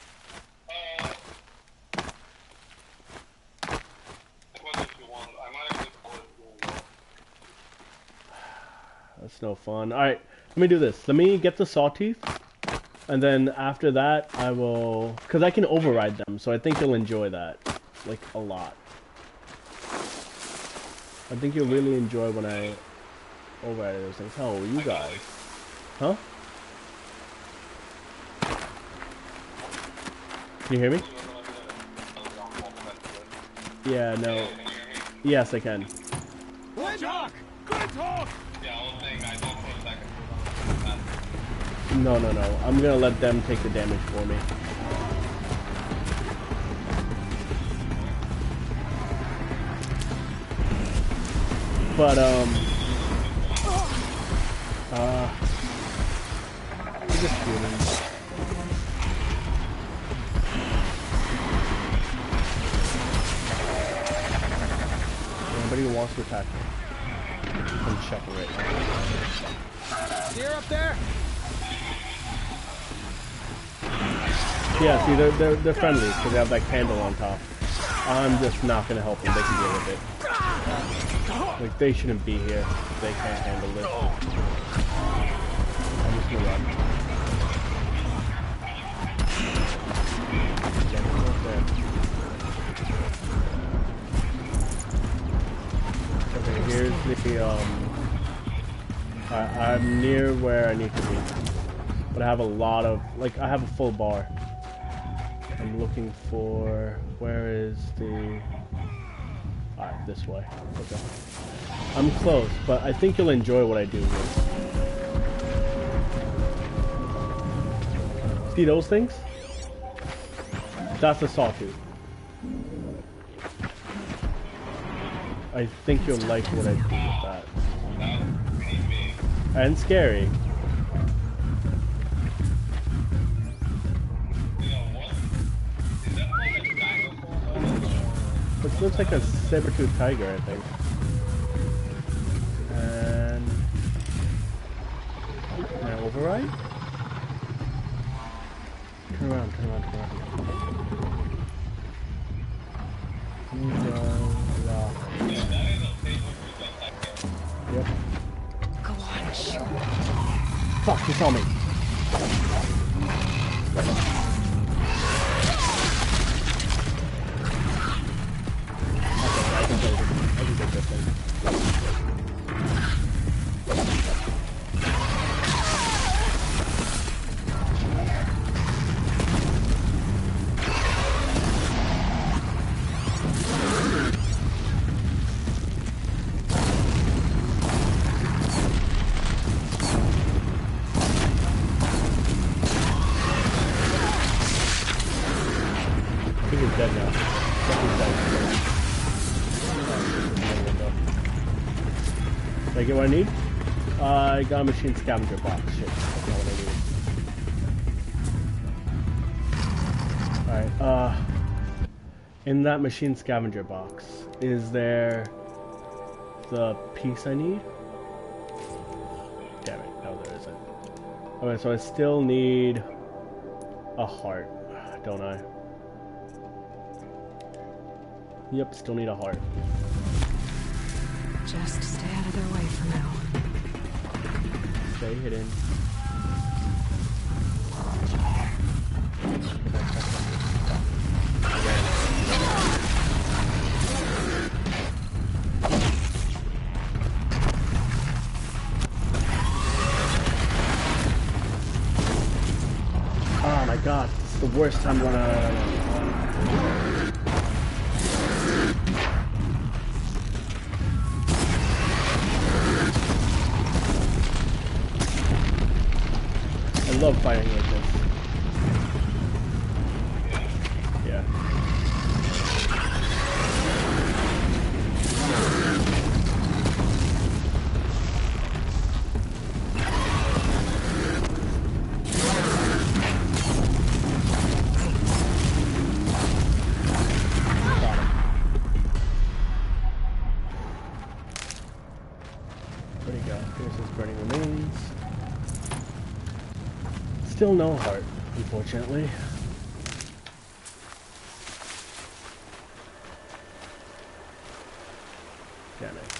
That's no fun. Alright, let me do this. Let me get the sawtooth, and then after that I will... Because I can override them, so I think you'll enjoy that. Like, a lot. I think you'll really enjoy when I override those things. How are you guys? Huh? Can you hear me? Yeah, no. Yes, I can. Good talk! Good talk! No. I'm gonna let them take the damage for me. But, we're just humans. wants to attack me. I'm checking right now. Deer up there? Yeah, see, they're friendly because they have that candle on top. I'm just not gonna help them. They can deal with it. Like, they shouldn't be here. They can't handle it. I'm just gonna run. Okay, here's the, I'm near where I need to be. But I have a lot of, like, I have a full bar. I'm looking for, where is the, alright, this way. Okay. I'm close, but I think you'll enjoy what I do here. See those things? That's a sawtooth. I think you'll like what I do with that. And scary. This looks like a saber-toothed tiger, I think. And... can I override? Turn around, turn around, turn around. Yep. Go on, shoot. Fuck, he saw me. Did I get what I need? I got a machine scavenger box. Shit, that's not what I needed. Alright, in that machine scavenger box, is there the piece I need? Damn it, no there isn't. Okay, so I still need a heart, don't I? Yep, still need a heart. Just stay out of their way for now. Stay hidden. Oh my god, this is the worst time when I love fighting like this. Yeah. Where'd he go? Here's his burning remains. Still no heart, unfortunately. Damn it.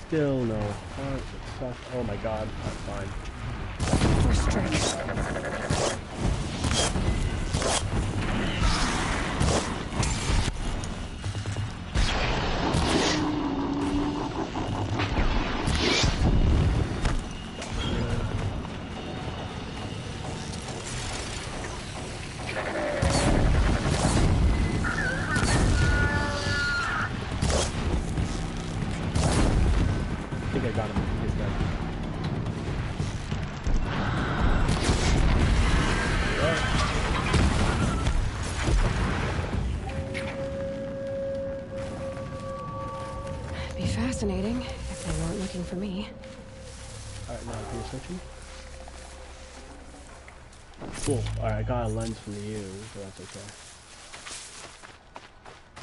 Still no heart. It sucks. Oh my god, I'm fine. I think I got him. He's dead. Be fascinating if they weren't looking for me. Alright, now pay attention. Cool. Alright, I got a lens from you, so that's okay.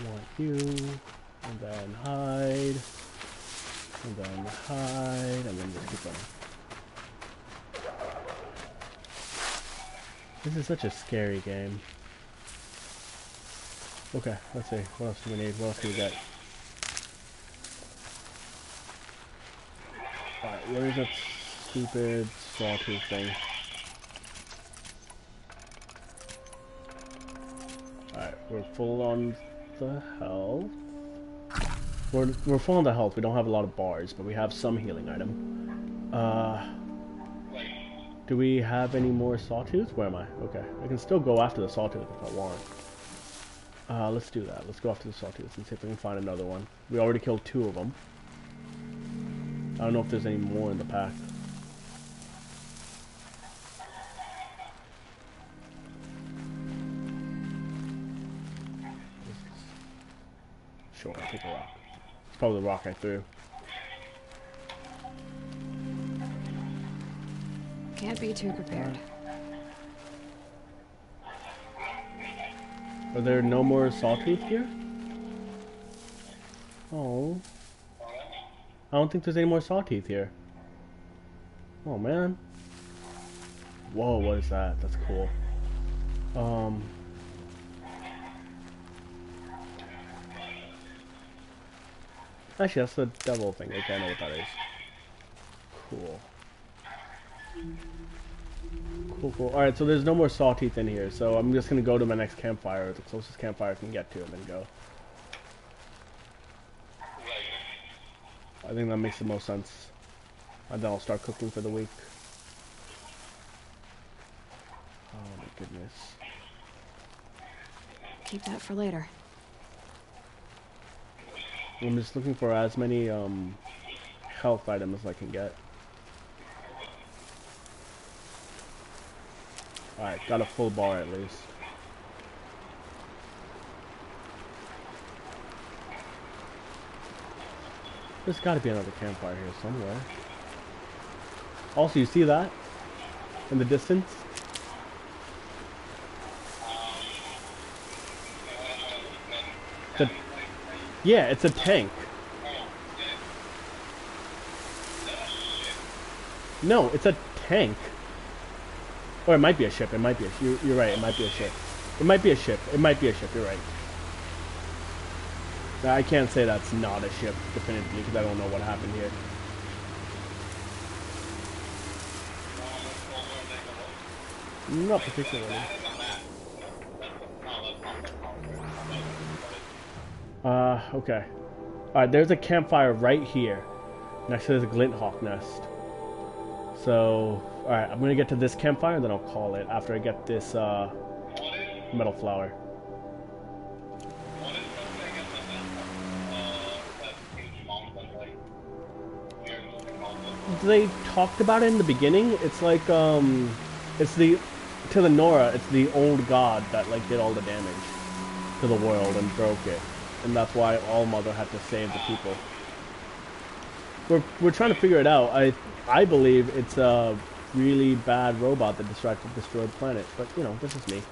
Want you. And then hide. And then hide. And then just keep going. This is such a scary game. Okay, let's see. What else do we need? What else do we get? Alright, where is that stupid sawtooth thing? Alright, we're full on the health. We're full on the health. We don't have a lot of bars, but we have some healing item. Do we have any more sawtooth? Where am I? Okay, I can still go after the sawtooth if I want. Let's do that. Let's go after the sawtooth and see if we can find another one. We already killed 2 of them. I don't know if there's any more in the pack. Sure, I'll take a rock. It's probably the rock I threw. Can't be too prepared. Are there no more sawtooth here? Oh. I don't think there's any more sawtooth here. Oh man. Whoa, what is that? That's cool. Actually, that's the devil thing. Okay, I know what that is. Cool. Cool. Alright, so there's no more sawtooth in here, so I'm just gonna go to my next campfire, the closest campfire I can get to, and then go. I think that makes the most sense. And then I'll start cooking for the week. Oh my goodness. Keep that for later. I'm just looking for as many health items as I can get. Alright, got a full bar at least. There's gotta be another campfire here somewhere. Also, you see that? In the distance? Yeah, it's a tank. No, it's a tank. Or it might be a ship. It might be a ship. You're right. It might be a ship. It might be a ship. It might be a ship. You're right. I can't say that's not a ship definitively because I don't know what happened here. Not particularly. Okay. Alright, there's a campfire right here. Next to this Glinthawk nest. So, alright, I'm gonna get to this campfire and then I'll call it after I get this, metal flower. They talked about it in the beginning. It's like, it's the, to the Nora, it's the old god that, like, did all the damage to the world and broke it. And that's why All-Mother had to save the people. We're trying to figure it out. I believe it's a really bad robot that destroyed the planet, but you know, this is me.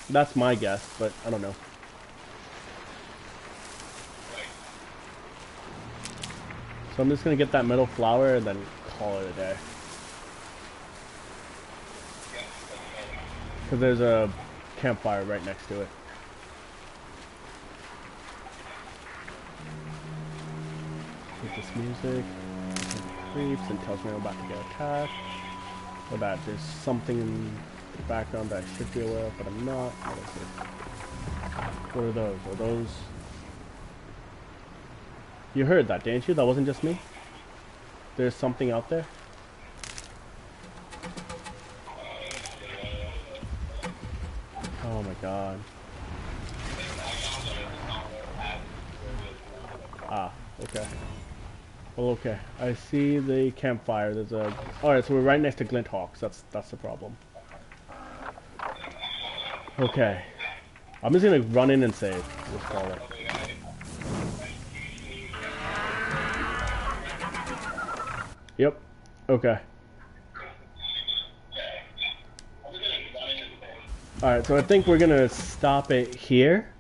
That's my guess, but I don't know. So I'm just gonna get that metal flower and then call it a day. Because there's a campfire right next to it. With this music, it creeps and tells me I'm about to get attacked. Or that there's something in the background that I should be aware of, but I'm not. What is it? What are those? Are those... You heard that, didn't you? That wasn't just me? There's something out there? Oh my god. Ah, okay. Well, okay. I see the campfire. There's a... Alright, so we're right next to Glinthawks. That's the problem. Okay. I'm just gonna run in and save. Let's call it. Yep. Okay. Alright, so I think we're gonna stop it here.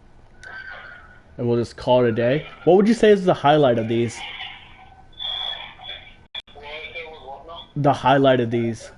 And we'll just call it a day. What would you say is the highlight of these? The highlight of these.